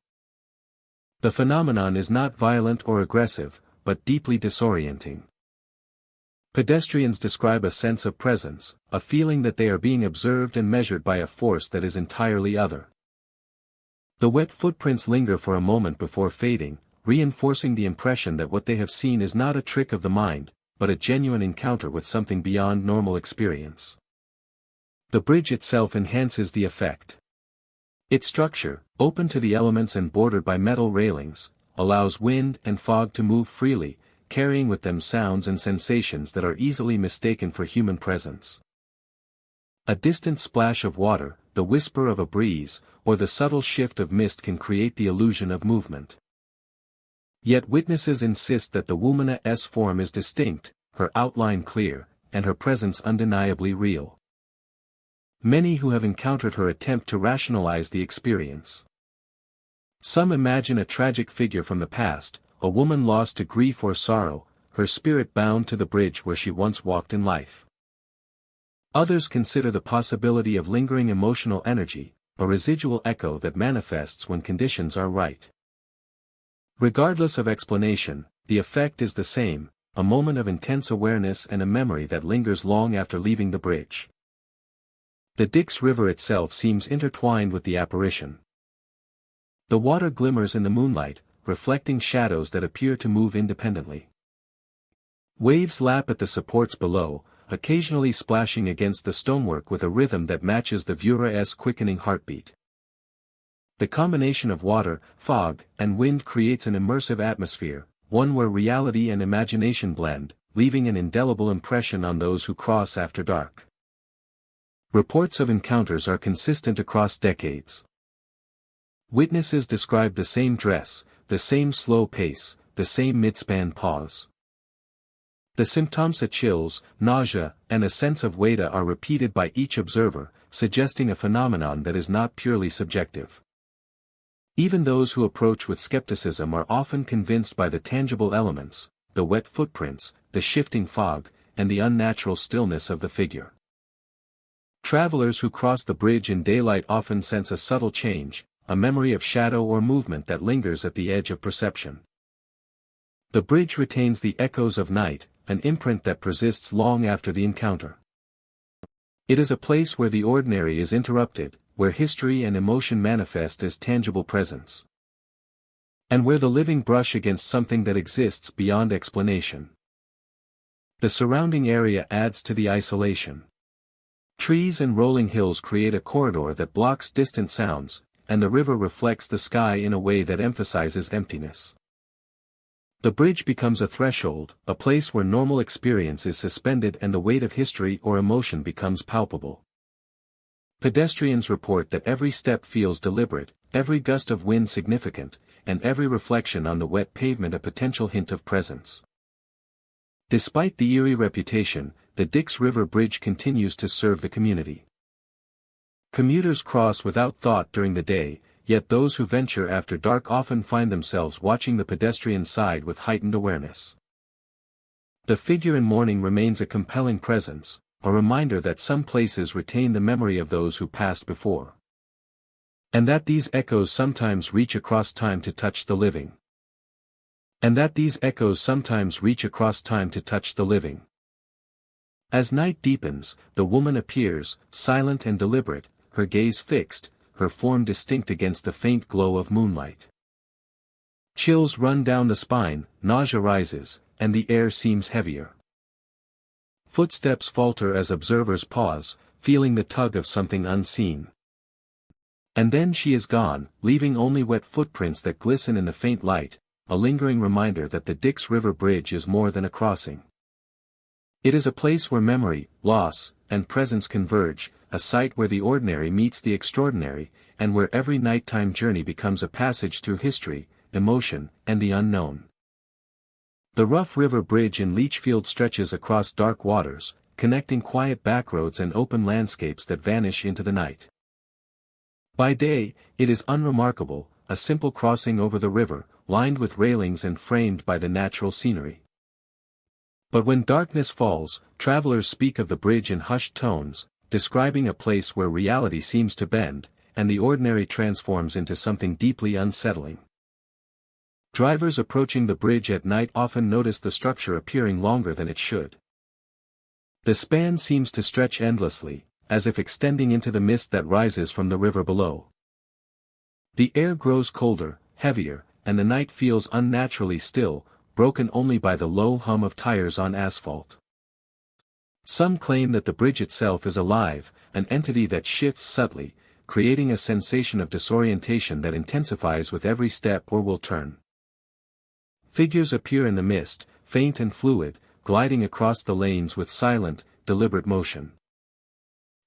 The phenomenon is not violent or aggressive, but deeply disorienting. Pedestrians describe a sense of presence, a feeling that they are being observed and measured by a force that is entirely other. The wet footprints linger for a moment before fading, reinforcing the impression that what they have seen is not a trick of the mind, but a genuine encounter with something beyond normal experience. The bridge itself enhances the effect. Its structure, open to the elements and bordered by metal railings, allows wind and fog to move freely, carrying with them sounds and sensations that are easily mistaken for human presence. A distant splash of water, the whisper of a breeze, or the subtle shift of mist can create the illusion of movement. Yet witnesses insist that the woman's form is distinct, her outline clear, and her presence undeniably real. Many who have encountered her attempt to rationalize the experience. Some imagine a tragic figure from the past, a woman lost to grief or sorrow, her spirit bound to the bridge where she once walked in life. Others consider the possibility of lingering emotional energy, a residual echo that manifests when conditions are right. Regardless of explanation, the effect is the same, a moment of intense awareness and a memory that lingers long after leaving the bridge. The Dix River itself seems intertwined with the apparition. The water glimmers in the moonlight, reflecting shadows that appear to move independently. Waves lap at the supports below, occasionally splashing against the stonework with a rhythm that matches the viewer's quickening heartbeat. The combination of water, fog, and wind creates an immersive atmosphere, one where reality and imagination blend, leaving an indelible impression on those who cross after dark. Reports of encounters are consistent across decades. Witnesses describe the same dress, the same slow pace, the same mid-span pause. The symptoms of chills, nausea, and a sense of weight are repeated by each observer, suggesting a phenomenon that is not purely subjective. Even those who approach with skepticism are often convinced by the tangible elements, the wet footprints, the shifting fog, and the unnatural stillness of the figure. Travelers who cross the bridge in daylight often sense a subtle change, a memory of shadow or movement that lingers at the edge of perception. The bridge retains the echoes of night, an imprint that persists long after the encounter. It is a place where the ordinary is interrupted, where history and emotion manifest as tangible presence. And where the living brush against something that exists beyond explanation. The surrounding area adds to the isolation. Trees and rolling hills create a corridor that blocks distant sounds, and the river reflects the sky in a way that emphasizes emptiness. The bridge becomes a threshold, a place where normal experience is suspended and the weight of history or emotion becomes palpable. Pedestrians report that every step feels deliberate, every gust of wind significant, and every reflection on the wet pavement a potential hint of presence. Despite the eerie reputation, the Dix River Bridge continues to serve the community. Commuters cross without thought during the day, yet those who venture after dark often find themselves watching the pedestrian side with heightened awareness. The figure in mourning remains a compelling presence, a reminder that some places retain the memory of those who passed before. And that these echoes sometimes reach across time to touch the living. As night deepens, the woman appears, silent and deliberate, her gaze fixed, her form distinct against the faint glow of moonlight. Chills run down the spine, nausea rises, and the air seems heavier. Footsteps falter as observers pause, feeling the tug of something unseen. And then she is gone, leaving only wet footprints that glisten in the faint light, a lingering reminder that the Dix River Bridge is more than a crossing. It is a place where memory, loss, and presence converge, a site where the ordinary meets the extraordinary, and where every nighttime journey becomes a passage through history, emotion, and the unknown. The rough river bridge in Leachfield stretches across dark waters, connecting quiet backroads and open landscapes that vanish into the night. By day, it is unremarkable, a simple crossing over the river, lined with railings and framed by the natural scenery. But when darkness falls, travelers speak of the bridge in hushed tones, describing a place where reality seems to bend, and the ordinary transforms into something deeply unsettling. Drivers approaching the bridge at night often notice the structure appearing longer than it should. The span seems to stretch endlessly, as if extending into the mist that rises from the river below. The air grows colder, heavier, and the night feels unnaturally still, broken only by the low hum of tires on asphalt. Some claim that the bridge itself is alive, an entity that shifts subtly, creating a sensation of disorientation that intensifies with every step or will turn. Figures appear in the mist, faint and fluid, gliding across the lanes with silent, deliberate motion.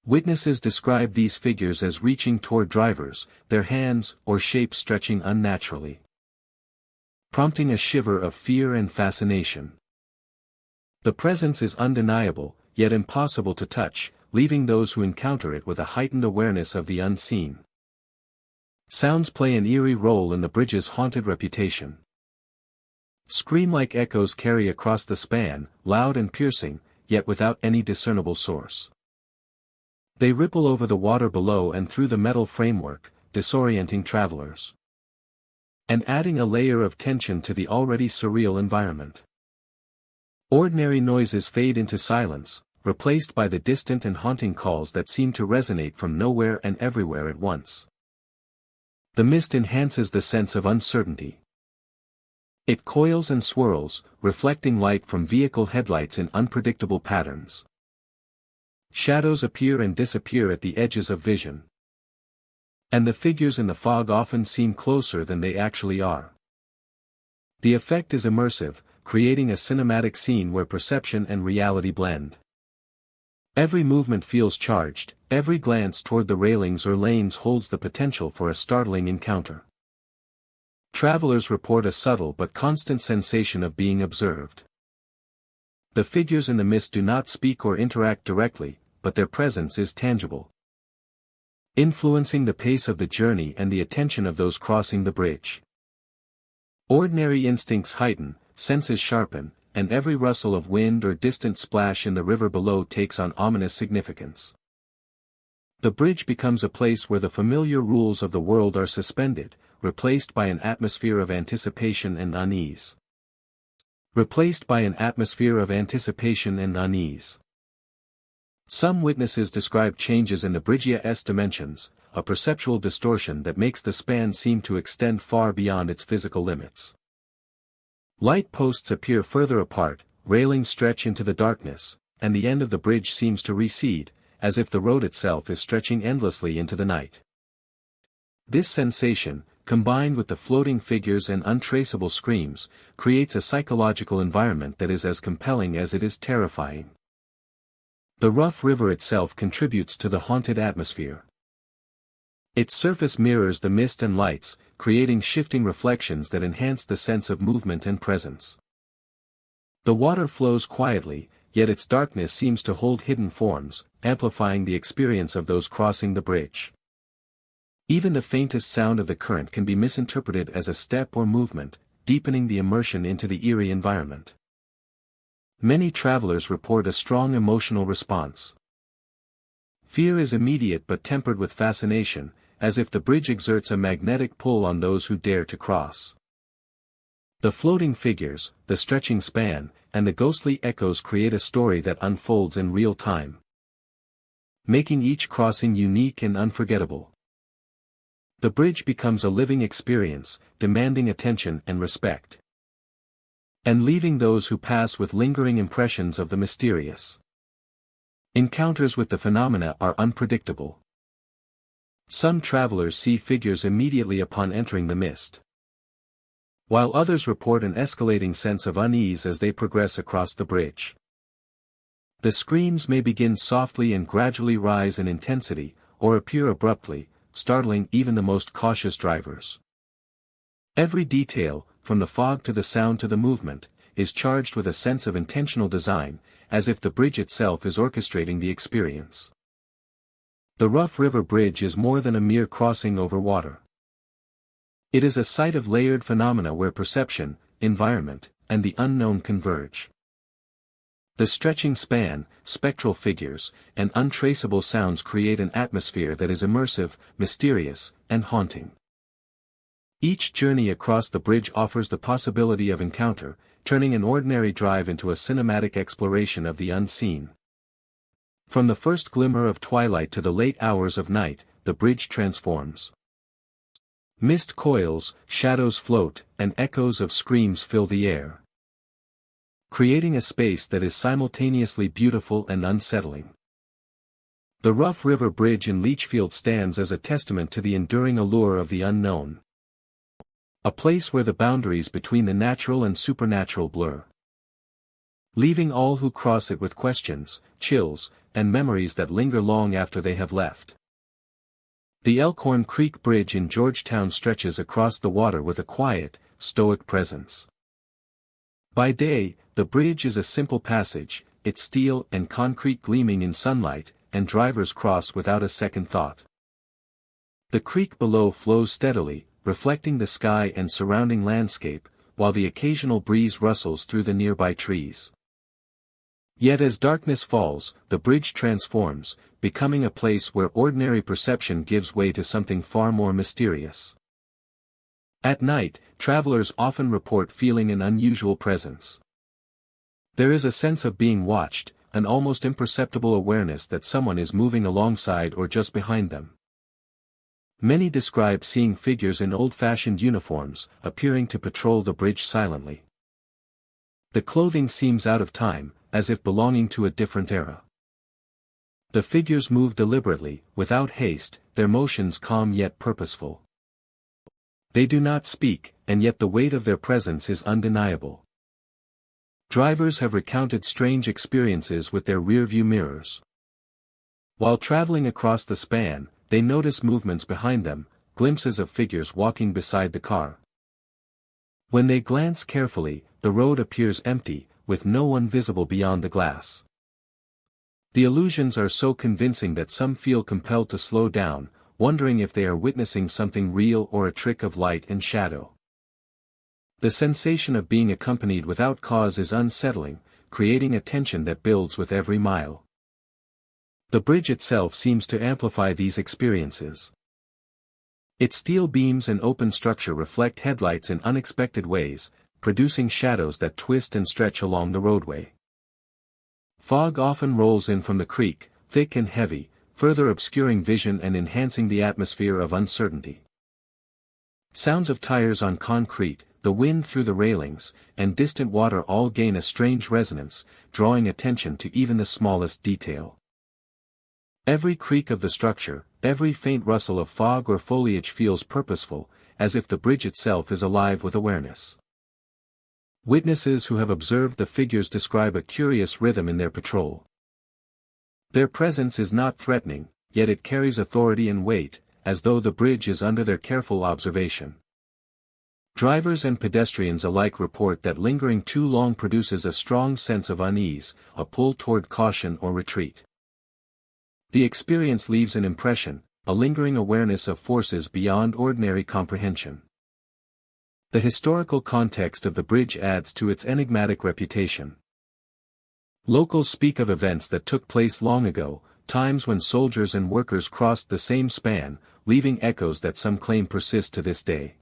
Witnesses describe these figures as reaching toward drivers, their hands or shapes stretching unnaturally, prompting a shiver of fear and fascination. The presence is undeniable, yet impossible to touch, leaving those who encounter it with a heightened awareness of the unseen. Sounds play an eerie role in the bridge's haunted reputation. Scream-like echoes carry across the span, loud and piercing, yet without any discernible source. They ripple over the water below and through the metal framework, disorienting travelers, and adding a layer of tension to the already surreal environment. Ordinary noises fade into silence, replaced by the distant and haunting calls that seem to resonate from nowhere and everywhere at once. The mist enhances the sense of uncertainty. It coils and swirls, reflecting light from vehicle headlights in unpredictable patterns. Shadows appear and disappear at the edges of vision. And the figures in the fog often seem closer than they actually are. The effect is immersive, creating a cinematic scene where perception and reality blend. Every movement feels charged, every glance toward the railings or lanes holds the potential for a startling encounter. Travelers report a subtle but constant sensation of being observed. The figures in the mist do not speak or interact directly, but their presence is tangible, influencing the pace of the journey and the attention of those crossing the bridge. Ordinary instincts heighten, senses sharpen, and every rustle of wind or distant splash in the river below takes on ominous significance. The bridge becomes a place where the familiar rules of the world are suspended, replaced by an atmosphere of anticipation and unease. Replaced by an atmosphere of anticipation and unease. Some witnesses describe changes in the bridge's dimensions, a perceptual distortion that makes the span seem to extend far beyond its physical limits. Light posts appear further apart, railings stretch into the darkness, and the end of the bridge seems to recede, as if the road itself is stretching endlessly into the night. This sensation, combined with the floating figures and untraceable screams, creates a psychological environment that is as compelling as it is terrifying. The rough river itself contributes to the haunted atmosphere. Its surface mirrors the mist and lights, creating shifting reflections that enhance the sense of movement and presence. The water flows quietly, yet its darkness seems to hold hidden forms, amplifying the experience of those crossing the bridge. Even the faintest sound of the current can be misinterpreted as a step or movement, deepening the immersion into the eerie environment. Many travelers report a strong emotional response. Fear is immediate but tempered with fascination, as if the bridge exerts a magnetic pull on those who dare to cross. The floating figures, the stretching span, and the ghostly echoes create a story that unfolds in real time, making each crossing unique and unforgettable. The bridge becomes a living experience, demanding attention and respect, and leaving those who pass with lingering impressions of the mysterious. Encounters with the phenomena are unpredictable. Some travelers see figures immediately upon entering the mist, while others report an escalating sense of unease as they progress across the bridge. The screams may begin softly and gradually rise in intensity, or appear abruptly, startling even the most cautious drivers. Every detail, from the fog to the sound to the movement, is charged with a sense of intentional design, as if the bridge itself is orchestrating the experience. The rough river bridge is more than a mere crossing over water. It is a site of layered phenomena where perception, environment, and the unknown converge. The stretching span, spectral figures, and untraceable sounds create an atmosphere that is immersive, mysterious, and haunting. Each journey across the bridge offers the possibility of encounter, turning an ordinary drive into a cinematic exploration of the unseen. From the first glimmer of twilight to the late hours of night, the bridge transforms. Mist coils, shadows float, and echoes of screams fill the air, creating a space that is simultaneously beautiful and unsettling. The rough river bridge in Leachfield stands as a testament to the enduring allure of the unknown. A place where the boundaries between the natural and supernatural blur, leaving all who cross it with questions, chills, and memories that linger long after they have left. The Elkhorn Creek Bridge in Georgetown stretches across the water with a quiet, stoic presence. By day, the bridge is a simple passage, its steel and concrete gleaming in sunlight, and drivers cross without a second thought. The creek below flows steadily, reflecting the sky and surrounding landscape, while the occasional breeze rustles through the nearby trees. Yet as darkness falls, the bridge transforms, becoming a place where ordinary perception gives way to something far more mysterious. At night, travelers often report feeling an unusual presence. There is a sense of being watched, an almost imperceptible awareness that someone is moving alongside or just behind them. Many describe seeing figures in old-fashioned uniforms, appearing to patrol the bridge silently. The clothing seems out of time, as if belonging to a different era. The figures move deliberately, without haste, their motions calm yet purposeful. They do not speak, and yet the weight of their presence is undeniable. Drivers have recounted strange experiences with their rearview mirrors. While traveling across the span, they notice movements behind them, glimpses of figures walking beside the car. When they glance carefully, the road appears empty, with no one visible beyond the glass. The illusions are so convincing that some feel compelled to slow down, wondering if they are witnessing something real or a trick of light and shadow. The sensation of being accompanied without cause is unsettling, creating a tension that builds with every mile. The bridge itself seems to amplify these experiences. Its steel beams and open structure reflect headlights in unexpected ways, producing shadows that twist and stretch along the roadway. Fog often rolls in from the creek, thick and heavy, further obscuring vision and enhancing the atmosphere of uncertainty. Sounds of tires on concrete, the wind through the railings, and distant water all gain a strange resonance, drawing attention to even the smallest detail. Every creak of the structure, every faint rustle of fog or foliage feels purposeful, as if the bridge itself is alive with awareness. Witnesses who have observed the figures describe a curious rhythm in their patrol. Their presence is not threatening, yet it carries authority and weight, as though the bridge is under their careful observation. Drivers and pedestrians alike report that lingering too long produces a strong sense of unease, a pull toward caution or retreat. The experience leaves an impression, a lingering awareness of forces beyond ordinary comprehension. The historical context of the bridge adds to its enigmatic reputation. Locals speak of events that took place long ago, times when soldiers and workers crossed the same span, leaving echoes that some claim persist to this day.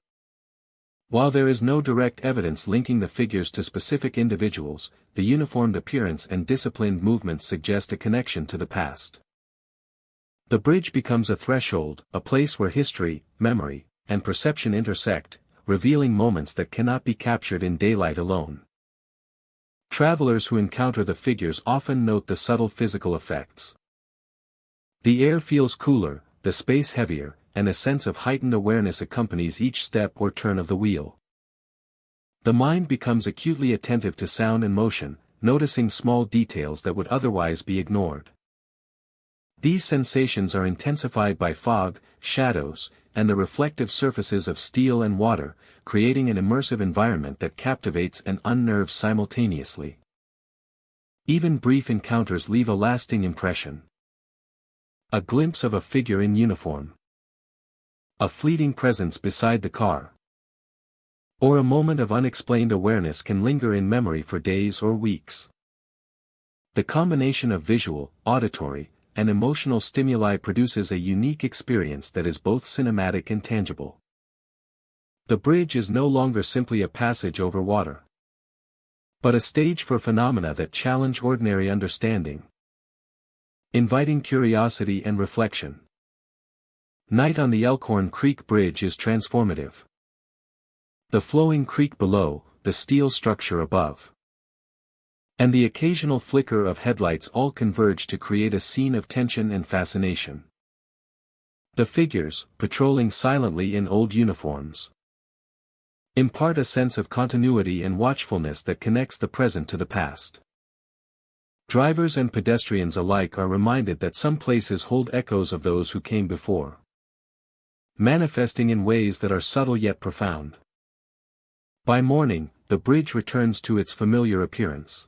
While there is no direct evidence linking the figures to specific individuals, the uniformed appearance and disciplined movements suggest a connection to the past. The bridge becomes a threshold, a place where history, memory, and perception intersect, revealing moments that cannot be captured in daylight alone. Travelers who encounter the figures often note the subtle physical effects. The air feels cooler, the space heavier, and a sense of heightened awareness accompanies each step or turn of the wheel. The mind becomes acutely attentive to sound and motion, noticing small details that would otherwise be ignored. These sensations are intensified by fog, shadows, and the reflective surfaces of steel and water, creating an immersive environment that captivates and unnerves simultaneously. Even brief encounters leave a lasting impression. A glimpse of a figure in uniform. A fleeting presence beside the car. Or a moment of unexplained awareness can linger in memory for days or weeks. The combination of visual, auditory, and emotional stimuli produces a unique experience that is both cinematic and tangible. The bridge is no longer simply a passage over water, but a stage for phenomena that challenge ordinary understanding, inviting curiosity and reflection. Night on the Elkhorn Creek Bridge is transformative. The flowing creek below, the steel structure above, and the occasional flicker of headlights all converge to create a scene of tension and fascination. The figures, patrolling silently in old uniforms, impart a sense of continuity and watchfulness that connects the present to the past. Drivers and pedestrians alike are reminded that some places hold echoes of those who came before, manifesting in ways that are subtle yet profound. By morning, the bridge returns to its familiar appearance.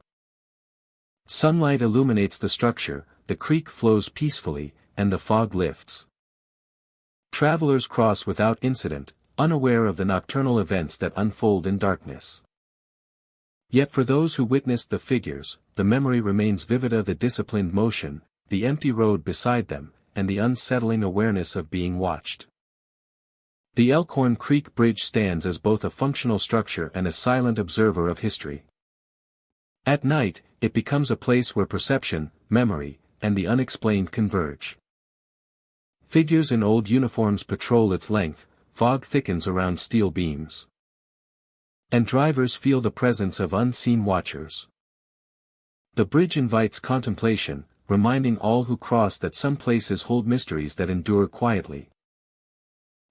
Sunlight illuminates the structure, the creek flows peacefully, and the fog lifts. Travelers cross without incident, unaware of the nocturnal events that unfold in darkness. Yet for those who witnessed the figures, the memory remains vivid of the disciplined motion, the empty road beside them, and the unsettling awareness of being watched. The Elkhorn Creek Bridge stands as both a functional structure and a silent observer of history. At night, it becomes a place where perception, memory, and the unexplained converge. Figures in old uniforms patrol its length, fog thickens around steel beams, and drivers feel the presence of unseen watchers. The bridge invites contemplation, reminding all who cross that some places hold mysteries that endure quietly,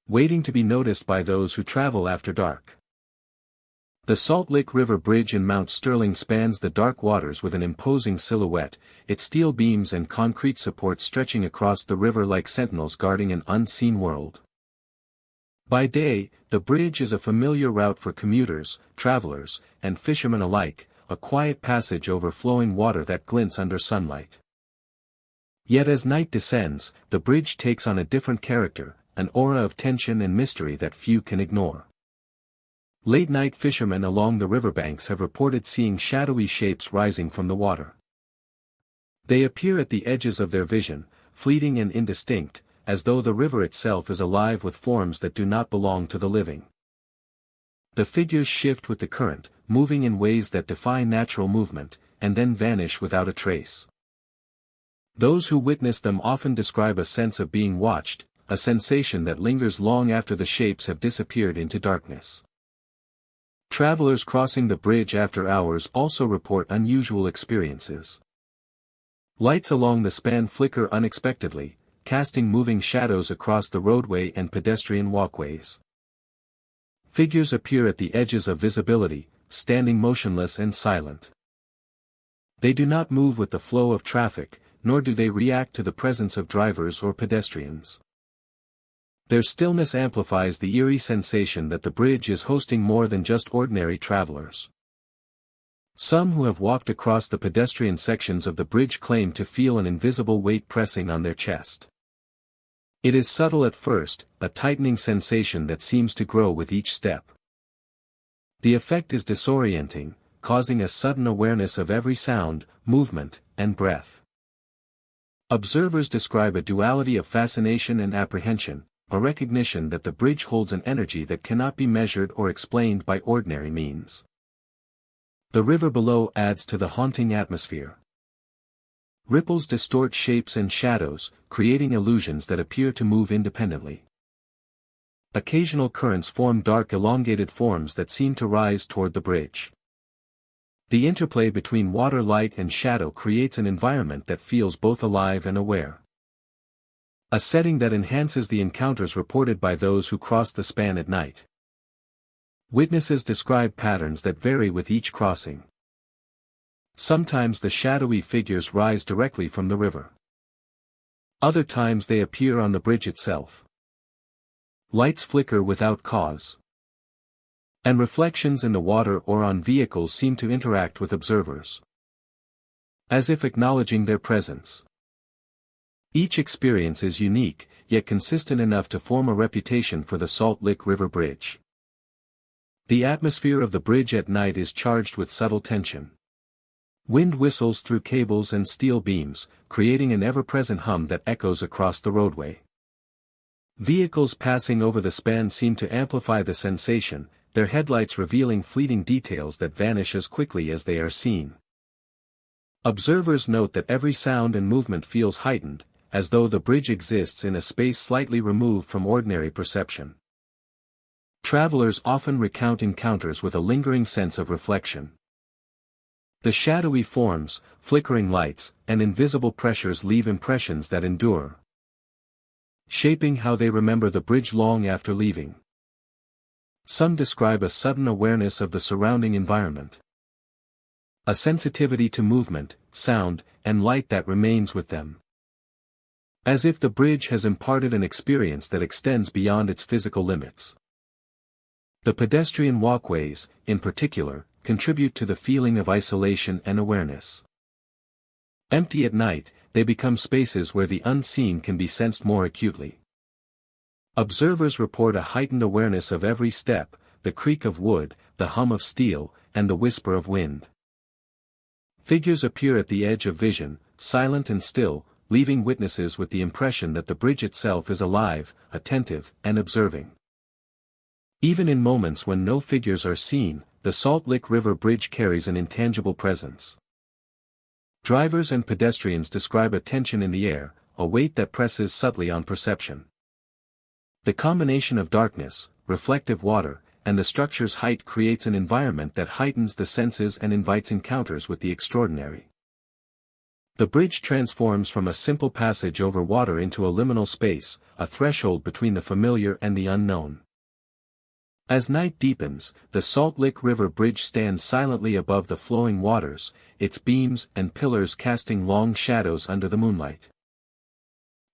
waiting to be noticed by those who travel after dark. The Salt Lick River Bridge in Mount Sterling spans the dark waters with an imposing silhouette, its steel beams and concrete supports stretching across the river like sentinels guarding an unseen world. By day, the bridge is a familiar route for commuters, travelers, and fishermen alike, a quiet passage over flowing water that glints under sunlight. Yet as night descends, the bridge takes on a different character, an aura of tension and mystery that few can ignore. Late-night fishermen along the riverbanks have reported seeing shadowy shapes rising from the water. They appear at the edges of their vision, fleeting and indistinct, as though the river itself is alive with forms that do not belong to the living. The figures shift with the current, moving in ways that defy natural movement, and then vanish without a trace. Those who witness them often describe a sense of being watched, a sensation that lingers long after the shapes have disappeared into darkness. Travelers crossing the bridge after hours also report unusual experiences. Lights along the span flicker unexpectedly, casting moving shadows across the roadway and pedestrian walkways. Figures appear at the edges of visibility, standing motionless and silent. They do not move with the flow of traffic, nor do they react to the presence of drivers or pedestrians. Their stillness amplifies the eerie sensation that the bridge is hosting more than just ordinary travelers. Some who have walked across the pedestrian sections of the bridge claim to feel an invisible weight pressing on their chest. It is subtle at first, a tightening sensation that seems to grow with each step. The effect is disorienting, causing a sudden awareness of every sound, movement, and breath. Observers describe a duality of fascination and apprehension, a recognition that the bridge holds an energy that cannot be measured or explained by ordinary means. The river below adds to the haunting atmosphere. Ripples distort shapes and shadows, creating illusions that appear to move independently. Occasional currents form dark elongated forms that seem to rise toward the bridge. The interplay between water, light, and shadow creates an environment that feels both alive and aware. A setting that enhances the encounters reported by those who cross the span at night. Witnesses describe patterns that vary with each crossing. Sometimes the shadowy figures rise directly from the river. Other times they appear on the bridge itself. Lights flicker without cause. And reflections in the water or on vehicles seem to interact with observers, as if acknowledging their presence. Each experience is unique, yet consistent enough to form a reputation for the Salt Lick River Bridge. The atmosphere of the bridge at night is charged with subtle tension. Wind whistles through cables and steel beams, creating an ever-present hum that echoes across the roadway. Vehicles passing over the span seem to amplify the sensation, their headlights revealing fleeting details that vanish as quickly as they are seen. Observers note that every sound and movement feels heightened, as though the bridge exists in a space slightly removed from ordinary perception. Travelers often recount encounters with a lingering sense of reflection. The shadowy forms, flickering lights, and invisible pressures leave impressions that endure, shaping how they remember the bridge long after leaving. Some describe a sudden awareness of the surrounding environment. A sensitivity to movement, sound, and light that remains with them. As if the bridge has imparted an experience that extends beyond its physical limits. The pedestrian walkways, in particular, contribute to the feeling of isolation and awareness. Empty at night, they become spaces where the unseen can be sensed more acutely. Observers report a heightened awareness of every step, the creak of wood, the hum of steel, and the whisper of wind. Figures appear at the edge of vision, silent and still, leaving witnesses with the impression that the bridge itself is alive, attentive, and observing. Even in moments when no figures are seen, the Salt Lick River Bridge carries an intangible presence. Drivers and pedestrians describe a tension in the air, a weight that presses subtly on perception. The combination of darkness, reflective water, and the structure's height creates an environment that heightens the senses and invites encounters with the extraordinary. The bridge transforms from a simple passage over water into a liminal space, a threshold between the familiar and the unknown. As night deepens, the Salt Lick River Bridge stands silently above the flowing waters, its beams and pillars casting long shadows under the moonlight.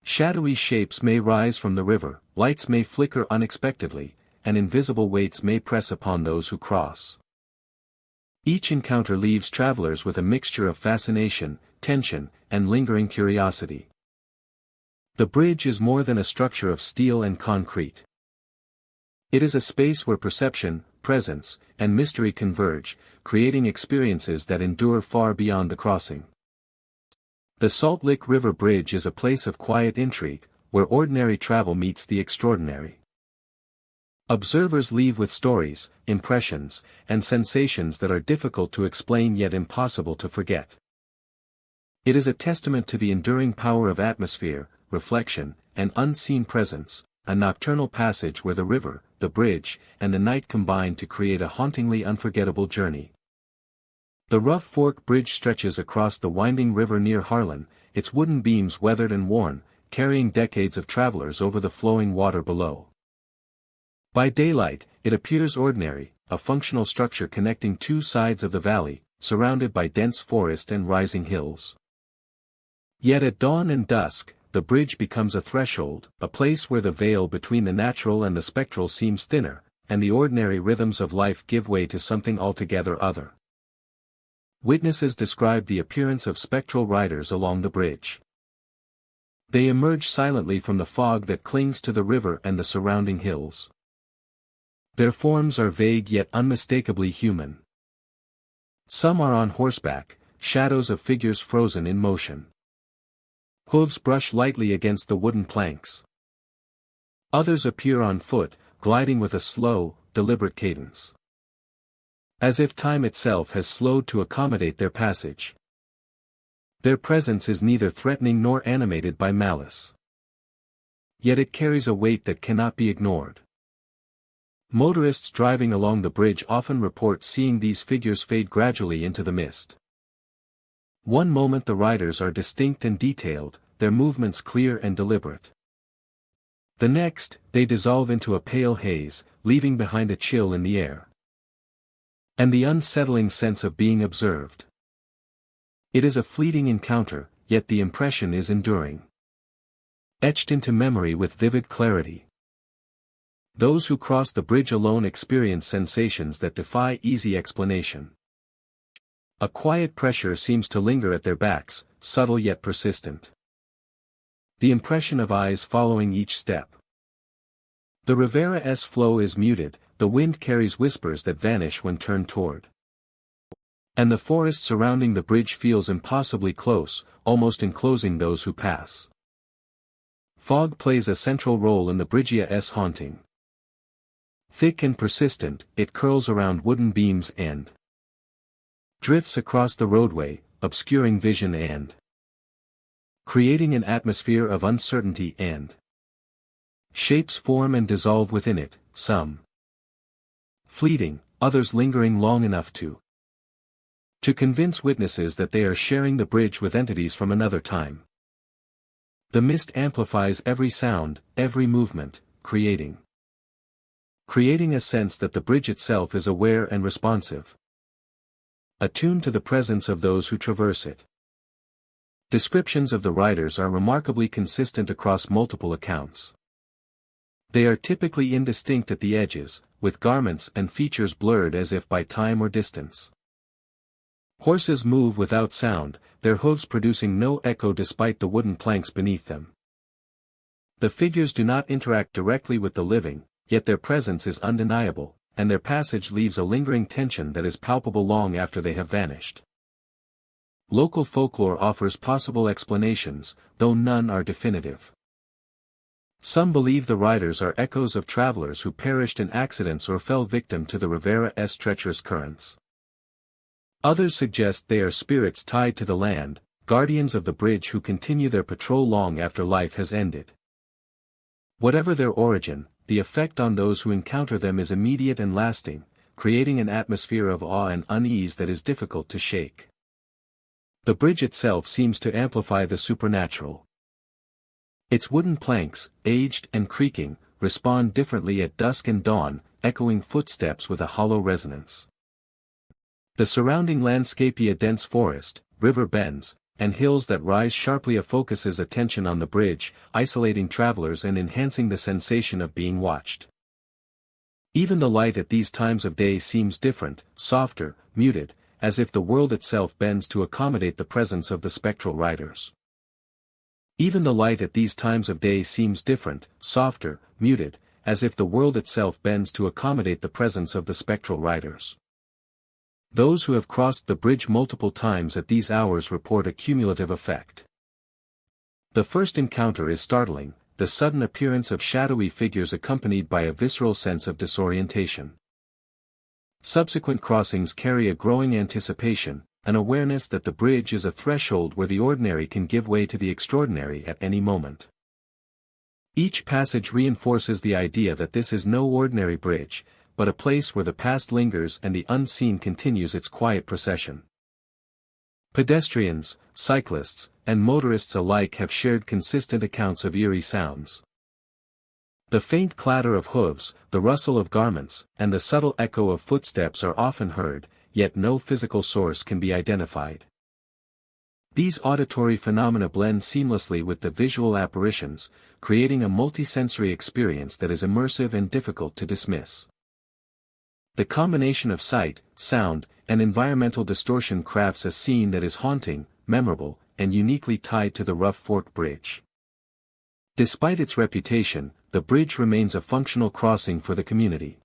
Shadowy shapes may rise from the river, lights may flicker unexpectedly, and invisible weights may press upon those who cross. Each encounter leaves travelers with a mixture of fascination, tension, and lingering curiosity. The bridge is more than a structure of steel and concrete. It is a space where perception, presence, and mystery converge, creating experiences that endure far beyond the crossing. The Salt Lick River Bridge is a place of quiet intrigue, where ordinary travel meets the extraordinary. Observers leave with stories, impressions, and sensations that are difficult to explain yet impossible to forget. It is a testament to the enduring power of atmosphere, reflection, and unseen presence, a nocturnal passage where the river, the bridge, and the night combine to create a hauntingly unforgettable journey. The Rough Fork Bridge stretches across the winding river near Harlan, its wooden beams weathered and worn, carrying decades of travelers over the flowing water below. By daylight, it appears ordinary, a functional structure connecting two sides of the valley, surrounded by dense forest and rising hills. Yet at dawn and dusk, the bridge becomes a threshold, a place where the veil between the natural and the spectral seems thinner, and the ordinary rhythms of life give way to something altogether other. Witnesses describe the appearance of spectral riders along the bridge. They emerge silently from the fog that clings to the river and the surrounding hills. Their forms are vague yet unmistakably human. Some are on horseback, shadows of figures frozen in motion. Hooves brush lightly against the wooden planks. Others appear on foot, gliding with a slow, deliberate cadence. As if time itself has slowed to accommodate their passage. Their presence is neither threatening nor animated by malice. Yet it carries a weight that cannot be ignored. Motorists driving along the bridge often report seeing these figures fade gradually into the mist. One moment the riders are distinct and detailed, their movements clear and deliberate. The next, they dissolve into a pale haze, leaving behind a chill in the air. And the unsettling sense of being observed. It is a fleeting encounter, yet the impression is enduring. Etched into memory with vivid clarity. Those who cross the bridge alone experience sensations that defy easy explanation. A quiet pressure seems to linger at their backs, subtle yet persistent. The impression of eyes following each step. The Rivera's flow is muted, the wind carries whispers that vanish when turned toward. And the forest surrounding the bridge feels impossibly close, almost enclosing those who pass. Fog plays a central role in the bridge's haunting. Thick and persistent, it curls around wooden beams and drifts across the roadway, obscuring vision and creating an atmosphere of uncertainty and shapes form and dissolve within it, some fleeting, others lingering long enough to convince witnesses that they are sharing the bridge with entities from another time. The mist amplifies every sound, every movement, creating a sense that the bridge itself is aware and responsive. Attuned to the presence of those who traverse it. Descriptions of the riders are remarkably consistent across multiple accounts. They are typically indistinct at the edges, with garments and features blurred as if by time or distance. Horses move without sound, their hooves producing no echo despite the wooden planks beneath them. The figures do not interact directly with the living, yet their presence is undeniable, and their passage leaves a lingering tension that is palpable long after they have vanished. Local folklore offers possible explanations, though none are definitive. Some believe the riders are echoes of travelers who perished in accidents or fell victim to the Rivera's treacherous currents. Others suggest they are spirits tied to the land, guardians of the bridge who continue their patrol long after life has ended. Whatever their origin, the effect on those who encounter them is immediate and lasting, creating an atmosphere of awe and unease that is difficult to shake. The bridge itself seems to amplify the supernatural. Its wooden planks, aged and creaking, respond differently at dusk and dawn, echoing footsteps with a hollow resonance. The surrounding landscape, a dense forest, river bends, and hills that rise sharply focuses attention on the bridge, isolating travelers and enhancing the sensation of being watched. Even the light at these times of day seems different, softer, muted, as if the world itself bends to accommodate the presence of the spectral riders. Even the light at these times of day seems different, softer, muted, as if the world itself bends to accommodate the presence of the spectral riders. Those who have crossed the bridge multiple times at these hours report a cumulative effect. The first encounter is startling, the sudden appearance of shadowy figures accompanied by a visceral sense of disorientation. Subsequent crossings carry a growing anticipation, an awareness that the bridge is a threshold where the ordinary can give way to the extraordinary at any moment. Each passage reinforces the idea that this is no ordinary bridge, but a place where the past lingers and the unseen continues its quiet procession. Pedestrians, cyclists, and motorists alike have shared consistent accounts of eerie sounds. The faint clatter of hooves, the rustle of garments, and the subtle echo of footsteps are often heard, yet no physical source can be identified. These auditory phenomena blend seamlessly with the visual apparitions, creating a multisensory experience that is immersive and difficult to dismiss. The combination of sight, sound, and environmental distortion crafts a scene that is haunting, memorable, and uniquely tied to the Rough Fork Bridge. Despite its reputation, the bridge remains a functional crossing for the community.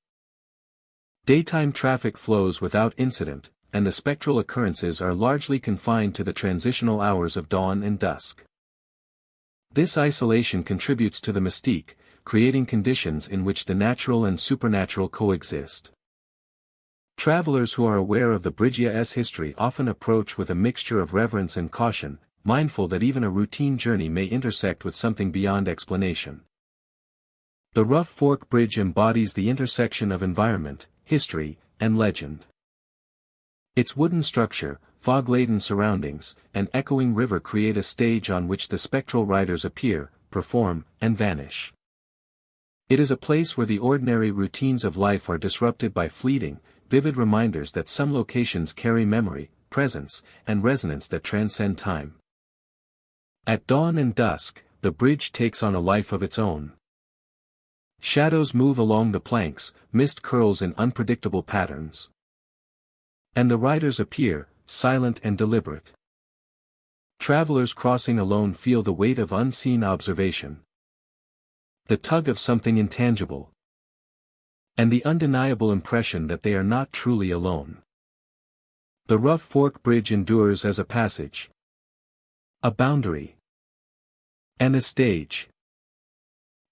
Daytime traffic flows without incident, and the spectral occurrences are largely confined to the transitional hours of dawn and dusk. This isolation contributes to the mystique, creating conditions in which the natural and supernatural coexist. Travelers who are aware of the bridge's history often approach with a mixture of reverence and caution, mindful that even a routine journey may intersect with something beyond explanation. The Rough Fork Bridge embodies the intersection of environment, history, and legend. Its wooden structure, fog-laden surroundings, and echoing river create a stage on which the spectral riders appear, perform, and vanish. It is a place where the ordinary routines of life are disrupted by fleeting, vivid reminders that some locations carry memory, presence, and resonance that transcend time. At dawn and dusk, the bridge takes on a life of its own. Shadows move along the planks, mist curls in unpredictable patterns. And the riders appear, silent and deliberate. Travelers crossing alone feel the weight of unseen observation. The tug of something intangible. And the undeniable impression that they are not truly alone. The Rough Fork Bridge endures as a passage. A boundary. And a stage.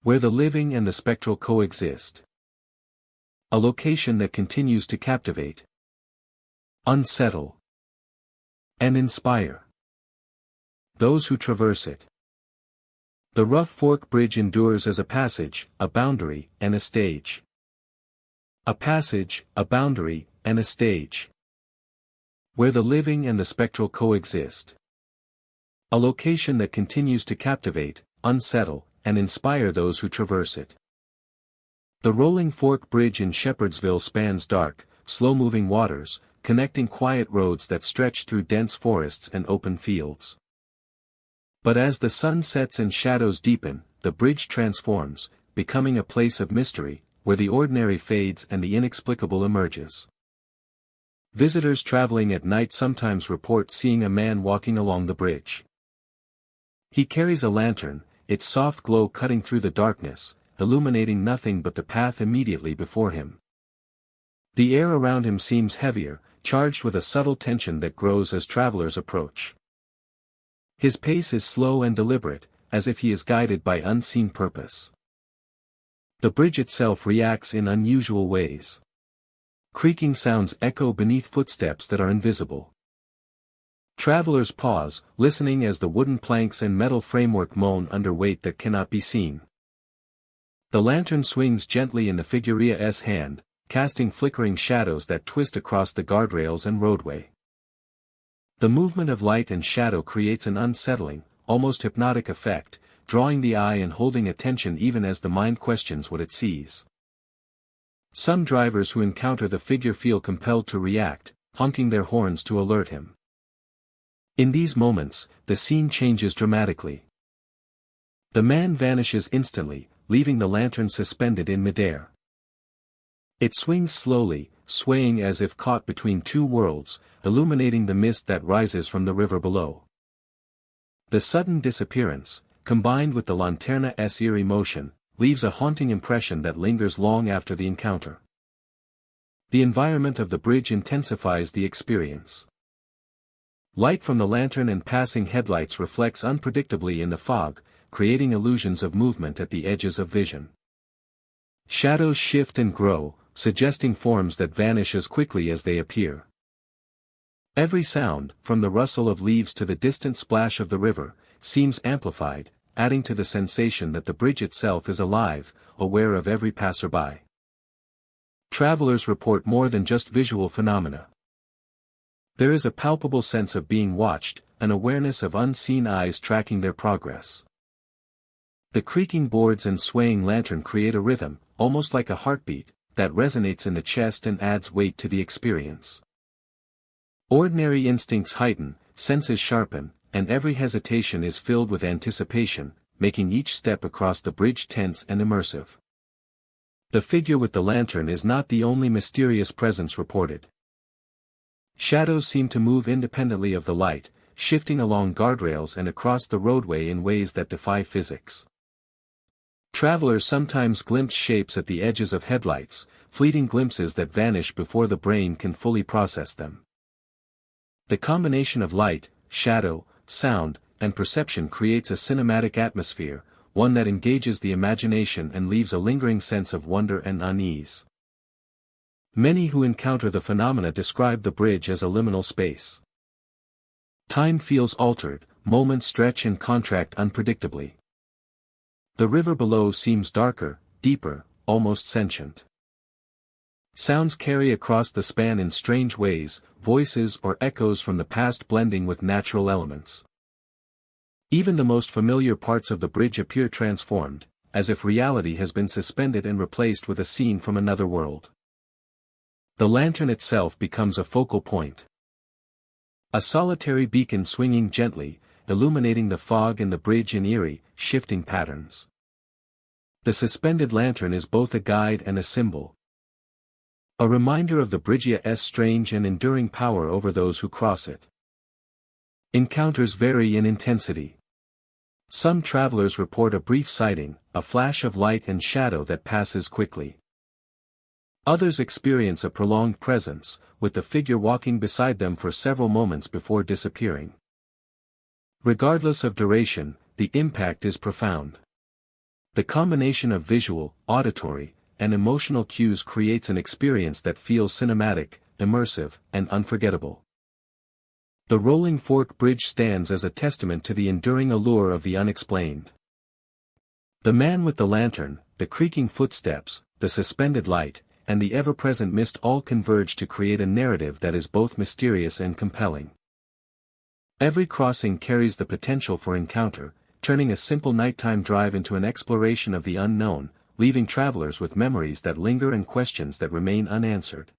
Where the living and the spectral coexist. A location that continues to captivate. Unsettle. And inspire those who traverse it. The Rough Fork Bridge endures as a passage, a boundary, and a stage. A passage, a boundary, and a stage. Where the living and the spectral coexist. A location that continues to captivate, unsettle, and inspire those who traverse it. The Rolling Fork Bridge in Shepherdsville spans dark, slow-moving waters, connecting quiet roads that stretch through dense forests and open fields. But as the sun sets and shadows deepen, the bridge transforms, becoming a place of mystery, where the ordinary fades and the inexplicable emerges. Visitors traveling at night sometimes report seeing a man walking along the bridge. He carries a lantern, its soft glow cutting through the darkness, illuminating nothing but the path immediately before him. The air around him seems heavier, charged with a subtle tension that grows as travelers approach. His pace is slow and deliberate, as if he is guided by unseen purpose. The bridge itself reacts in unusual ways. Creaking sounds echo beneath footsteps that are invisible. Travelers pause, listening as the wooden planks and metal framework moan under weight that cannot be seen. The lantern swings gently in the figure's hand, casting flickering shadows that twist across the guardrails and roadway. The movement of light and shadow creates an unsettling, almost hypnotic effect, drawing the eye and holding attention even as the mind questions what it sees. Some drivers who encounter the figure feel compelled to react, honking their horns to alert him. In these moments, the scene changes dramatically. The man vanishes instantly, leaving the lantern suspended in midair. It swings slowly, swaying as if caught between two worlds, illuminating the mist that rises from the river below. The sudden disappearance, combined with the lanterna's eerie motion, leaves a haunting impression that lingers long after the encounter. The environment of the bridge intensifies the experience. Light from the lantern and passing headlights reflects unpredictably in the fog, creating illusions of movement at the edges of vision. Shadows shift and grow, suggesting forms that vanish as quickly as they appear. Every sound, from the rustle of leaves to the distant splash of the river, seems amplified, adding to the sensation that the bridge itself is alive, aware of every passerby. Travelers report more than just visual phenomena. There is a palpable sense of being watched, an awareness of unseen eyes tracking their progress. The creaking boards and swaying lantern create a rhythm, almost like a heartbeat, that resonates in the chest and adds weight to the experience. Ordinary instincts heighten, senses sharpen, and every hesitation is filled with anticipation, making each step across the bridge tense and immersive. The figure with the lantern is not the only mysterious presence reported. Shadows seem to move independently of the light, shifting along guardrails and across the roadway in ways that defy physics. Travelers sometimes glimpse shapes at the edges of headlights, fleeting glimpses that vanish before the brain can fully process them. The combination of light, shadow, sound, and perception creates a cinematic atmosphere, one that engages the imagination and leaves a lingering sense of wonder and unease. Many who encounter the phenomena describe the bridge as a liminal space. Time feels altered, moments stretch and contract unpredictably. The river below seems darker, deeper, almost sentient. Sounds carry across the span in strange ways, voices or echoes from the past blending with natural elements. Even the most familiar parts of the bridge appear transformed, as if reality has been suspended and replaced with a scene from another world. The lantern itself becomes a focal point. A solitary beacon swinging gently, illuminating the fog and the bridge in eerie, shifting patterns. The suspended lantern is both a guide and a symbol. A reminder of the bridge's strange and enduring power over those who cross it. Encounters vary in intensity. Some travelers report a brief sighting, a flash of light and shadow that passes quickly. Others experience a prolonged presence, with the figure walking beside them for several moments before disappearing. Regardless of duration, the impact is profound. The combination of visual, auditory, and emotional cues creates an experience that feels cinematic, immersive, and unforgettable. The Rolling Fork Bridge stands as a testament to the enduring allure of the unexplained. The man with the lantern, the creaking footsteps, the suspended light, and the ever-present mist all converge to create a narrative that is both mysterious and compelling. Every crossing carries the potential for encounter, turning a simple nighttime drive into an exploration of the unknown, leaving travelers with memories that linger and questions that remain unanswered.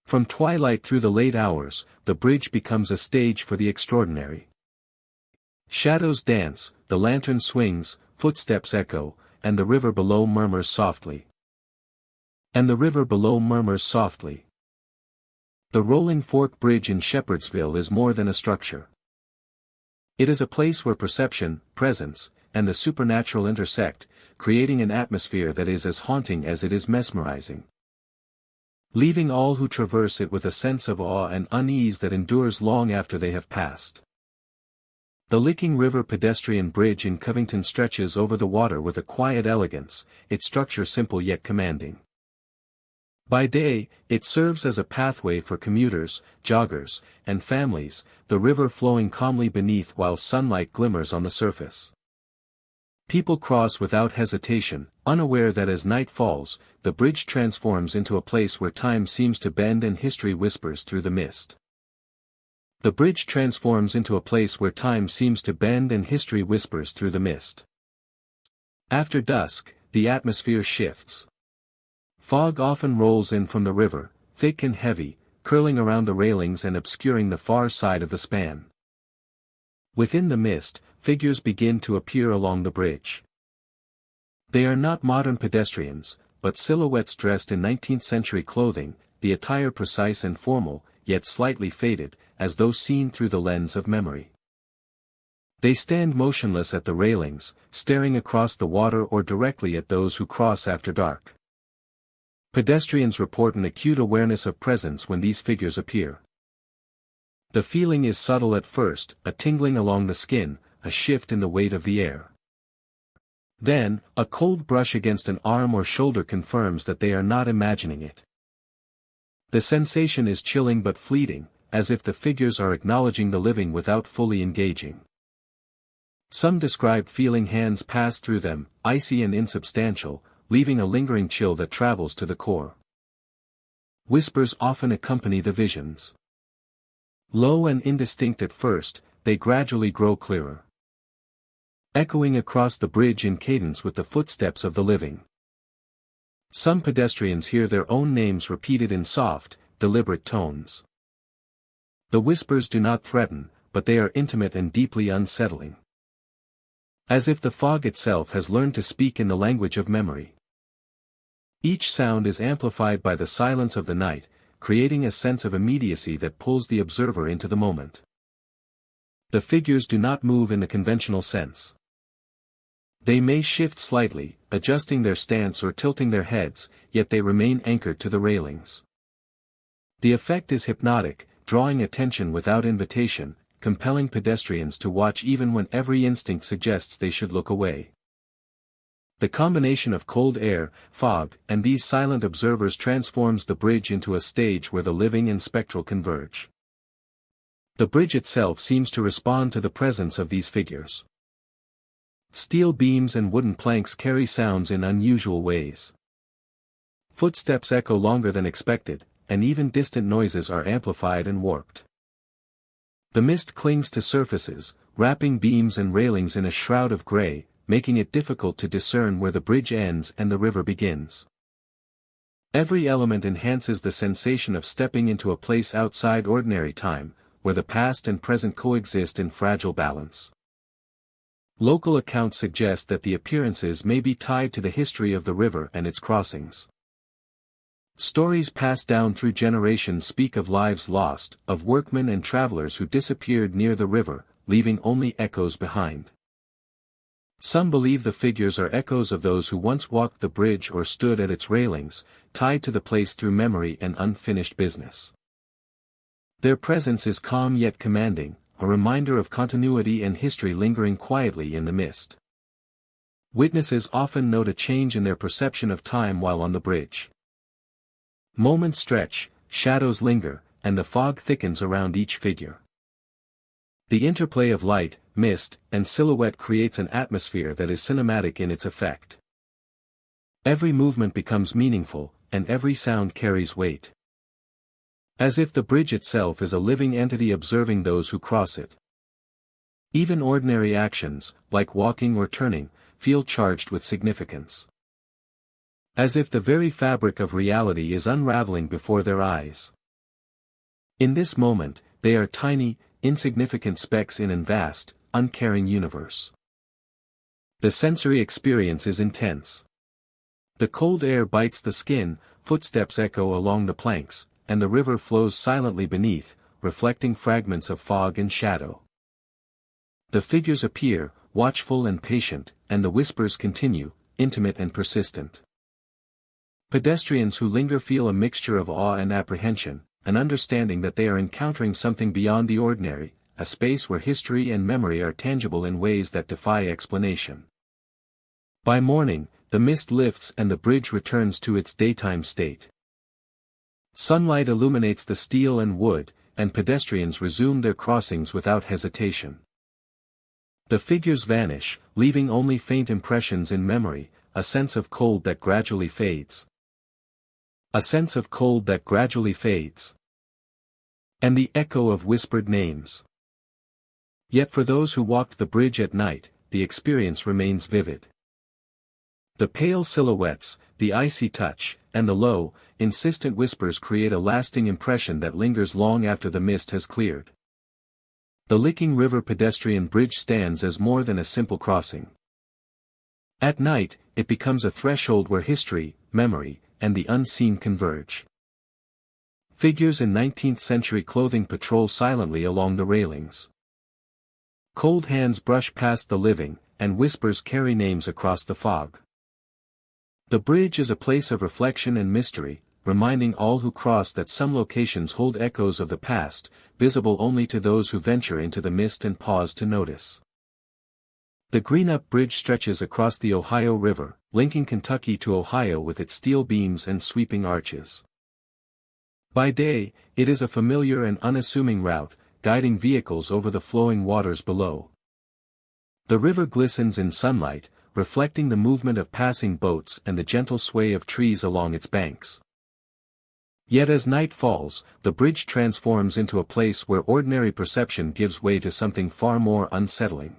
From twilight through the late hours, the bridge becomes a stage for the extraordinary. Shadows dance, the lantern swings, footsteps echo, and the river below murmurs softly. The Rolling Fork Bridge in Shepherdsville is more than a structure. It is a place where perception, presence, and the supernatural intersect, creating an atmosphere that is as haunting as it is mesmerizing. Leaving all who traverse it with a sense of awe and unease that endures long after they have passed. The Licking River pedestrian bridge in Covington stretches over the water with a quiet elegance, its structure simple yet commanding. By day, it serves as a pathway for commuters, joggers, and families, the river flowing calmly beneath while sunlight glimmers on the surface. People cross without hesitation, unaware that as night falls, the bridge transforms into a place where time seems to bend and history whispers through the mist. The bridge transforms into a place where time seems to bend and history whispers through the mist. After dusk, the atmosphere shifts. Fog often rolls in from the river, thick and heavy, curling around the railings and obscuring the far side of the span. Within the mist, figures begin to appear along the bridge. They are not modern pedestrians, but silhouettes dressed in 19th-century clothing, the attire precise and formal, yet slightly faded, as though seen through the lens of memory. They stand motionless at the railings, staring across the water or directly at those who cross after dark. Pedestrians report an acute awareness of presence when these figures appear. The feeling is subtle at first, a tingling along the skin, a shift in the weight of the air. Then, a cold brush against an arm or shoulder confirms that they are not imagining it. The sensation is chilling but fleeting, as if the figures are acknowledging the living without fully engaging. Some describe feeling hands pass through them, icy and insubstantial, leaving a lingering chill that travels to the core. Whispers often accompany the visions. Low and indistinct at first, they gradually grow clearer, echoing across the bridge in cadence with the footsteps of the living. Some pedestrians hear their own names repeated in soft, deliberate tones. The whispers do not threaten, but they are intimate and deeply unsettling. As if the fog itself has learned to speak in the language of memory. Each sound is amplified by the silence of the night, creating a sense of immediacy that pulls the observer into the moment. The figures do not move in the conventional sense. They may shift slightly, adjusting their stance or tilting their heads, yet they remain anchored to the railings. The effect is hypnotic, drawing attention without invitation, compelling pedestrians to watch even when every instinct suggests they should look away. The combination of cold air, fog, and these silent observers transforms the bridge into a stage where the living and spectral converge. The bridge itself seems to respond to the presence of these figures. Steel beams and wooden planks carry sounds in unusual ways. Footsteps echo longer than expected, and even distant noises are amplified and warped. The mist clings to surfaces, wrapping beams and railings in a shroud of gray, making it difficult to discern where the bridge ends and the river begins. Every element enhances the sensation of stepping into a place outside ordinary time, where the past and present coexist in fragile balance. Local accounts suggest that the appearances may be tied to the history of the river and its crossings. Stories passed down through generations speak of lives lost, of workmen and travelers who disappeared near the river, leaving only echoes behind. Some believe the figures are echoes of those who once walked the bridge or stood at its railings, tied to the place through memory and unfinished business. Their presence is calm yet commanding, a reminder of continuity and history lingering quietly in the mist. Witnesses often note a change in their perception of time while on the bridge. Moments stretch, shadows linger, and the fog thickens around each figure. The interplay of light, mist, and silhouette creates an atmosphere that is cinematic in its effect. Every movement becomes meaningful, and every sound carries weight. As if the bridge itself is a living entity observing those who cross it. Even ordinary actions, like walking or turning, feel charged with significance. As if the very fabric of reality is unraveling before their eyes. In this moment, they are tiny, insignificant specks in a vast, uncaring universe. The sensory experience is intense. The cold air bites the skin, footsteps echo along the planks, and the river flows silently beneath, reflecting fragments of fog and shadow. The figures appear, watchful and patient, and the whispers continue, intimate and persistent. Pedestrians who linger feel a mixture of awe and apprehension, an understanding that they are encountering something beyond the ordinary, a space where history and memory are tangible in ways that defy explanation. By morning, the mist lifts and the bridge returns to its daytime state. Sunlight illuminates the steel and wood, and pedestrians resume their crossings without hesitation. The figures vanish, leaving only faint impressions in memory, a sense of cold that gradually fades. A sense of cold that gradually fades. And the echo of whispered names. Yet for those who walked the bridge at night, the experience remains vivid. The pale silhouettes, the icy touch, and the low, insistent whispers create a lasting impression that lingers long after the mist has cleared. The Licking River pedestrian bridge stands as more than a simple crossing. At night, it becomes a threshold where history, memory, and the unseen converge. Figures in 19th-century clothing patrol silently along the railings. Cold hands brush past the living, and whispers carry names across the fog. The bridge is a place of reflection and mystery, reminding all who cross that some locations hold echoes of the past, visible only to those who venture into the mist and pause to notice. The Greenup Bridge stretches across the Ohio River, linking Kentucky to Ohio with its steel beams and sweeping arches. By day, it is a familiar and unassuming route, guiding vehicles over the flowing waters below. The river glistens in sunlight, reflecting the movement of passing boats and the gentle sway of trees along its banks. Yet as night falls, the bridge transforms into a place where ordinary perception gives way to something far more unsettling.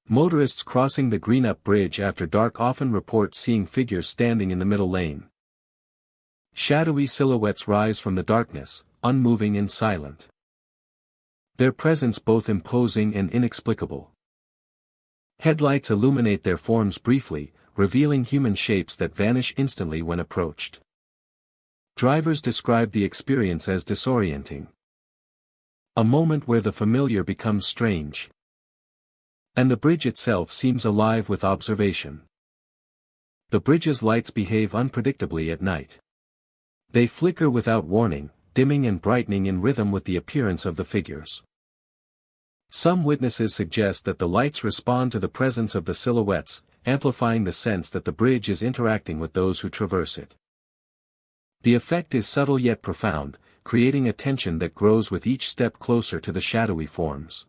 Motorists crossing the Greenup Bridge after dark often report seeing figures standing in the middle lane. Shadowy silhouettes rise from the darkness, unmoving and silent. Their presence both imposing and inexplicable. Headlights illuminate their forms briefly, revealing human shapes that vanish instantly when approached. Drivers describe the experience as disorienting. A moment where the familiar becomes strange. And the bridge itself seems alive with observation. The bridge's lights behave unpredictably at night. They flicker without warning, dimming and brightening in rhythm with the appearance of the figures. Some witnesses suggest that the lights respond to the presence of the silhouettes, amplifying the sense that the bridge is interacting with those who traverse it. The effect is subtle yet profound, creating a tension that grows with each step closer to the shadowy forms.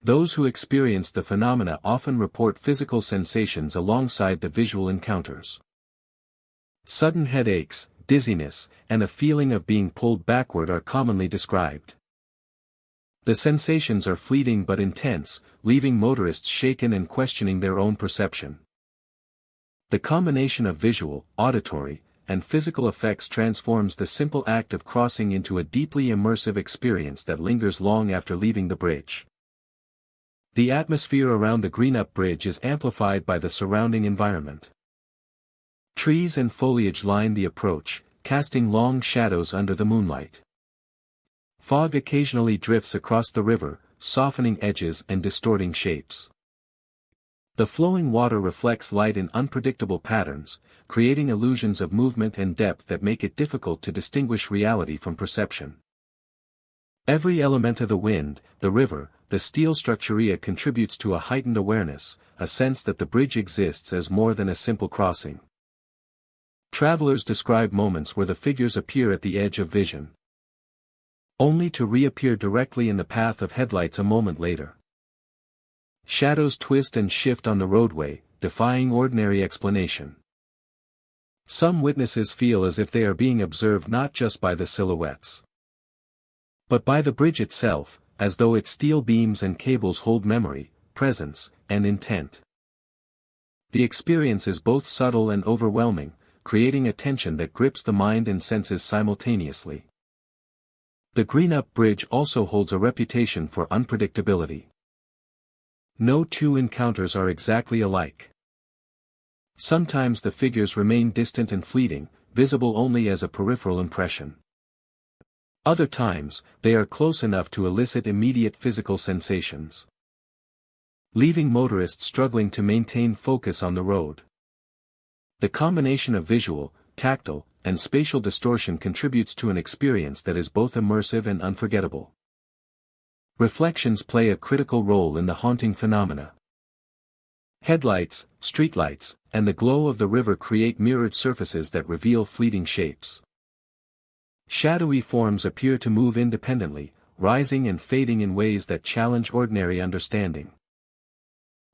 Those who experience the phenomena often report physical sensations alongside the visual encounters. Sudden headaches, dizziness, and a feeling of being pulled backward are commonly described. The sensations are fleeting but intense, leaving motorists shaken and questioning their own perception. The combination of visual, auditory, and physical effects transforms the simple act of crossing into a deeply immersive experience that lingers long after leaving the bridge. The atmosphere around the Greenup Bridge is amplified by the surrounding environment. Trees and foliage line the approach, casting long shadows under the moonlight. Fog occasionally drifts across the river, softening edges and distorting shapes. The flowing water reflects light in unpredictable patterns, creating illusions of movement and depth that make it difficult to distinguish reality from perception. Every element of the wind, the river, the steel structura contributes to a heightened awareness, a sense that the bridge exists as more than a simple crossing. Travelers describe moments where the figures appear at the edge of vision, only to reappear directly in the path of headlights a moment later. Shadows twist and shift on the roadway, defying ordinary explanation. Some witnesses feel as if they are being observed not just by the silhouettes, but by the bridge itself, as though its steel beams and cables hold memory, presence, and intent. The experience is both subtle and overwhelming, creating a tension that grips the mind and senses simultaneously. The Greenup Bridge also holds a reputation for unpredictability. No two encounters are exactly alike. Sometimes the figures remain distant and fleeting, visible only as a peripheral impression. Other times, they are close enough to elicit immediate physical sensations, leaving motorists struggling to maintain focus on the road. The combination of visual, tactile, and spatial distortion contributes to an experience that is both immersive and unforgettable. Reflections play a critical role in the haunting phenomena. Headlights, streetlights, and the glow of the river create mirrored surfaces that reveal fleeting shapes. Shadowy forms appear to move independently, rising and fading in ways that challenge ordinary understanding.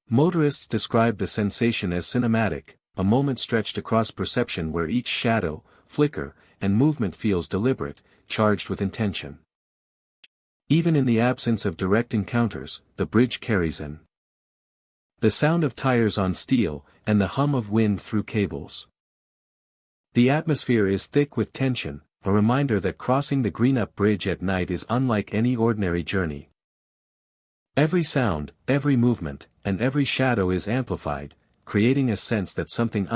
Motorists describe the sensation as cinematic, a moment stretched across perception where each shadow, flicker, and movement feels deliberate, charged with intention. Even in the absence of direct encounters, the bridge carries the sound of tires on steel, and the hum of wind through cables. The atmosphere is thick with tension, a reminder that crossing the Greenup Bridge at night is unlike any ordinary journey. Every sound, every movement, and every shadow is amplified, creating a sense that something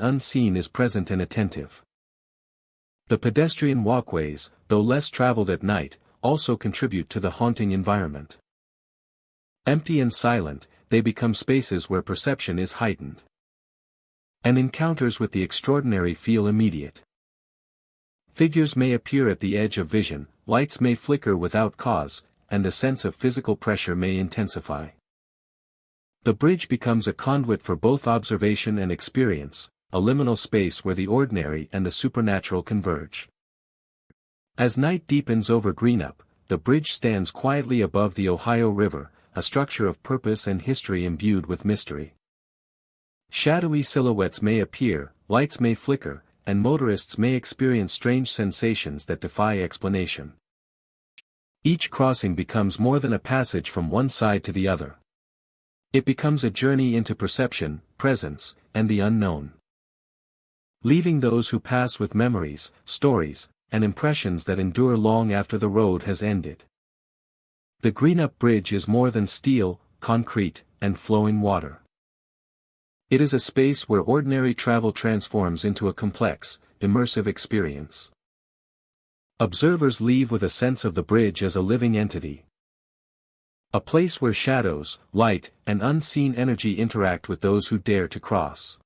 unseen is present and attentive. The pedestrian walkways, though less traveled at night, also contribute to the haunting environment. Empty and silent, they become spaces where perception is heightened. And encounters with the extraordinary feel immediate. Figures may appear at the edge of vision, lights may flicker without cause, and the sense of physical pressure may intensify. The bridge becomes a conduit for both observation and experience, a liminal space where the ordinary and the supernatural converge. As night deepens over Greenup, the bridge stands quietly above the Ohio River, a structure of purpose and history imbued with mystery. Shadowy silhouettes may appear, lights may flicker, and motorists may experience strange sensations that defy explanation. Each crossing becomes more than a passage from one side to the other. It becomes a journey into perception, presence, and the unknown. Leaving those who pass with memories, stories, and impressions that endure long after the road has ended. The Greenup Bridge is more than steel, concrete, and flowing water. It is a space where ordinary travel transforms into a complex, immersive experience. Observers leave with a sense of the bridge as a living entity. A place where shadows, light, and unseen energy interact with those who dare to cross.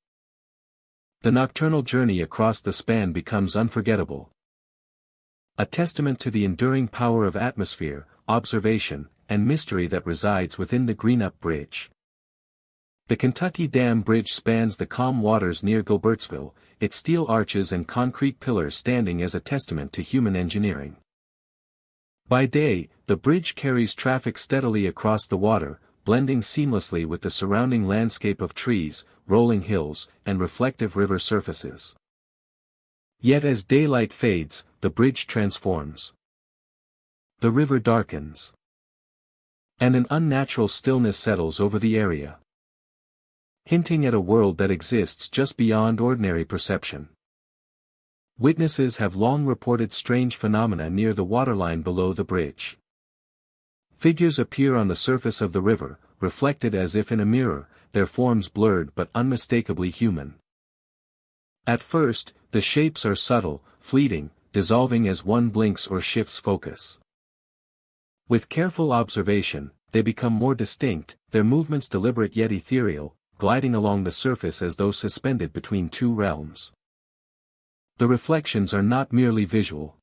The nocturnal journey across the span becomes unforgettable. A testament to the enduring power of atmosphere, observation, and mystery that resides within the Greenup Bridge. The Kentucky Dam Bridge spans the calm waters near Gilbertsville, its steel arches and concrete pillars standing as a testament to human engineering. By day, the bridge carries traffic steadily across the water, blending seamlessly with the surrounding landscape of trees, rolling hills, and reflective river surfaces. Yet as daylight fades, the bridge transforms. The river darkens. And an unnatural stillness settles over the area, hinting at a world that exists just beyond ordinary perception. Witnesses have long reported strange phenomena near the waterline below the bridge. Figures appear on the surface of the river, reflected as if in a mirror, their forms blurred but unmistakably human. At first, the shapes are subtle, fleeting, dissolving as one blinks or shifts focus. With careful observation, they become more distinct, their movements deliberate yet ethereal, gliding along the surface as though suspended between two realms. The reflections are not merely visual.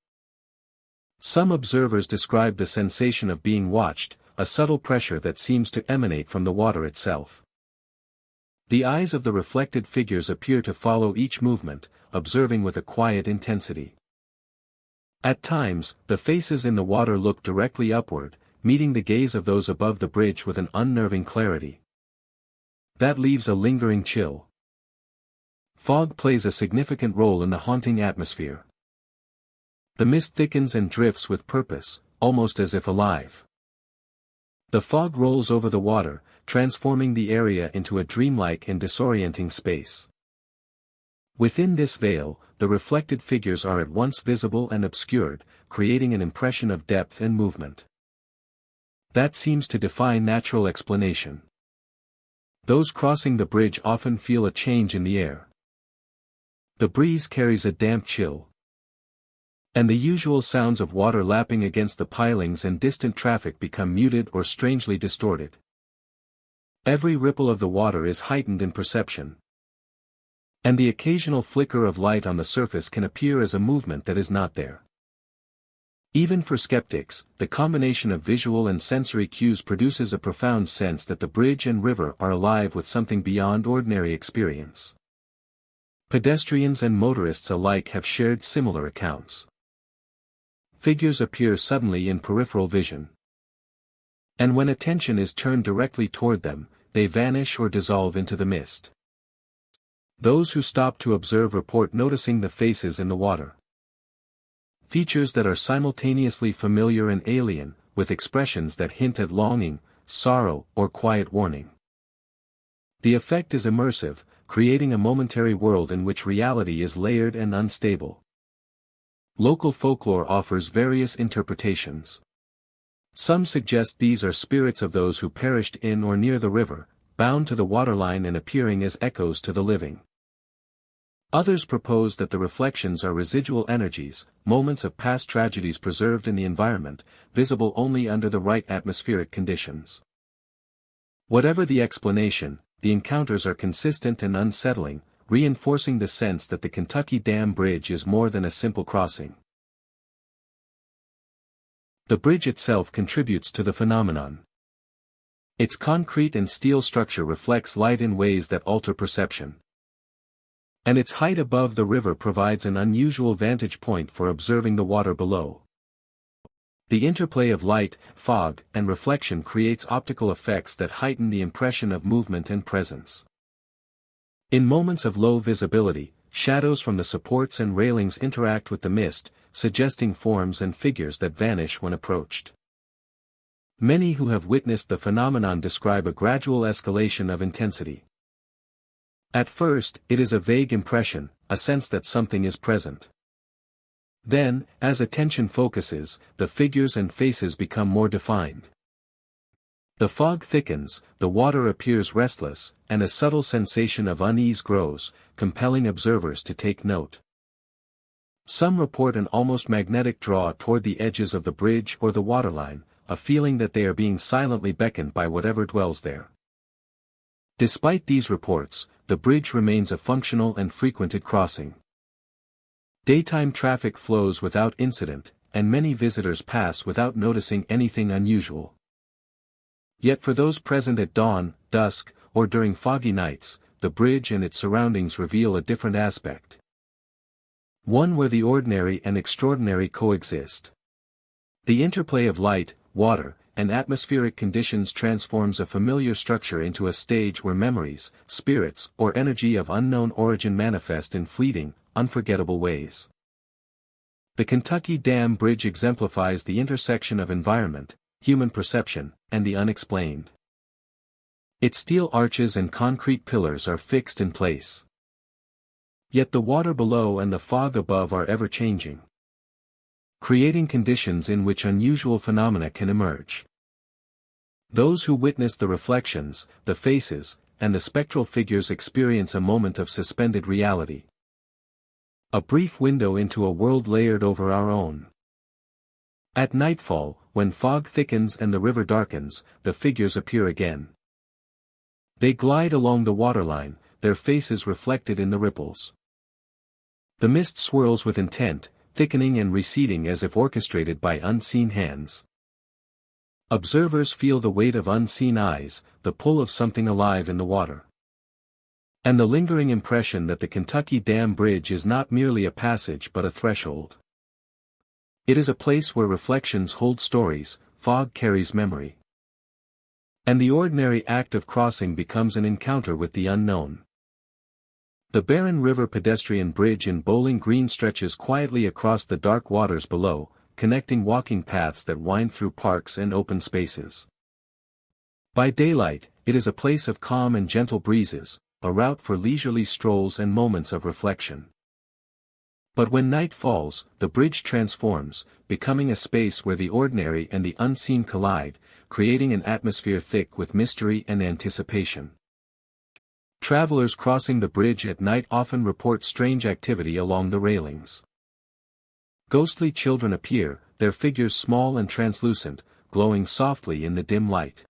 Some observers describe the sensation of being watched, a subtle pressure that seems to emanate from the water itself. The eyes of the reflected figures appear to follow each movement, observing with a quiet intensity. At times, the faces in the water look directly upward, meeting the gaze of those above the bridge with an unnerving clarity that leaves a lingering chill. Fog plays a significant role in the haunting atmosphere. The mist thickens and drifts with purpose, almost as if alive. The fog rolls over the water, transforming the area into a dreamlike and disorienting space. Within this veil, the reflected figures are at once visible and obscured, creating an impression of depth and movement that seems to defy natural explanation. Those crossing the bridge often feel a change in the air. The breeze carries a damp chill, and the usual sounds of water lapping against the pilings and distant traffic become muted or strangely distorted. Every ripple of the water is heightened in perception, and the occasional flicker of light on the surface can appear as a movement that is not there. Even for skeptics, the combination of visual and sensory cues produces a profound sense that the bridge and river are alive with something beyond ordinary experience. Pedestrians and motorists alike have shared similar accounts. Figures appear suddenly in peripheral vision, and when attention is turned directly toward them, they vanish or dissolve into the mist. Those who stop to observe report noticing the faces in the water. Features that are simultaneously familiar and alien, with expressions that hint at longing, sorrow, or quiet warning. The effect is immersive, creating a momentary world in which reality is layered and unstable. Local folklore offers various interpretations. Some suggest these are spirits of those who perished in or near the river, bound to the waterline and appearing as echoes to the living. Others propose that the reflections are residual energies, moments of past tragedies preserved in the environment, visible only under the right atmospheric conditions. Whatever the explanation, the encounters are consistent and unsettling, reinforcing the sense that the Kentucky Dam Bridge is more than a simple crossing. The bridge itself contributes to the phenomenon. Its concrete and steel structure reflects light in ways that alter perception. And its height above the river provides an unusual vantage point for observing the water below. The interplay of light, fog, and reflection creates optical effects that heighten the impression of movement and presence. In moments of low visibility, shadows from the supports and railings interact with the mist, suggesting forms and figures that vanish when approached. Many who have witnessed the phenomenon describe a gradual escalation of intensity. At first, it is a vague impression, a sense that something is present. Then, as attention focuses, the figures and faces become more defined. The fog thickens, the water appears restless, and a subtle sensation of unease grows, compelling observers to take note. Some report an almost magnetic draw toward the edges of the bridge or the waterline, a feeling that they are being silently beckoned by whatever dwells there. Despite these reports, the bridge remains a functional and frequented crossing. Daytime traffic flows without incident, and many visitors pass without noticing anything unusual. Yet for those present at dawn, dusk, or during foggy nights, the bridge and its surroundings reveal a different aspect. One where the ordinary and extraordinary coexist. The interplay of light, water, and atmospheric conditions transforms a familiar structure into a stage where memories, spirits, or energy of unknown origin manifest in fleeting, unforgettable ways. The Kentucky Dam Bridge exemplifies the intersection of environment, human perception, and the unexplained. Its steel arches and concrete pillars are fixed in place. Yet the water below and the fog above are ever-changing, creating conditions in which unusual phenomena can emerge. Those who witness the reflections, the faces, and the spectral figures experience a moment of suspended reality. A brief window into a world layered over our own. At nightfall, when fog thickens and the river darkens, the figures appear again. They glide along the waterline, their faces reflected in the ripples. The mist swirls with intent, thickening and receding as if orchestrated by unseen hands. Observers feel the weight of unseen eyes, the pull of something alive in the water. And the lingering impression that the Kentucky Dam Bridge is not merely a passage but a threshold. It is a place where reflections hold stories, fog carries memory. And the ordinary act of crossing becomes an encounter with the unknown. The barren river pedestrian bridge in Bowling Green stretches quietly across the dark waters below, connecting walking paths that wind through parks and open spaces. By daylight, it is a place of calm and gentle breezes, a route for leisurely strolls and moments of reflection. But when night falls, the bridge transforms, becoming a space where the ordinary and the unseen collide, creating an atmosphere thick with mystery and anticipation. Travelers crossing the bridge at night often report strange activity along the railings. Ghostly children appear, their figures small and translucent, glowing softly in the dim light.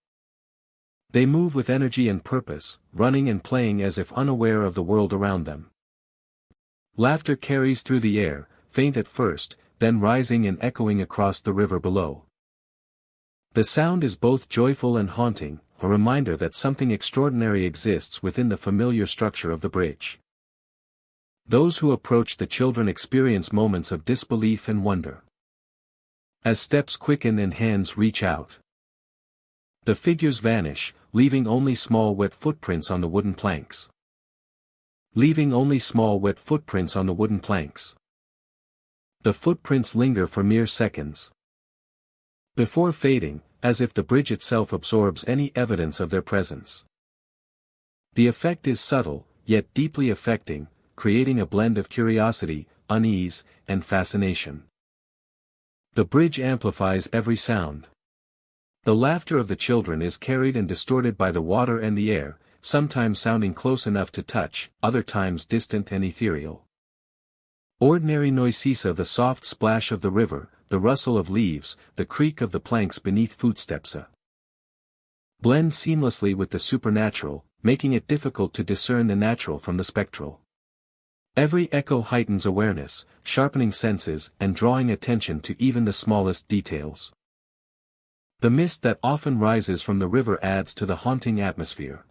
They move with energy and purpose, running and playing as if unaware of the world around them. Laughter carries through the air, faint at first, then rising and echoing across the river below. The sound is both joyful and haunting, a reminder that something extraordinary exists within the familiar structure of the bridge. Those who approach the children experience moments of disbelief and wonder. As steps quicken and hands reach out, the figures vanish, leaving only small wet footprints on the wooden planks. The footprints linger for mere seconds before fading, as if the bridge itself absorbs any evidence of their presence. The effect is subtle, yet deeply affecting, creating a blend of curiosity, unease, and fascination. The bridge amplifies every sound. The laughter of the children is carried and distorted by the water and the air, sometimes sounding close enough to touch, other times distant and ethereal. Ordinary noises, the soft splash of the river, the rustle of leaves, the creak of the planks beneath footsteps, blend seamlessly with the supernatural, making it difficult to discern the natural from the spectral. Every echo heightens awareness, sharpening senses and drawing attention to even the smallest details. The mist that often rises from the river adds to the haunting atmosphere.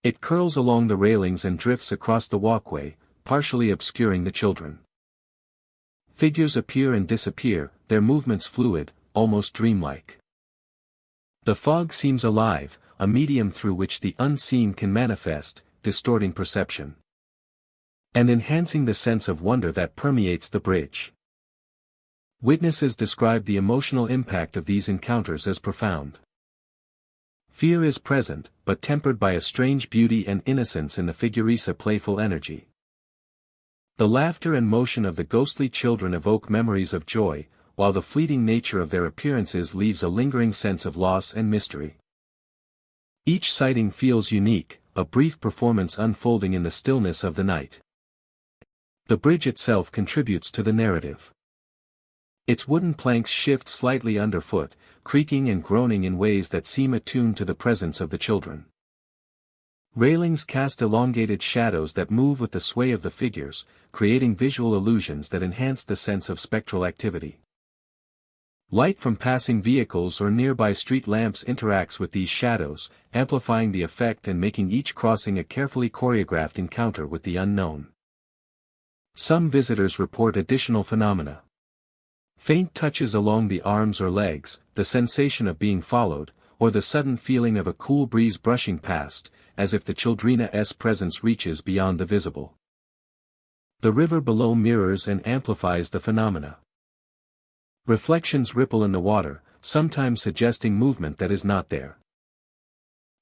It curls along the railings and drifts across the walkway, partially obscuring the children. Figures appear and disappear, their movements fluid, almost dreamlike. The fog seems alive, a medium through which the unseen can manifest, distorting perception and enhancing the sense of wonder that permeates the bridge. Witnesses describe the emotional impact of these encounters as profound. Fear is present, but tempered by a strange beauty and innocence in the figure's playful energy. The laughter and motion of the ghostly children evoke memories of joy, while the fleeting nature of their appearances leaves a lingering sense of loss and mystery. Each sighting feels unique, a brief performance unfolding in the stillness of the night. The bridge itself contributes to the narrative. Its wooden planks shift slightly underfoot, creaking and groaning in ways that seem attuned to the presence of the children. Railings cast elongated shadows that move with the sway of the figures, creating visual illusions that enhance the sense of spectral activity. Light from passing vehicles or nearby street lamps interacts with these shadows, amplifying the effect and making each crossing a carefully choreographed encounter with the unknown. Some visitors report additional phenomena. Faint touches along the arms or legs, the sensation of being followed, or the sudden feeling of a cool breeze brushing past, as if the children's presence reaches beyond the visible. The river below mirrors and amplifies the phenomena. Reflections ripple in the water, sometimes suggesting movement that is not there.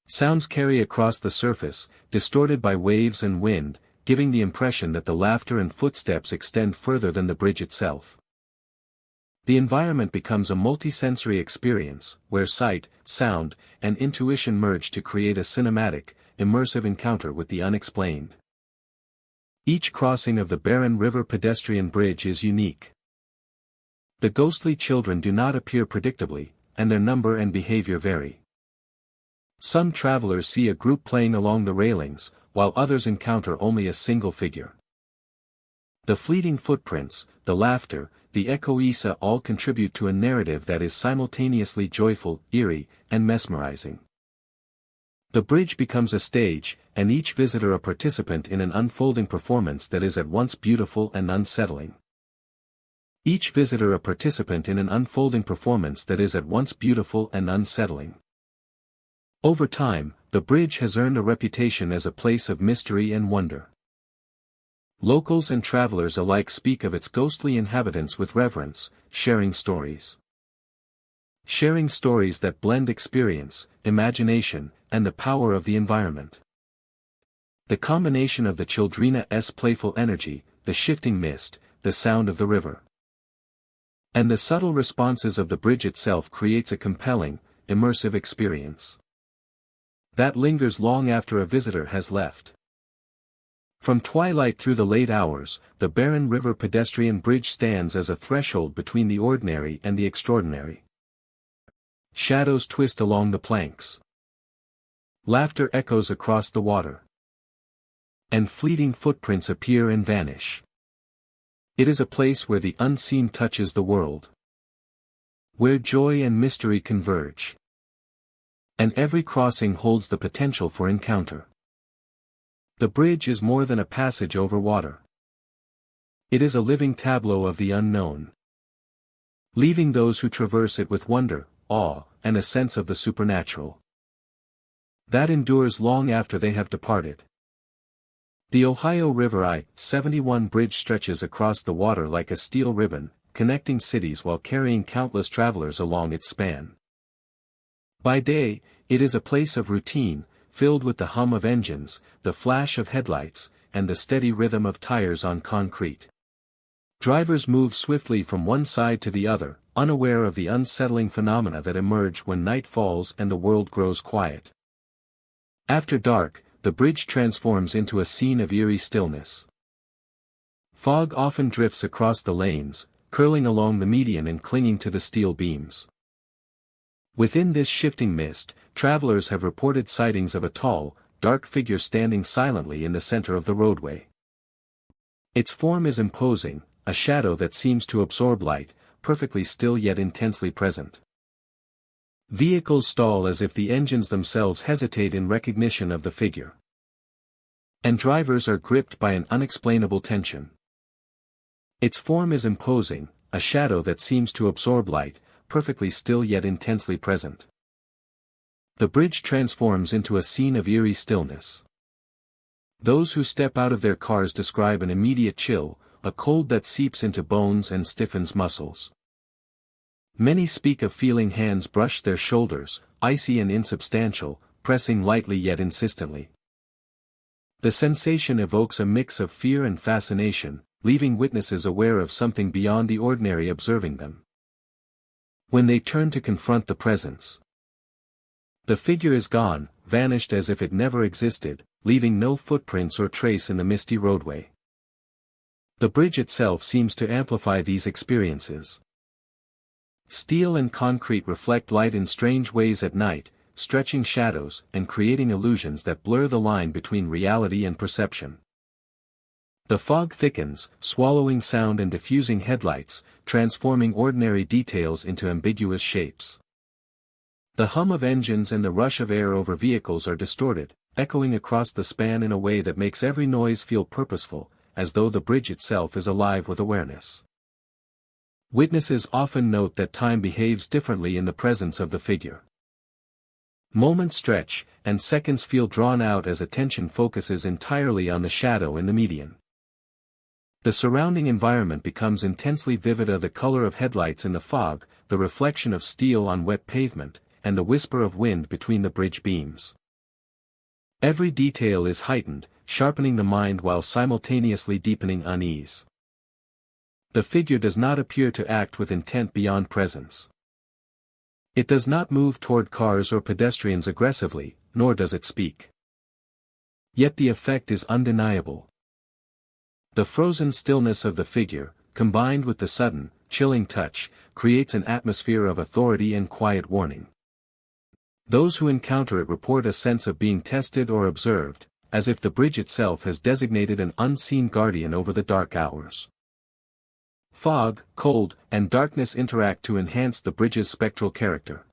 Sounds carry across the surface, distorted by waves and wind, giving the impression that the laughter and footsteps extend further than the bridge itself. The environment becomes a multisensory experience, where sight, sound, and intuition merge to create a cinematic, immersive encounter with the unexplained. Each crossing of the barren river pedestrian bridge is unique. The ghostly children do not appear predictably, and their number and behavior vary. Some travelers see a group playing along the railings, while others encounter only a single figure. The fleeting footprints, the laughter, the echoes all contribute to a narrative that is simultaneously joyful, eerie, and mesmerizing. The bridge becomes a stage, and each visitor a participant in an unfolding performance that is at once beautiful and unsettling. Each visitor a participant in an unfolding performance that is at once beautiful and unsettling. Over time, the bridge has earned a reputation as a place of mystery and wonder. Locals and travelers alike speak of its ghostly inhabitants with reverence, sharing stories. Sharing stories that blend experience, imagination, and the power of the environment. The combination of the children's playful energy, the shifting mist, the sound of the river, and the subtle responses of the bridge itself creates a compelling, immersive experience that lingers long after a visitor has left. From twilight through the late hours, the barren river pedestrian bridge stands as a threshold between the ordinary and the extraordinary. Shadows twist along the planks. Laughter echoes across the water. And fleeting footprints appear and vanish. It is a place where the unseen touches the world, where joy and mystery converge. And every crossing holds the potential for encounter. The bridge is more than a passage over water. It is a living tableau of the unknown, leaving those who traverse it with wonder, awe, and a sense of the supernatural that endures long after they have departed. The Ohio River I-71 bridge stretches across the water like a steel ribbon, connecting cities while carrying countless travelers along its span. By day, it is a place of routine, filled with the hum of engines, the flash of headlights, and the steady rhythm of tires on concrete. Drivers move swiftly from one side to the other, unaware of the unsettling phenomena that emerge when night falls and the world grows quiet. After dark, the bridge transforms into a scene of eerie stillness. Fog often drifts across the lanes, curling along the median and clinging to the steel beams. Within this shifting mist, travelers have reported sightings of a tall, dark figure standing silently in the center of the roadway. Its form is imposing, a shadow that seems to absorb light, perfectly still yet intensely present. Vehicles stall as if the engines themselves hesitate in recognition of the figure. And drivers are gripped by an unexplainable tension. Its form is imposing, a shadow that seems to absorb light, perfectly still yet intensely present. The bridge transforms into a scene of eerie stillness. Those who step out of their cars describe an immediate chill, a cold that seeps into bones and stiffens muscles. Many speak of feeling hands brush their shoulders, icy and insubstantial, pressing lightly yet insistently. The sensation evokes a mix of fear and fascination, leaving witnesses aware of something beyond the ordinary observing them. When they turn to confront the presence, the figure is gone, vanished as if it never existed, leaving no footprints or trace in the misty roadway. The bridge itself seems to amplify these experiences. Steel and concrete reflect light in strange ways at night, stretching shadows and creating illusions that blur the line between reality and perception. The fog thickens, swallowing sound and diffusing headlights, transforming ordinary details into ambiguous shapes. The hum of engines and the rush of air over vehicles are distorted, echoing across the span in a way that makes every noise feel purposeful, as though the bridge itself is alive with awareness. Witnesses often note that time behaves differently in the presence of the figure. Moments stretch, and seconds feel drawn out as attention focuses entirely on the shadow in the median. The surrounding environment becomes intensely vivid, the color of headlights in the fog, the reflection of steel on wet pavement, and the whisper of wind between the bridge beams. Every detail is heightened, sharpening the mind while simultaneously deepening unease. The figure does not appear to act with intent beyond presence. It does not move toward cars or pedestrians aggressively, nor does it speak. Yet the effect is undeniable. The frozen stillness of the figure, combined with the sudden, chilling touch, creates an atmosphere of authority and quiet warning. Those who encounter it report a sense of being tested or observed, as if the bridge itself has designated an unseen guardian over the dark hours. Fog, cold, and darkness interact to enhance the bridge's spectral character.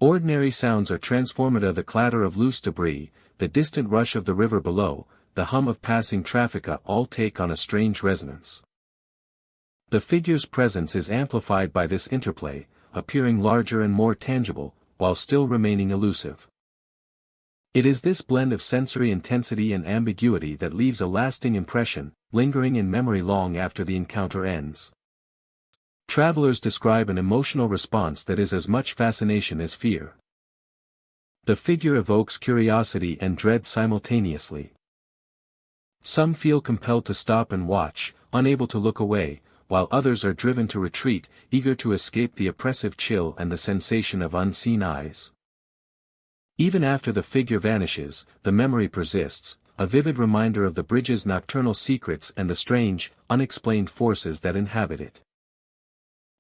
Ordinary sounds are transformed, the clatter of loose debris, the distant rush of the river below, the hum of passing traffic all take on a strange resonance. The figure's presence is amplified by this interplay, appearing larger and more tangible, while still remaining elusive. It is this blend of sensory intensity and ambiguity that leaves a lasting impression, lingering in memory long after the encounter ends. Travelers describe an emotional response that is as much fascination as fear. The figure evokes curiosity and dread simultaneously. Some feel compelled to stop and watch, unable to look away, while others are driven to retreat, eager to escape the oppressive chill and the sensation of unseen eyes. Even after the figure vanishes, the memory persists, a vivid reminder of the bridge's nocturnal secrets and the strange, unexplained forces that inhabit it.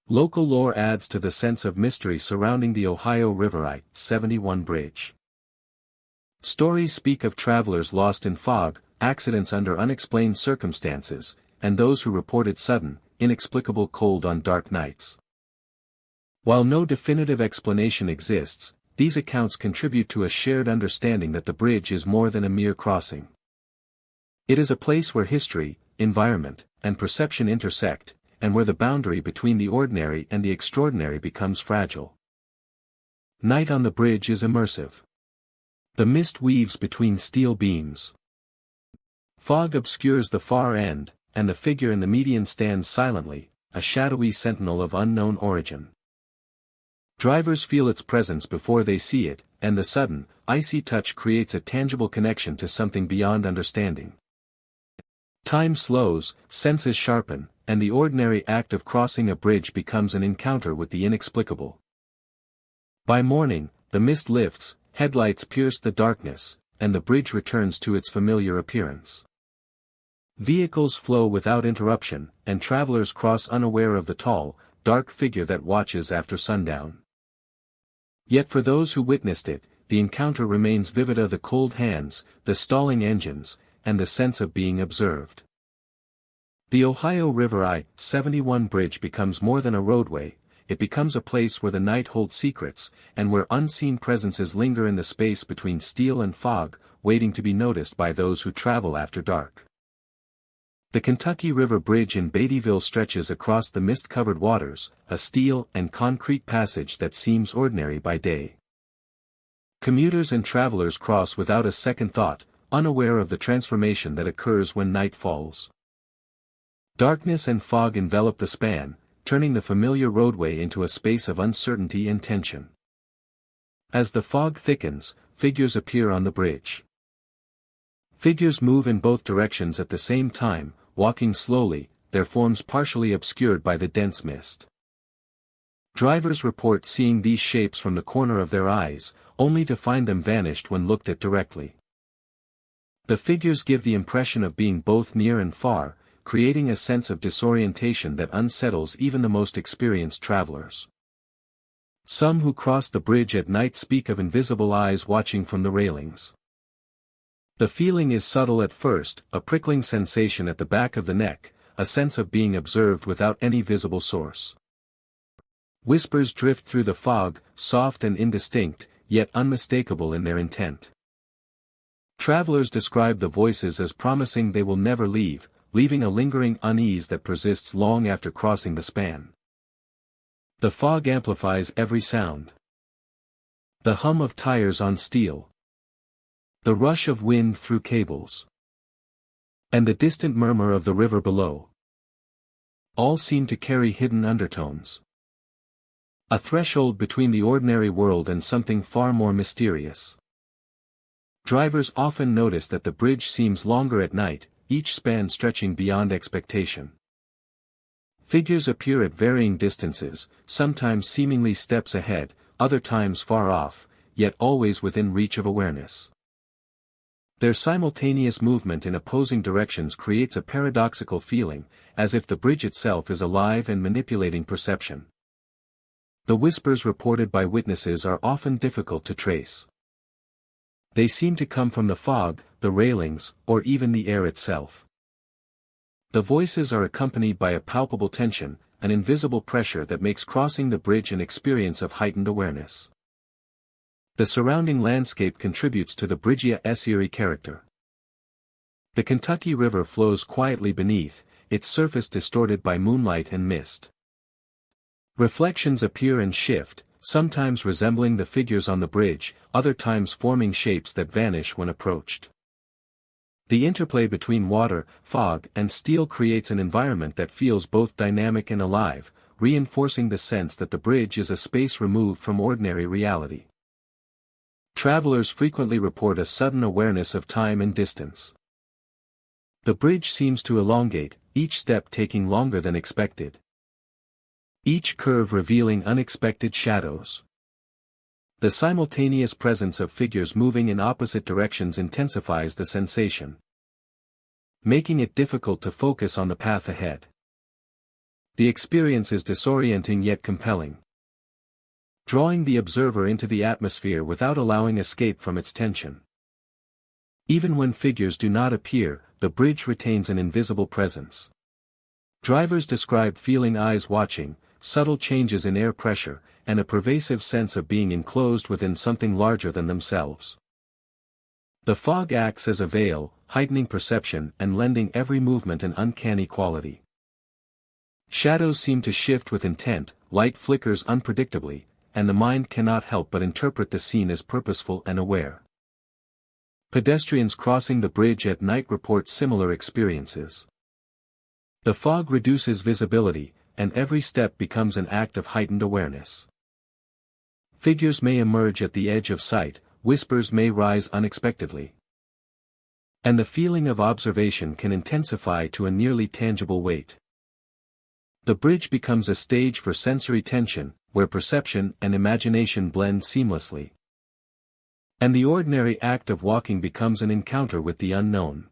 Local lore adds to the sense of mystery surrounding the Ohio River I-71 bridge. Stories speak of travelers lost in fog, accidents under unexplained circumstances, and those who reported sudden, inexplicable cold on dark nights. While no definitive explanation exists, these accounts contribute to a shared understanding that the bridge is more than a mere crossing. It is a place where history, environment, and perception intersect, and where the boundary between the ordinary and the extraordinary becomes fragile. Night on the bridge is immersive. The mist weaves between steel beams. Fog obscures the far end, and the figure in the median stands silently, a shadowy sentinel of unknown origin. Drivers feel its presence before they see it, and the sudden, icy touch creates a tangible connection to something beyond understanding. Time slows, senses sharpen, and the ordinary act of crossing a bridge becomes an encounter with the inexplicable. By morning, the mist lifts, headlights pierce the darkness, and the bridge returns to its familiar appearance. Vehicles flow without interruption, and travelers cross unaware of the tall, dark figure that watches after sundown. Yet for those who witnessed it, the encounter remains vivid: the cold hands, the stalling engines, and the sense of being observed. The Ohio River I-71 bridge becomes more than a roadway, it becomes a place where the night holds secrets, and where unseen presences linger in the space between steel and fog, waiting to be noticed by those who travel after dark. The Kentucky River Bridge in Beattyville stretches across the mist-covered waters, a steel and concrete passage that seems ordinary by day. Commuters and travelers cross without a second thought, unaware of the transformation that occurs when night falls. Darkness and fog envelop the span, turning the familiar roadway into a space of uncertainty and tension. As the fog thickens, figures appear on the bridge. Figures move in both directions at the same time, walking slowly, their forms partially obscured by the dense mist. Drivers report seeing these shapes from the corner of their eyes, only to find them vanished when looked at directly. The figures give the impression of being both near and far, creating a sense of disorientation that unsettles even the most experienced travelers. Some who cross the bridge at night speak of invisible eyes watching from the railings. The feeling is subtle at first, a prickling sensation at the back of the neck, a sense of being observed without any visible source. Whispers drift through the fog, soft and indistinct, yet unmistakable in their intent. Travelers describe the voices as promising they will never leave, leaving a lingering unease that persists long after crossing the span. The fog amplifies every sound. The hum of tires on steel. The rush of wind through cables. And the distant murmur of the river below. All seem to carry hidden undertones. A threshold between the ordinary world and something far more mysterious. Drivers often notice that the bridge seems longer at night, each span stretching beyond expectation. Figures appear at varying distances, sometimes seemingly steps ahead, other times far off, yet always within reach of awareness. Their simultaneous movement in opposing directions creates a paradoxical feeling, as if the bridge itself is alive and manipulating perception. The whispers reported by witnesses are often difficult to trace. They seem to come from the fog, the railings, or even the air itself. The voices are accompanied by a palpable tension, an invisible pressure that makes crossing the bridge an experience of heightened awareness. The surrounding landscape contributes to the bridge's eerie character. The Kentucky River flows quietly beneath, its surface distorted by moonlight and mist. Reflections appear and shift, sometimes resembling the figures on the bridge, other times forming shapes that vanish when approached. The interplay between water, fog, and steel creates an environment that feels both dynamic and alive, reinforcing the sense that the bridge is a space removed from ordinary reality. Travelers frequently report a sudden awareness of time and distance. The bridge seems to elongate, each step taking longer than expected. Each curve revealing unexpected shadows. The simultaneous presence of figures moving in opposite directions intensifies the sensation, making it difficult to focus on the path ahead. The experience is disorienting yet compelling, drawing the observer into the atmosphere without allowing escape from its tension. Even when figures do not appear, the bridge retains an invisible presence. Drivers describe feeling eyes watching, subtle changes in air pressure, and a pervasive sense of being enclosed within something larger than themselves. The fog acts as a veil, heightening perception and lending every movement an uncanny quality. Shadows seem to shift with intent, light flickers unpredictably, and the mind cannot help but interpret the scene as purposeful and aware. Pedestrians crossing the bridge at night report similar experiences. The fog reduces visibility, and every step becomes an act of heightened awareness. Figures may emerge at the edge of sight, whispers may rise unexpectedly. And the feeling of observation can intensify to a nearly tangible weight. The bridge becomes a stage for sensory tension, where perception and imagination blend seamlessly. And the ordinary act of walking becomes an encounter with the unknown.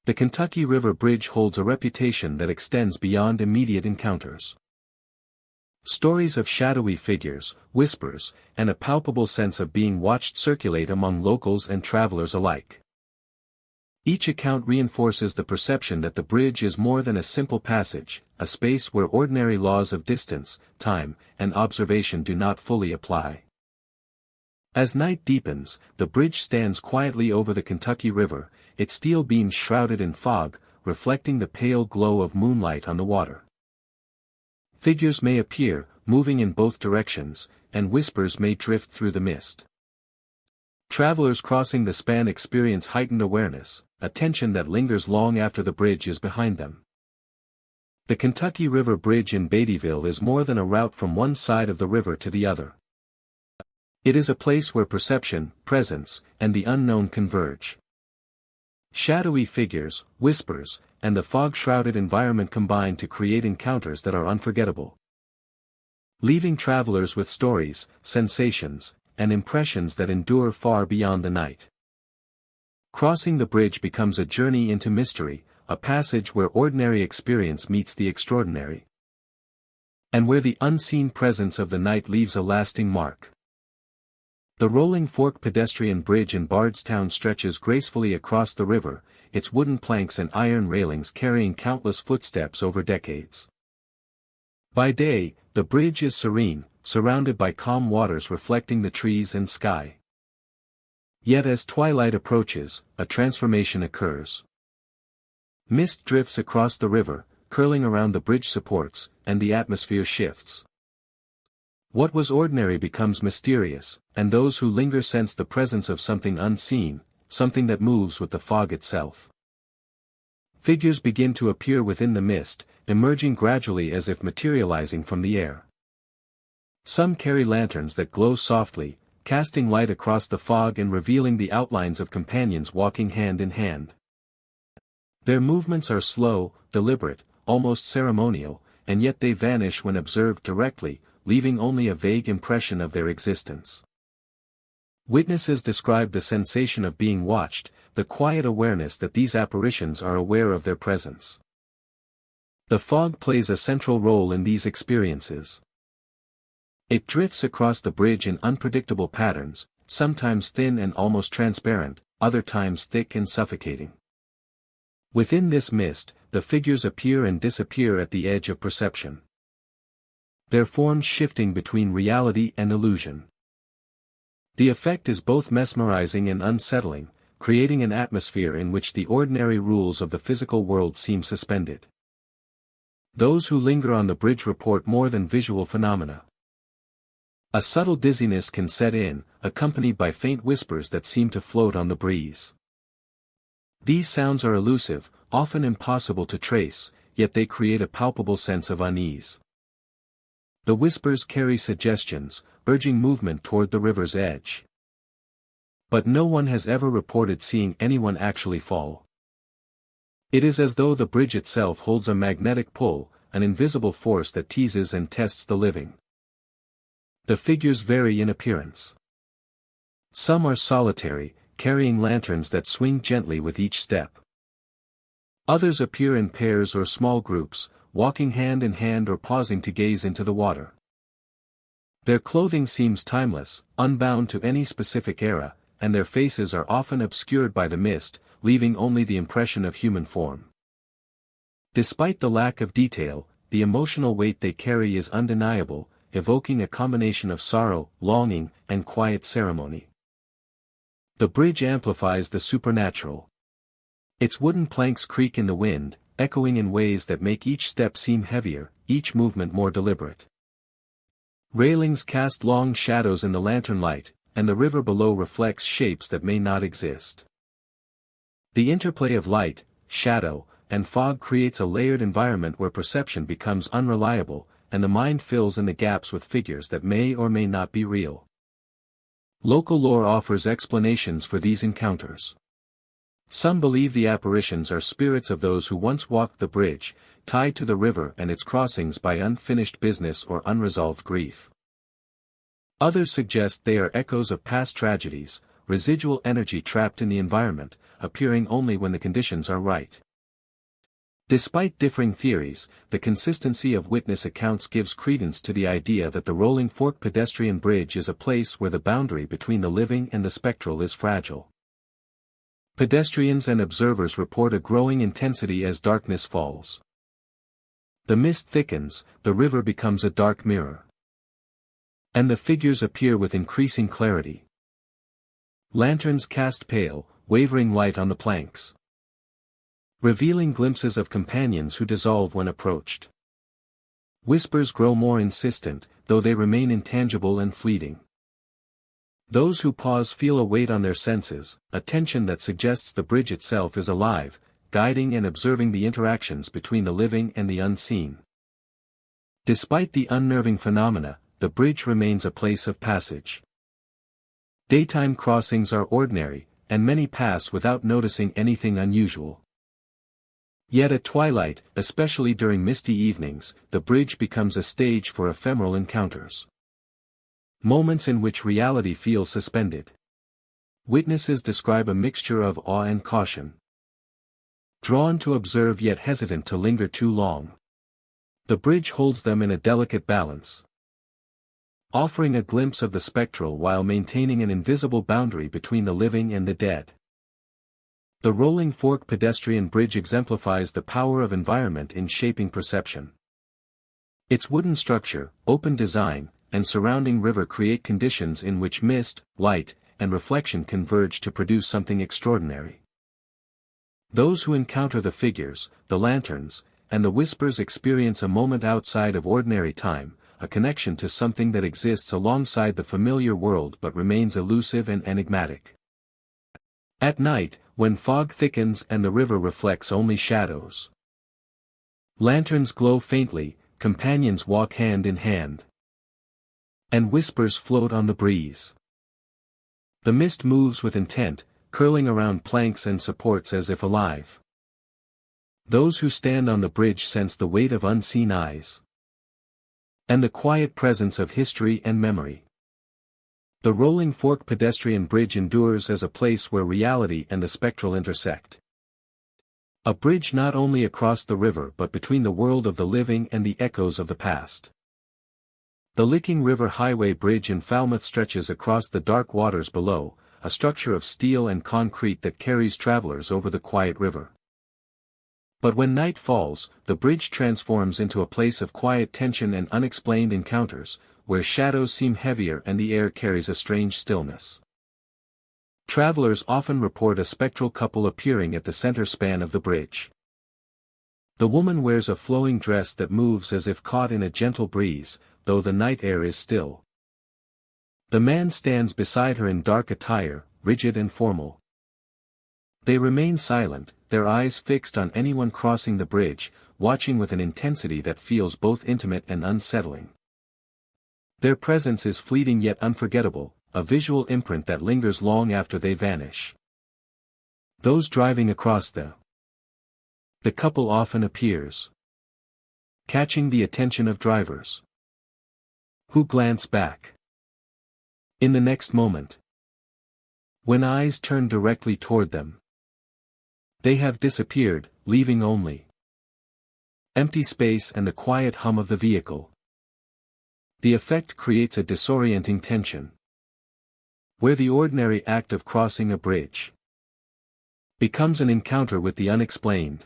The Kentucky River Bridge holds a reputation that extends beyond immediate encounters. Stories of shadowy figures, whispers, and a palpable sense of being watched circulate among locals and travelers alike. Each account reinforces the perception that the bridge is more than a simple passage, a space where ordinary laws of distance, time, and observation do not fully apply. As night deepens, the bridge stands quietly over the Kentucky River, its steel beams shrouded in fog, reflecting the pale glow of moonlight on the water. Figures may appear, moving in both directions, and whispers may drift through the mist. Travelers crossing the span experience heightened awareness, a tension that lingers long after the bridge is behind them. The Kentucky River Bridge in Beattyville is more than a route from one side of the river to the other. It is a place where perception, presence, and the unknown converge. Shadowy figures, whispers, and the fog-shrouded environment combine to create encounters that are unforgettable. Leaving travelers with stories, sensations, and impressions that endure far beyond the night. Crossing the bridge becomes a journey into mystery, a passage where ordinary experience meets the extraordinary. And where the unseen presence of the night leaves a lasting mark. The Rolling Fork pedestrian bridge in Bardstown stretches gracefully across the river, its wooden planks and iron railings carrying countless footsteps over decades. By day, the bridge is serene, surrounded by calm waters reflecting the trees and sky. Yet as twilight approaches, a transformation occurs. Mist drifts across the river, curling around the bridge supports, and the atmosphere shifts. What was ordinary becomes mysterious, and those who linger sense the presence of something unseen, something that moves with the fog itself. Figures begin to appear within the mist, emerging gradually as if materializing from the air. Some carry lanterns that glow softly, casting light across the fog and revealing the outlines of companions walking hand in hand. Their movements are slow, deliberate, almost ceremonial, and yet they vanish when observed directly, leaving only a vague impression of their existence. Witnesses describe the sensation of being watched, the quiet awareness that these apparitions are aware of their presence. The fog plays a central role in these experiences. It drifts across the bridge in unpredictable patterns, sometimes thin and almost transparent, other times thick and suffocating. Within this mist, the figures appear and disappear at the edge of perception. Their forms shifting between reality and illusion. The effect is both mesmerizing and unsettling, creating an atmosphere in which the ordinary rules of the physical world seem suspended. Those who linger on the bridge report more than visual phenomena. A subtle dizziness can set in, accompanied by faint whispers that seem to float on the breeze. These sounds are elusive, often impossible to trace, yet they create a palpable sense of unease. The whispers carry suggestions, urging movement toward the river's edge. But no one has ever reported seeing anyone actually fall. It is as though the bridge itself holds a magnetic pull, an invisible force that teases and tests the living. The figures vary in appearance. Some are solitary, carrying lanterns that swing gently with each step. Others appear in pairs or small groups, walking hand in hand or pausing to gaze into the water. Their clothing seems timeless, unbound to any specific era, and their faces are often obscured by the mist, leaving only the impression of human form. Despite the lack of detail, the emotional weight they carry is undeniable, evoking a combination of sorrow, longing, and quiet ceremony. The bridge amplifies the supernatural. Its wooden planks creak in the wind, echoing in ways that make each step seem heavier, each movement more deliberate. Railings cast long shadows in the lantern light, and the river below reflects shapes that may not exist. The interplay of light, shadow, and fog creates a layered environment where perception becomes unreliable, and the mind fills in the gaps with figures that may or may not be real. Local lore offers explanations for these encounters. Some believe the apparitions are spirits of those who once walked the bridge, tied to the river and its crossings by unfinished business or unresolved grief. Others suggest they are echoes of past tragedies, residual energy trapped in the environment, appearing only when the conditions are right. Despite differing theories, the consistency of witness accounts gives credence to the idea that the Rolling Fork pedestrian bridge is a place where the boundary between the living and the spectral is fragile. Pedestrians and observers report a growing intensity as darkness falls. The mist thickens, the river becomes a dark mirror. And the figures appear with increasing clarity. Lanterns cast pale, wavering light on the planks, revealing glimpses of companions who dissolve when approached. Whispers grow more insistent, though they remain intangible and fleeting. Those who pause feel a weight on their senses, a tension that suggests the bridge itself is alive, guiding and observing the interactions between the living and the unseen. Despite the unnerving phenomena, the bridge remains a place of passage. Daytime crossings are ordinary, and many pass without noticing anything unusual. Yet at twilight, especially during misty evenings, the bridge becomes a stage for ephemeral encounters. Moments in which reality feels suspended. Witnesses describe a mixture of awe and caution. Drawn to observe yet hesitant to linger too long. The bridge holds them in a delicate balance, offering a glimpse of the spectral while maintaining an invisible boundary between the living and the dead. The Rolling Fork pedestrian bridge exemplifies the power of environment in shaping perception. Its wooden structure, open design, and surrounding river create conditions in which mist, light, and reflection converge to produce something extraordinary. Those who encounter the figures, the lanterns, and the whispers experience a moment outside of ordinary time, a connection to something that exists alongside the familiar world but remains elusive and enigmatic. At night, when fog thickens and the river reflects only shadows, lanterns glow faintly, companions walk hand in hand, and whispers float on the breeze. The mist moves with intent, curling around planks and supports as if alive. Those who stand on the bridge sense the weight of unseen eyes, and the quiet presence of history and memory. The Rolling Fork pedestrian bridge endures as a place where reality and the spectral intersect. A bridge not only across the river but between the world of the living and the echoes of the past. The Licking River Highway Bridge in Falmouth stretches across the dark waters below, a structure of steel and concrete that carries travelers over the quiet river. But when night falls, the bridge transforms into a place of quiet tension and unexplained encounters, where shadows seem heavier and the air carries a strange stillness. Travelers often report a spectral couple appearing at the center span of the bridge. The woman wears a flowing dress that moves as if caught in a gentle breeze, though the night air is still. The man stands beside her in dark attire, rigid and formal. They remain silent, their eyes fixed on anyone crossing the bridge, watching with an intensity that feels both intimate and unsettling. Their presence is fleeting yet unforgettable, a visual imprint that lingers long after they vanish. Those driving across the couple often appears, catching the attention of drivers, who glance back. In the next moment, when eyes turn directly toward them, they have disappeared, leaving only empty space and the quiet hum of the vehicle. The effect creates a disorienting tension, where the ordinary act of crossing a bridge becomes an encounter with the unexplained.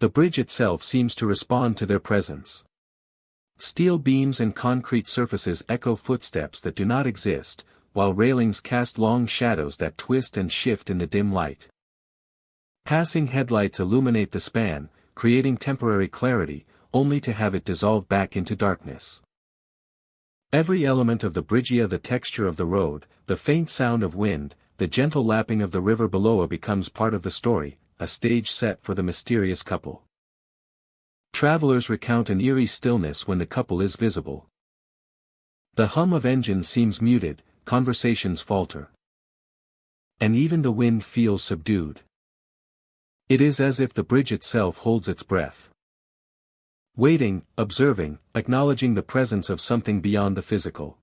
The bridge itself seems to respond to their presence. Steel beams and concrete surfaces echo footsteps that do not exist, while railings cast long shadows that twist and shift in the dim light. Passing headlights illuminate the span, creating temporary clarity, only to have it dissolve back into darkness. Every element of the bridgea, the texture of the road, the faint sound of wind, the gentle lapping of the river below becomes part of the story, a stage set for the mysterious couple. Travelers recount an eerie stillness when the couple is visible. The hum of engines seems muted, conversations falter, and even the wind feels subdued. It is as if the bridge itself holds its breath, waiting, observing, acknowledging the presence of something beyond the physical.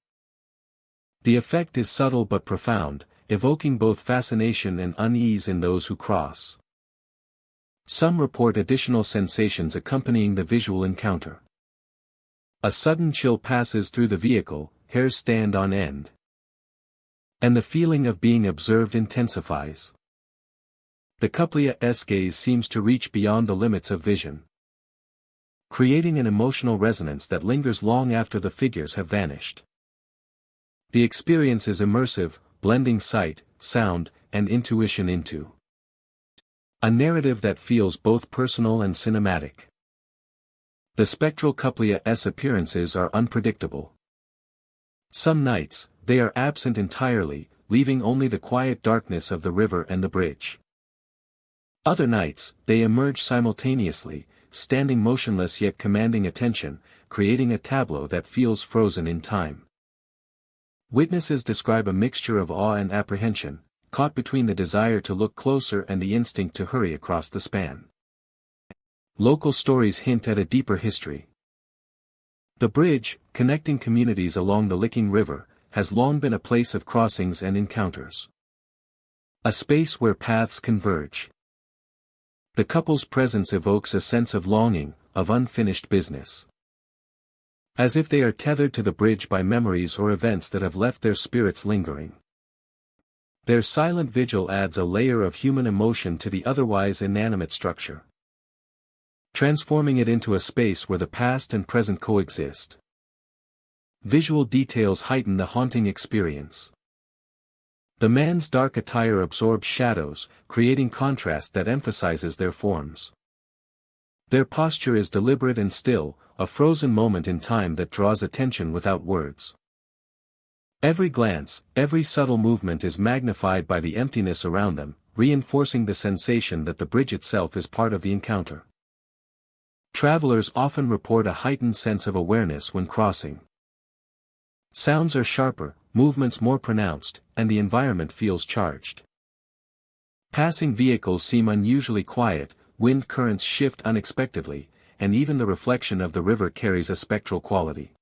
The effect is subtle but profound, evoking both fascination and unease in those who cross. Some report additional sensations accompanying the visual encounter. A sudden chill passes through the vehicle, hairs stand on end. And the feeling of being observed intensifies. The couple's gaze seems to reach beyond the limits of vision, creating an emotional resonance that lingers long after the figures have vanished. The experience is immersive, blending sight, sound, and intuition into a narrative that feels both personal and cinematic. The spectral couple's appearances are unpredictable. Some nights, they are absent entirely, leaving only the quiet darkness of the river and the bridge. Other nights, they emerge simultaneously, standing motionless yet commanding attention, creating a tableau that feels frozen in time. Witnesses describe a mixture of awe and apprehension, caught between the desire to look closer and the instinct to hurry across the span. Local stories hint at a deeper history. The bridge, connecting communities along the Licking River, has long been a place of crossings and encounters. A space where paths converge. The couple's presence evokes a sense of longing, of unfinished business. As if they are tethered to the bridge by memories or events that have left their spirits lingering. Their silent vigil adds a layer of human emotion to the otherwise inanimate structure, transforming it into a space where the past and present coexist. Visual details heighten the haunting experience. The man's dark attire absorbs shadows, creating contrast that emphasizes their forms. Their posture is deliberate and still, a frozen moment in time that draws attention without words. Every glance, every subtle movement is magnified by the emptiness around them, reinforcing the sensation that the bridge itself is part of the encounter. Travelers often report a heightened sense of awareness when crossing. Sounds are sharper, movements more pronounced, and the environment feels charged. Passing vehicles seem unusually quiet, wind currents shift unexpectedly, and even the reflection of the river carries a spectral quality.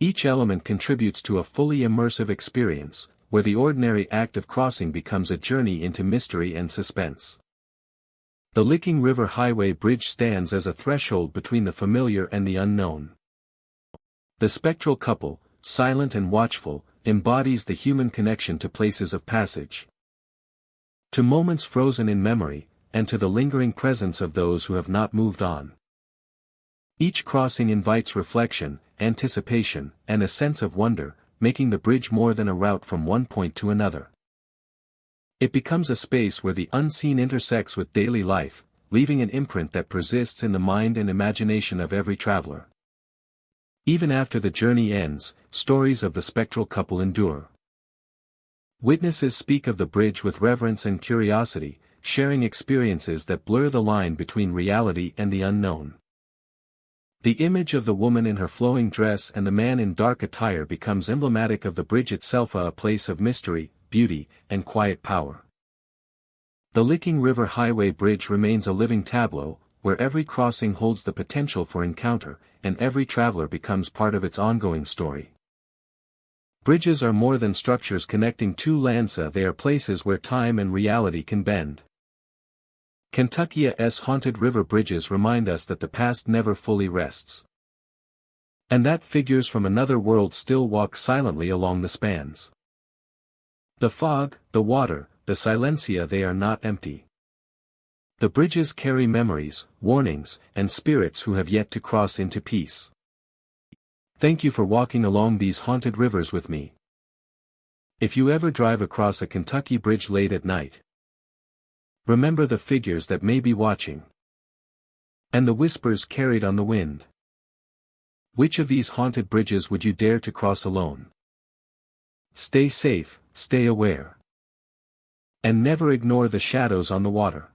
Each element contributes to a fully immersive experience, where the ordinary act of crossing becomes a journey into mystery and suspense. The Licking River Highway Bridge stands as a threshold between the familiar and the unknown. The spectral couple, silent and watchful, embodies the human connection to places of passage, to moments frozen in memory, and to the lingering presence of those who have not moved on. Each crossing invites reflection, anticipation, and a sense of wonder, making the bridge more than a route from one point to another. It becomes a space where the unseen intersects with daily life, leaving an imprint that persists in the mind and imagination of every traveler. Even after the journey ends, stories of the spectral couple endure. Witnesses speak of the bridge with reverence and curiosity, sharing experiences that blur the line between reality and the unknown. The image of the woman in her flowing dress and the man in dark attire becomes emblematic of the bridge itself, a place of mystery, beauty, and quiet power. The Licking River Highway Bridge remains a living tableau, where every crossing holds the potential for encounter, and every traveler becomes part of its ongoing story. Bridges are more than structures connecting two lands, they are places where time and reality can bend. Kentucky's haunted river bridges remind us that the past never fully rests, and that figures from another world still walk silently along the spans. The fog, the water, the silencia, they are not empty. The bridges carry memories, warnings, and spirits who have yet to cross into peace. Thank you for walking along these haunted rivers with me. If you ever drive across a Kentucky bridge late at night, remember the figures that may be watching, and the whispers carried on the wind. Which of these haunted bridges would you dare to cross alone? Stay safe, stay aware, and never ignore the shadows on the water.